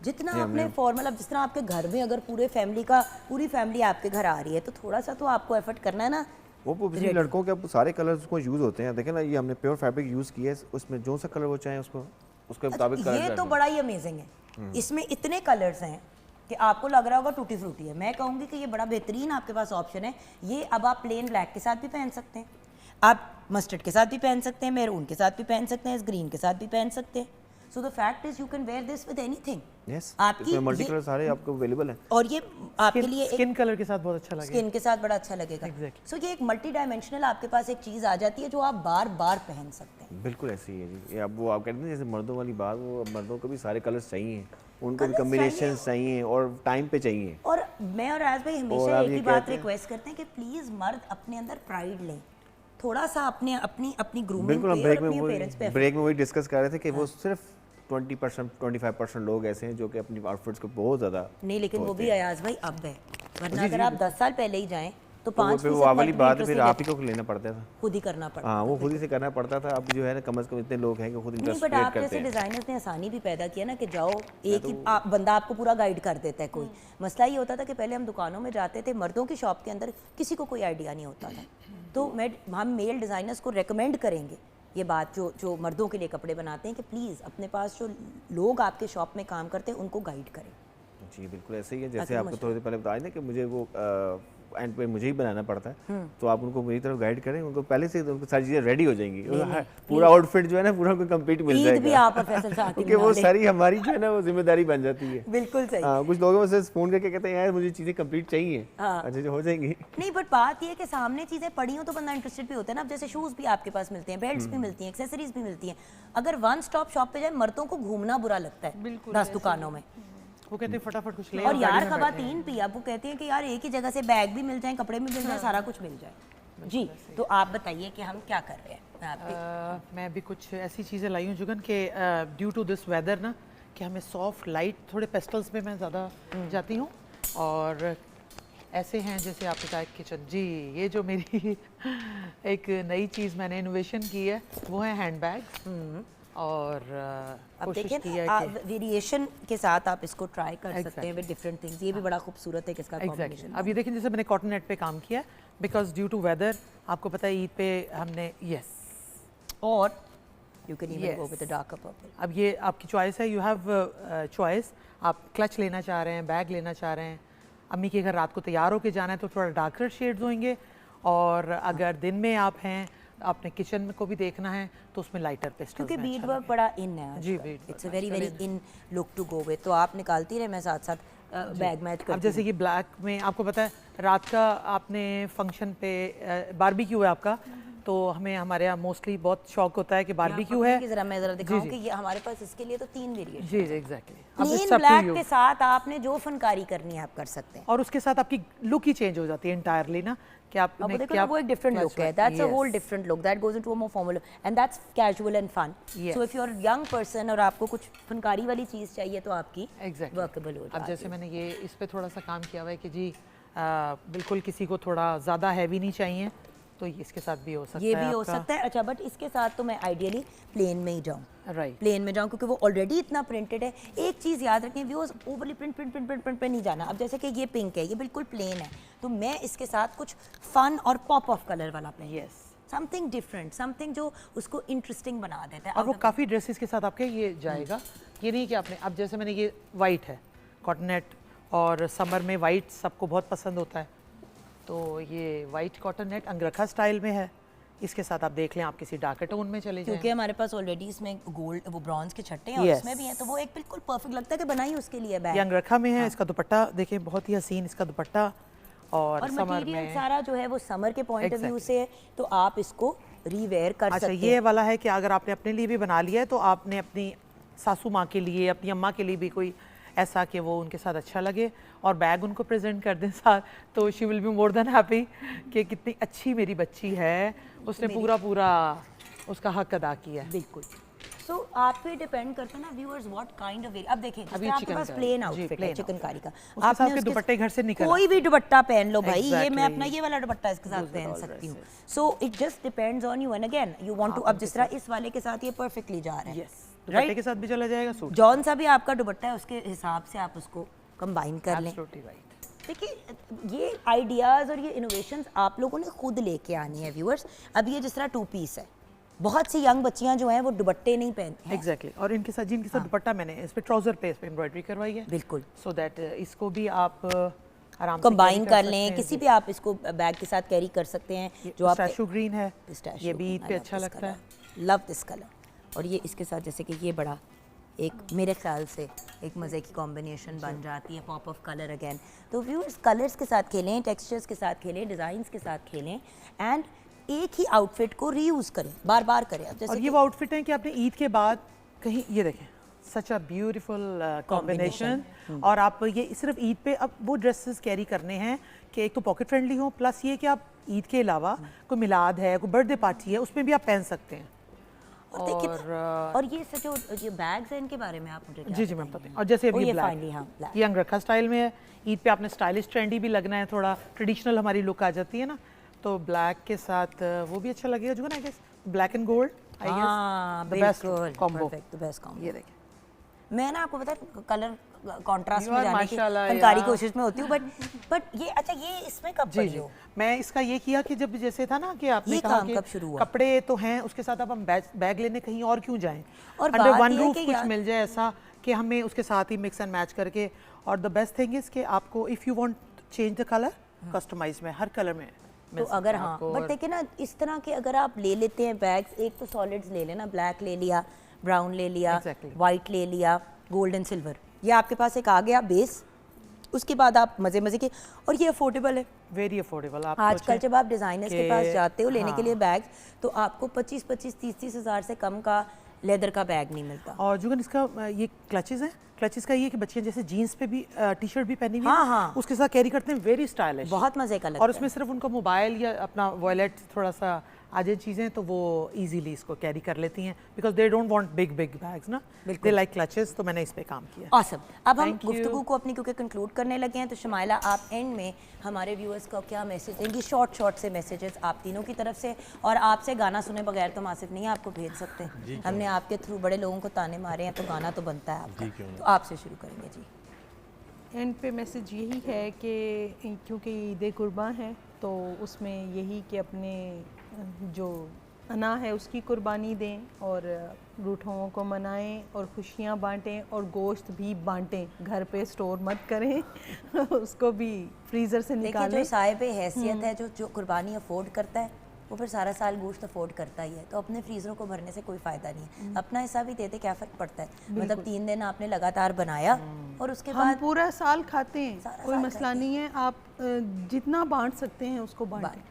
Speaker 1: जितना
Speaker 6: जी,
Speaker 1: आपने
Speaker 6: हमने-
Speaker 1: फॉर्मल, अब जिस तरह आपके घर में अगर पूरी फैमिली आपके घर आ रही है तो थोड़ा सा तो आपको एफर्ट करना है ना।
Speaker 6: वो obviously लड़कों के अब सारे कलर्स को यूज़ होते हैं। देखें ना, ये हमने प्योर फैब्रिक यूज़ किया है, उसमें जो सा कलर वो चाहें उसको उसके मुताबिक
Speaker 1: अच्छा,
Speaker 6: कलर
Speaker 1: ये तो बड़ा ही अमेजिंग है। इसमें इतने कलर्स हैं कि आपको लग रहा होगा टूटी फ्रूटी है। मैं कहूँगी कि ये बड़ा बेहतरीन आपके पास ऑप्शन है। ये अब आप प्लेन ब्लैक के साथ भी पहन सकते हैं, आप मस्टर्ड के साथ भी पहन सकते हैं, मैरून के साथ भी पहन सकते हैं, इस ग्रीन के साथ भी पहन सकते हैं। So the fact is you can wear this with anything.
Speaker 6: Yes,
Speaker 1: आपकी
Speaker 6: इसमें मल्टी
Speaker 1: ये-
Speaker 6: कलर सारे आपको अवेलेबल हैं।
Speaker 1: और ये आपके लिए एक
Speaker 5: स्किन कलर के साथ बहुत अच्छा लगेगा।
Speaker 1: स्किन के साथ बड़ा अच्छा लगेगा।
Speaker 5: Exactly.
Speaker 1: सो ये एक मल्टी डायमेंशनल आपके पास एक चीज़ आ जाती है जो आप बार बार पहन सकते हैं।
Speaker 6: बिल्कुल ऐसे ही है जी। ये अब वो आप कहते हैं जैसे मर्दों वाली बात, वो अब मर्दों को भी सारे कलर्स चाहिए, उनको भी
Speaker 1: Colours
Speaker 6: कम्बिनेशन चाहिए और टाइम पे चाहिए।
Speaker 1: और मैं और राज भाई
Speaker 6: और
Speaker 1: हमेशा
Speaker 6: आप
Speaker 1: एक
Speaker 6: ये
Speaker 1: ही बात
Speaker 6: कहते हैं-
Speaker 1: रिक्वेस्ट करते हैं कि प्लीज मर्द अपने अंदर प्राइड लें, थोड़ा सा अपनी ग्रूमिंग
Speaker 6: बिल्कुल, हम
Speaker 1: पे
Speaker 6: ब्रेक
Speaker 1: और
Speaker 6: में
Speaker 1: अपने
Speaker 6: वही
Speaker 1: पेरेंट्स पे
Speaker 6: ब्रेक में वही डिस्कस कर रहे थे कि वो सिर्फ 20% 25% लोग ऐसे हैं जो कि अपनी आउटफिट्स को बहुत ज़्यादा
Speaker 1: नहीं, लेकिन वो
Speaker 6: होते
Speaker 1: भी
Speaker 6: हैं।
Speaker 1: अयाज भाई अब है, वरना अगर आप 10 साल पहले ही जाएं तो
Speaker 6: तो
Speaker 1: 5%
Speaker 6: वो वाली
Speaker 1: net
Speaker 6: बात
Speaker 1: interest
Speaker 6: फिर
Speaker 1: नहीं
Speaker 6: आप ही
Speaker 1: देते।
Speaker 6: को लेना पड़ता था।
Speaker 1: खुद ही करना पड़ता
Speaker 6: हाँ, वो खुद ही से करना पड़ता था। अब जो है ना कम से कम इतने लोग हैं कि खुद
Speaker 1: नहीं,
Speaker 6: इंटरेस्ट
Speaker 1: बट
Speaker 6: क्रिएट
Speaker 1: आप
Speaker 6: करते
Speaker 1: जैसे
Speaker 6: हैं।
Speaker 1: डिजाइनर्स ने आसानी भी पैदा किया ना कि जाओ एक ही बंदा आपको पूरा गाइड कर देता है। कोई मसला ये होता था कि पहले हम दुकानों में जाते थे, मर्दों की शॉप के अंदर किसी को कोई आइडिया नहीं होता था, तो हम मेल डिज़ाइनर्स को रेकमेंड करेंगे ये बात, जो मर्दों के लिए कपड़े बनाते हैं, कि प्लीज़ अपने पास जो लोग आपके शॉप में काम करते हैं उनको गाइड करें।
Speaker 6: जी बिल्कुल ऐसे ही है, जैसे
Speaker 1: ताकि
Speaker 6: आपको थोड़ी देर पहले बताया ना कि मुझे वो एंड पे मुझे ही बनाना पड़ता है, तो आप उनको मेरी तरफ गाइड करें, उनको पहले से उनको सारी चीज़ें रेडी हो जाएंगी, पूरा आउटफिट जो है ना पूरा उनको कंप्लीट मिल
Speaker 1: ईद भी
Speaker 6: जाएगा,
Speaker 1: आप और फैसल साथ ही
Speaker 6: क्योंकि वो
Speaker 1: मना लें।
Speaker 6: सारी हमारी जो है ना वो जिम्मेदारी बन जाती है।
Speaker 1: बिल्कुल सही।
Speaker 6: हाँ, कुछ लोग मुझसे फ़ोन करके कहते हैं यार मुझे चीज़ें कंप्लीट चाहिए।
Speaker 1: हाँ।
Speaker 6: अच्छा जो हो जाएंगी।
Speaker 1: नहीं, बट बात ये है कि सामने चीज़ें पड़ी हो तो बंदा इंटरेस्टेड भी होता है ना। अब जैसे शूज़ भी आपके पास मिलते हैं, बेल्ट्स भी मिलती हैं, एक्सेसरीज भी मिलती हैं। अगर वन स्टॉप शॉप पे जाए, मर्दों को घूमना बुरा लगता है 10 दुकानों में।
Speaker 5: वो कहते हैं फटाफट कुछ ले
Speaker 1: और
Speaker 5: आओ,
Speaker 1: यार
Speaker 5: गाड़ी में बैठे
Speaker 1: खवातीन भी अब वो कहते हैं कि यार एक ही जगह से बैग भी मिल जाए, कपड़े भी मिल जाए, सारा कुछ मिल जाए। जी, तो आप बताइए कि हम क्या कर रहे हैं। मैं आपके
Speaker 5: मैं भी कुछ ऐसी चीज़ें लाई हूँ जुगन के ड्यू टू दिस वेदर ना कि हमें सॉफ्ट लाइट थोड़े पेस्टल्स में मैं ज़्यादा जाती हूँ, और ऐसे हैं जैसे आपने कहा किचन। जी, ये जो मेरी एक नई चीज़ मैंने इनोवेशन की है वो है हैंड बैग, और
Speaker 1: अब
Speaker 5: कोशिश की
Speaker 1: देखिए
Speaker 5: है कि
Speaker 1: वेरिएशन के साथ आप इसको ट्राई कर सकते हैं विद डिफरेंट थिंग्स। ये भी बड़ा खूबसूरत है कि इसका कॉम्बिनेशन।
Speaker 5: अब ये देखें जैसे मैंने कॉटन नेट पे काम किया बिकॉज ड्यू टू वेदर, आपको पता है ईद पे हमने
Speaker 1: और you can even go
Speaker 5: Yes.
Speaker 1: With the darker purple.
Speaker 5: अब ये आपकी चॉइस है, यू हैव चॉइस। आप क्लच लेना चाह रहे हैं, बैग लेना चाह रहे हैं, अम्मी के घर रात को तैयार होके जाना है तो थोड़ा डार्कर शेड्स होंगे, और अगर दिन में आप हैं आपने किचन को भी देखना है तो उसमें लाइटर पेस्टल्स
Speaker 1: क्योंकि
Speaker 5: में
Speaker 1: बीड
Speaker 5: अच्छा
Speaker 1: वर्क
Speaker 5: लगेगा।
Speaker 1: बड़ा इन है
Speaker 5: जी,
Speaker 1: आजकल।
Speaker 5: bead
Speaker 1: it's a
Speaker 5: work
Speaker 1: very very in look to go with. तो आप निकालती रहे, मैं साथ साथ बैग मैच
Speaker 5: अब
Speaker 1: करती
Speaker 5: जैसे कि ब्लैक में आपको पता है रात का आपने फंक्शन पे बारबेक्यू है आपका, तो हमें हमारे यहाँ मोस्टली बहुत शौक होता है कि बारबेक्यू है।
Speaker 1: जरा मैं जरा दिखाऊं
Speaker 5: जी।
Speaker 1: कि ये हमारे पास इसके लिए तो 3 वेरिएशन।
Speaker 5: जी जी एग्जैक्टली।
Speaker 1: प्लेन ब्लैक के साथ आपने जो फनकारी करनी है आप कर सकते हैं।
Speaker 5: और उसके साथ आपकी लुक ही चेंज हो जाती है इंटायरली ना, कि
Speaker 1: अब
Speaker 5: आपने
Speaker 1: देखो
Speaker 5: क्या
Speaker 1: ना, वो एक डिफरेंट लुक है। That's a whole different look that goes into a more formal and that's casual and fun.
Speaker 5: Yes.
Speaker 1: So if you are young person और आपको कुछ फनकारी वाली चीज चाहिए तो आपकी
Speaker 5: एग्जैक्टली
Speaker 1: वर्केबल हो
Speaker 5: अब
Speaker 1: जाती
Speaker 5: जैसे
Speaker 1: है।
Speaker 5: मैंने ये इस पे थोड़ा सा काम किया हुआ है कि जी बिल्कुल किसी को थोड़ा ज़्यादा हैवी नहीं चाहिए, तो ये इसके साथ भी हो सकता है।
Speaker 1: ये भी हो सकता है। अच्छा, बट इसके साथ तो मैं आइडियली प्लेन में ही जाऊँ,
Speaker 5: राइट।
Speaker 1: प्लेन में जाऊँ, क्योंकि वो ऑलरेडी इतना प्रिंटेड है। एक चीज़ याद रखें, व्यूअर्स, ओवरली प्रिंट पे नहीं जाना। अब जैसे कि ये पिंक है, ये बिल्कुल प्लेन है, तो मैं इसके साथ कुछ फन और पॉप ऑफ कलर वाला plain,
Speaker 5: yes,
Speaker 1: something different, something जो उसको इंटरेस्टिंग बना देता है।
Speaker 5: और वो काफ़ी ड्रेसेस के साथ आपके ये जाएगा। ये नहीं कि आपने अब जैसे मैंने ये वाइट है कॉटन नेट, और समर में वाइट सबको बहुत पसंद होता है, तो ये वाइट कॉटन नेट अंगरखा स्टाइल में है। इसके साथ आप देख लें आप किसी डार्क टोन में चले जाएं,
Speaker 1: क्योंकि हमारे पास ऑलरेडी इसमें गोल्ड वो ब्रॉन्ज के छट्टे हैं और
Speaker 5: Yes.
Speaker 1: इसमें भी हैं, तो वो एक बिल्कुल परफेक्ट लगता है कि बनाई उसके लिए
Speaker 5: ये
Speaker 1: बैग।
Speaker 5: अंगरखा में है। इसका दुपट्टा देखें, बहुत ही हसीन इसका दुपट्टा, और
Speaker 1: और
Speaker 5: समर
Speaker 1: मटेरियल
Speaker 5: में
Speaker 1: सारा जो है वो समर के पॉइंट ऑफ व्यू
Speaker 5: Exactly.
Speaker 1: से है, तो आप इसको रीवेयर कर
Speaker 5: अच्छा,
Speaker 1: सकते
Speaker 5: ये
Speaker 1: हैं।
Speaker 5: वाला है कि अगर आपने अपने लिए भी बना लिया है तो आपने अपनी सासू माँ के लिए, अपनी अम्मा के लिए भी कोई ऐसा कि वो उनके साथ अच्छा लगे और बैग उनको प्रेजेंट कर दें साथ, तो she will be more than happy कि कितनी अच्छी मेरी बच्ची है, उसने पूरा पूरा उसका हक अदा किया है।
Speaker 1: बिल्कुल। सो आप पे डिपेंड करता है ना व्यूअर्स व्हाट काइंड ऑफ। अब देखिए
Speaker 5: अभी
Speaker 1: आपके पास
Speaker 5: चिकनकारी।
Speaker 1: प्लेन
Speaker 5: जी,
Speaker 1: आउटफिट है
Speaker 5: plain
Speaker 1: चिकनकारी का,
Speaker 5: उसके साथ
Speaker 1: आपने
Speaker 5: के दुपट्टे घर से निकला।
Speaker 1: कोई भी दुपट्टा पहन लो भाई, ये मैं
Speaker 5: Exactly.
Speaker 1: अपना ये वाला दुपट्टा इसके साथ
Speaker 5: Goes with
Speaker 1: पहन
Speaker 5: all
Speaker 1: सकती हूँ।
Speaker 5: dresses.
Speaker 1: So it just depends on you and again you want to. अब जिस तरह इस वाले के साथ ये परफेक्टली जा रहा है,
Speaker 5: यस, दुपट्टे के साथ भी चला जाएगा सूट।
Speaker 1: जॉन सा भी आपका दुपट्टा है, उसके हिसाब से आप उसको कंबाइन कर लें।
Speaker 5: Absolutely right.
Speaker 1: देखिए ये आइडियाज़ और ये इनोवेशंस आप लोगों ने खुद लेके आनी है व्यूअर्स। अब ये जिस तरह 2 पीस है, बहुत सी यंग बच्चियां जो हैं वो दुपट्टे नहीं पहनती हैं।
Speaker 5: एग्जैक्टली, और इनके साथ जिनके साथ दुपट्टा मैंने इस पे ट्राउजर पे इस पे एम्ब्रॉयडरी करवाई है,
Speaker 1: बिल्कुल
Speaker 5: सो दैट इसको भी आप आराम से
Speaker 1: कंबाइन
Speaker 5: carry
Speaker 1: कर
Speaker 5: सकते
Speaker 1: लें,
Speaker 5: हैं।
Speaker 1: किसी भी आप इसको बैग के साथ कैरी कर सकते हैं।
Speaker 5: ये
Speaker 1: जो आप
Speaker 5: पिस्ताशियो ग्रीन है,
Speaker 1: पिस्ताशियो
Speaker 5: ये भी ईद
Speaker 1: green,
Speaker 5: पे
Speaker 1: I love
Speaker 5: अच्छा
Speaker 1: this
Speaker 5: लगता है।
Speaker 1: color, love this color। और ये इसके साथ जैसे कि ये बड़ा एक मेरे ख्याल से एक मज़े की कॉम्बिनेशन बन जाती है, पॉप ऑफ कलर अगेन। तो व्यूअर्स कलर्स के साथ खेलें, टेक्सचर्स के साथ खेलें, डिज़ाइंस के साथ खेलें एंड एक ही आउटफिट को रीयूज़ करें, बार बार करें। अब
Speaker 5: और
Speaker 1: जैसे
Speaker 5: ये वो आउटफिट है कि आपने ईद के बाद कहीं, ये देखें सच अ ब्यूटीफुल कॉम्बिनेशन, और आप ये सिर्फ ईद पे अब वो ड्रेसेस कैरी करने हैं कि एक तो पॉकेट फ्रेंडली हो, प्लस ये कि आप ईद के अलावा कोई मिलाद है, कोई बर्थडे पार्टी है, उसमें भी आप पहन सकते हैं।
Speaker 1: और देखिए और ये जो ये बैग्स हैं इनके बारे में आप मुझे क्या
Speaker 5: जी जी मैं
Speaker 1: बताएंगे?
Speaker 5: बताऊँ। और जैसे
Speaker 1: ओ,
Speaker 5: अभी
Speaker 1: ये
Speaker 5: ब्लैक
Speaker 1: finally, हाँ, black।
Speaker 5: ये अंगरखा स्टाइल में है। ईद पे आपने स्टाइलिश ट्रेंडी भी लगना है, थोड़ा ट्रेडिशनल हमारी लुक आ जाती है ना, तो ब्लैक के साथ वो भी अच्छा लगेगा जुगन I guess. Black and gold I
Speaker 1: हाँ
Speaker 5: गेस द बेस्ट
Speaker 1: बिल्कुल
Speaker 5: combo.
Speaker 1: Perfect, the best combo.
Speaker 5: ये देखिए
Speaker 1: मैं ना आपको पता है कलर कॉन्ट्रास्ट
Speaker 5: You
Speaker 1: में
Speaker 5: are
Speaker 1: जाने की
Speaker 5: माशाल्लाह
Speaker 1: फनकारी
Speaker 5: यार।
Speaker 1: कोशिश में होती हूँ, बट ये अच्छा ये इसमें कब
Speaker 5: जी
Speaker 1: पड़ी
Speaker 5: जी
Speaker 1: हो?
Speaker 5: मैं इसका ये किया कि जब जैसे था ना कि आपने
Speaker 1: ये
Speaker 5: कहा
Speaker 1: काम
Speaker 5: कि
Speaker 1: कब शुरू हुआ?
Speaker 5: कपड़े तो हैं, उसके साथ अब हम बैग लेने कहीं और क्यों जाएं,
Speaker 1: और
Speaker 5: अंडर
Speaker 1: बात
Speaker 5: वन
Speaker 1: ये है
Speaker 5: रूफ
Speaker 1: कि
Speaker 5: कुछ
Speaker 1: यार-
Speaker 5: मिल जाए ऐसा कि हमें उसके साथ ही मिक्स एंड मैच करके। और द बेस्ट थिंग इज कि आपको if you want change the colour customise में हर कलर में
Speaker 1: तो अगर हाँ बट देखिए ना इस तरह के अगर आप ले लेते हैं बैग्स, एक तो सॉलिड्स ले लेना, ब्लैक ले लिया, ब्राउन ले लिया,
Speaker 5: Exactly।
Speaker 1: वाइट ले लिया, गोल्ड एंड सिल्वर, ये आपके पास एक आ गया बेस। उसके बाद आप मज़े मज़े के, और ये अफोर्डेबल है
Speaker 5: वेरी अफोर्डेबल। आप
Speaker 1: आजकल जब आप डिज़ाइनर्स के पास जाते हो लेने के लिए
Speaker 5: हाँ।
Speaker 1: बैग्स, तो आपको 25-25, 30-30 हज़ार से कम का लेदर का बैग नहीं मिलता।
Speaker 5: और जुगन इसका ये क्लचेस हैं, क्लचेस का ये है कि बच्चे जैसे जीन्स पे भी टी शर्ट भी पहनी हुई है,
Speaker 1: हाँ, हाँ।
Speaker 5: उसके साथ कैरी करते हैं, वेरी स्टाइलिश,
Speaker 1: बहुत मज़े का लगता
Speaker 5: और
Speaker 1: है।
Speaker 5: उसमें सिर्फ उनका मोबाइल या अपना वॉलेट थोड़ा सा आ जाए चीज़ें तो वो इजीली इसको कैरी कर लेती हैं, because they don't want big big bags ना, दे लाइक क्लचेस। तो मैंने इस पे काम किया।
Speaker 1: ऑसम। अब हम
Speaker 5: Thank you।
Speaker 1: गुफ्तगू को अपनी क्योंकि कंक्लूड करने लगे हैं, तो शमाइला आप एंड में हमारे व्यूअर्स को क्या मैसेज देंगी? शॉर्ट से मैसेजेस आप तीनों की तरफ से, और आपसे गाना सुने बगैर तो मासिफ नहीं आपको भेज सकते। हमने आपके थ्रू बड़े लोगों को ताने मारे हैं, तो गाना तो बनता है आपका, तो आपसे शुरू करेंगे जी।
Speaker 4: एंड पे मैसेज यही है कि क्योंकि ईद कुर्बान है तो उसमें यही कि अपने जो अना है उसकी कुर्बानी दें और रूठों को मनाएं और खुशियाँ बांटें और गोश्त भी बांटें, घर पे स्टोर मत करें उसको भी फ्रीज़र से
Speaker 1: देखिए
Speaker 4: निकालें।
Speaker 1: जो साहिब हैसियत है, जो कुर्बानी अफोर्ड करता है, वो फिर सारा साल गोश्त अफोर्ड करता ही है, तो अपने फ्रीज़रों को भरने से कोई फ़ायदा नहीं है। अपना हिस्सा भी देते, क्या फ़र्क पड़ता है? मतलब 3 दिन आपने लगातार बनाया और उसके
Speaker 4: हम
Speaker 1: बाद
Speaker 4: पूरा साल खाते हैं,
Speaker 1: सारा
Speaker 4: कोई
Speaker 1: साल
Speaker 4: मसला नहीं है, आप जितना बांट सकते हैं उसको बांटें।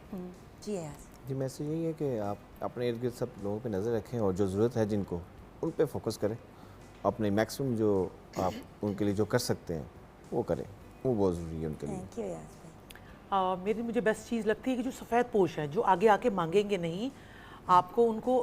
Speaker 1: जी यार
Speaker 6: जी मैसेज यही है कि आप अपने इर्द गिर्द सब लोगों पे नज़र रखें और जो ज़रूरत है जिनको, उन पे फोकस करें, अपने मैक्सिमम जो आप उनके लिए जो कर सकते हैं वो करें, वो बहुत ज़रूरी है उनके लिए।
Speaker 1: थैंक यू यार।
Speaker 5: मेरी मुझे बेस्ट चीज़ लगती है कि जो सफ़ेद पोश हैं, जो आगे आके मांगेंगे नहीं, आपको उनको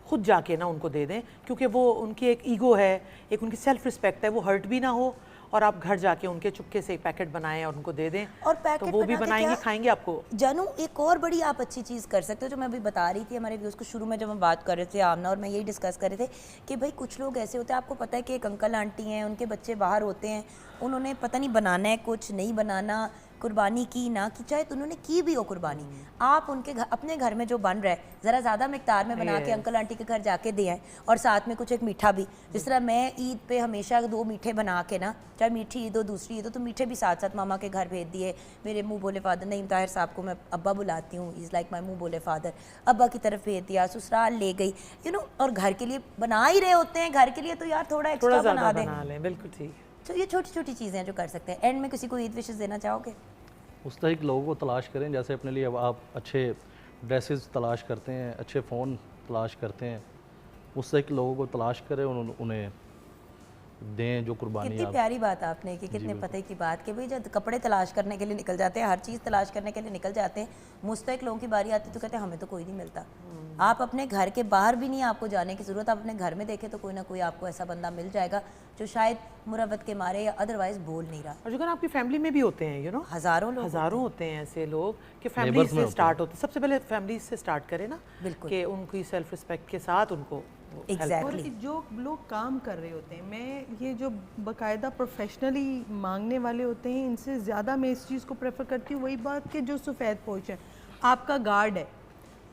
Speaker 5: खुद जाके ना उनको दे दें, क्योंकि वो उनकी एक ईगो है, एक उनकी सेल्फ रिस्पेक्ट है, वो हर्ट भी ना हो, और आप घर जाके उनके चुपके से एक पैकेट बनाएं और उनको दे दें,
Speaker 1: और
Speaker 5: तो
Speaker 1: पैकेट
Speaker 5: वो भी
Speaker 1: बनाते
Speaker 5: बनाएंगे,
Speaker 1: क्या?
Speaker 5: खाएंगे आपको।
Speaker 1: जानू एक और बड़ी आप अच्छी चीज़ कर सकते हो, जो मैं अभी बता रही थी हमारे व्यूज़ को शुरू में जब हम बात कर रहे थे आमना और मैं यही डिस्कस कर रहे थे कि भाई कुछ लोग ऐसे होते हैं, आपको पता है कि एक अंकल आंटी हैं, उनके बच्चे बाहर होते हैं, उन्होंने पता नहीं बनाना है कुछ नहीं बनाना, कुर्बानी की ना की, चाहे तो उन्होंने की भी हो कुर्बानी, आप उनके घर अपने घर में जो बन रहा है ज़रा ज़्यादा मिकदार में बना के अंकल आंटी के घर जाके दे आएँ, और साथ में कुछ एक मीठा भी। जिस तरह मैं ईद पे हमेशा 2 मीठे बना के ना, चाहे मीठी ईद हो दूसरी ईद हो, तो मीठे भी साथ साथ मामा के घर भेज दिए। मेरे मुँह बोले फादर नईम ताहिर साहब को मैं अब्बा बुलाती हूँ, इज़ लाइक माई मुँह बोले फादर, अब्बा की तरफ भेज दिया, ससुराल ले गई, यू नो, और घर के लिए बना ही रहे होते हैं, घर के लिए तो यार थोड़ा एक्स्ट्रा बना
Speaker 5: ज़्यादा
Speaker 1: दें।
Speaker 5: बना लें, बिल्कुल ठीक।
Speaker 1: तो ये छोटी छोटी चीज़ें हैं जो कर सकते हैं। एंड में किसी को ईद विशेस देना चाहोगे?
Speaker 3: उस तरह के लोगों को तलाश करें, जैसे अपने लिए अब आप अच्छे ड्रेसेस तलाश करते हैं, अच्छे फ़ोन तलाश करते हैं, उस तरह के लोगों को तलाश करें और उन्हें दें जो कुर्बानी
Speaker 1: कितनी
Speaker 3: आप।
Speaker 1: प्यारी बात आपने की, कितने पते की बात कि भाई जब कपड़े तलाश करने के लिए निकल जाते हैं, हर चीज़ तलाश करने के लिए निकल जाते हैं, मुस्तैक लोगों की बारी आती है तो कहते हैं हमें तो कोई नहीं मिलता। आप अपने घर के बाहर भी नहीं आपको जाने की ज़रूरत, आप अपने घर में देखें तो कोई ना कोई आपको ऐसा बंदा मिल जाएगा जो शायद मुरवत के मारे या अदरवाइज बोल नहीं रहा।
Speaker 5: और जो आपकी फैमिली में भी होते हैं, यू नो,
Speaker 1: हज़ारों लोग
Speaker 5: हज़ारों होते हैं ऐसे लोग कि फैमिली
Speaker 3: Neighbours में
Speaker 5: से
Speaker 3: होते
Speaker 5: स्टार्ट होते हैं। सबसे पहले फैमिली से स्टार्ट करें ना,
Speaker 1: बिल्कुल।
Speaker 5: कि उनकी सेल्फ रिस्पेक्ट के साथ उनको help
Speaker 1: Exactly।
Speaker 4: और जो लोग काम कर रहे होते हैं, मैं ये जो बाकायदा प्रोफेशनली मांगने वाले होते हैं, इनसे ज़्यादा मैं इस चीज़ को प्रेफर करती हूँ, वही बात कि जो सफ़ेद पोश है, आपका गार्ड है,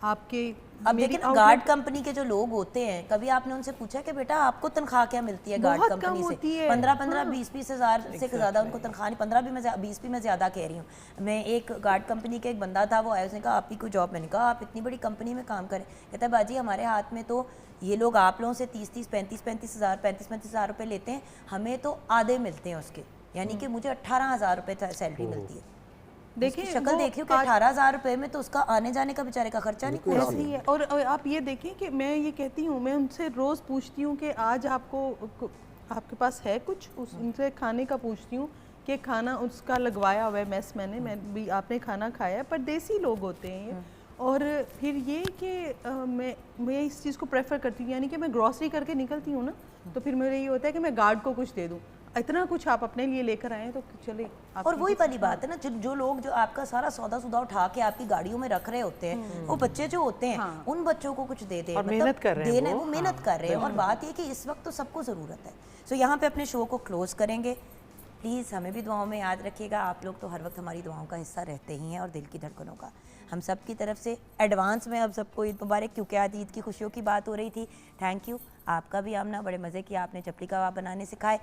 Speaker 4: आपके
Speaker 1: अब
Speaker 4: मेरी
Speaker 1: देखिए
Speaker 4: outlet-
Speaker 1: गार्ड कंपनी के जो लोग होते हैं, कभी आपने उनसे पूछा कि बेटा आपको तनख्वाह क्या मिलती है गार्ड
Speaker 4: बहुत कम
Speaker 1: कंपनी
Speaker 4: होती
Speaker 1: से?
Speaker 4: है।
Speaker 1: 15-15, 20-20 हज़ार से ज़्यादा उनको तनख्वाह नहीं। 15 भी मैं 20 भी मैं ज़्यादा कह रही हूँ। मैं एक गार्ड कंपनी के एक बंदा था, वो आया, उसने कहा आपकी कोई जॉब? मैंने कहा आप इतनी बड़ी कंपनी में काम करें। कहता है बाजी हमारे हाथ में तो ये लोग आप लोगों से 30-30, 35-35 हज़ार, 35-35 हज़ार रुपये लेते हैं, हमें तो आधे मिलते हैं उसके, यानी कि मुझे 18,000 रुपये सैलरी मिलती है।
Speaker 4: देखिए
Speaker 1: देखिए शक्ल
Speaker 4: वो
Speaker 1: देखियो कि 18,000 रुपए में तो उसका आने जाने का बेचारे का खर्चा नहीं पूरा
Speaker 4: ऐसे ही है। और आप ये देखें कि मैं ये कहती हूँ, मैं उनसे रोज़ पूछती हूँ कि आज आपके पास है कुछ, उनसे खाने का पूछती हूँ कि खाना उसका लगवाया हुआ है, मैं भी आपने खाना खाया है, पर देसी लोग होते हैं ये, और फिर ये कि मैं इस चीज़ को प्रेफर करती हूँ, यानी कि मैं ग्रॉसरी करके निकलती हूँ ना, तो फिर मेरा ये होता है कि मैं गार्ड को कुछ दे दूँ। इतना कुछ आप अपने लिए लेकर आए तो चले
Speaker 1: और वही वाली बात है ना, जो लोग जो आपका सारा सौदा सुदा उठा के आपकी गाड़ियों में रख रहे होते हैं, वो बच्चे जो होते हैं, उन बच्चों को कुछ दे दे,
Speaker 5: और मेहनत कर रहे हैं
Speaker 1: देना, वो मेहनत कर रहे हैं। और बात ये कि इस वक्त तो सबको ज़रूरत है। सो यहाँ पे अपने शो को क्लोज करेंगे। प्लीज़ हमें भी दुआओं में याद रखिएगा। आप लोग तो हर वक्त हमारी दुआओं का हिस्सा रहते ही हैं और दिल की धड़कनों का। हम सब की तरफ से एडवांस में अब सबको ईद मुबारक, क्योंकि आज ईद की खुशियों की बात हो रही थी। Thank you. आपका भी आमना, बड़े मज़े की आपने चपली कबाब बनाने सिखाए।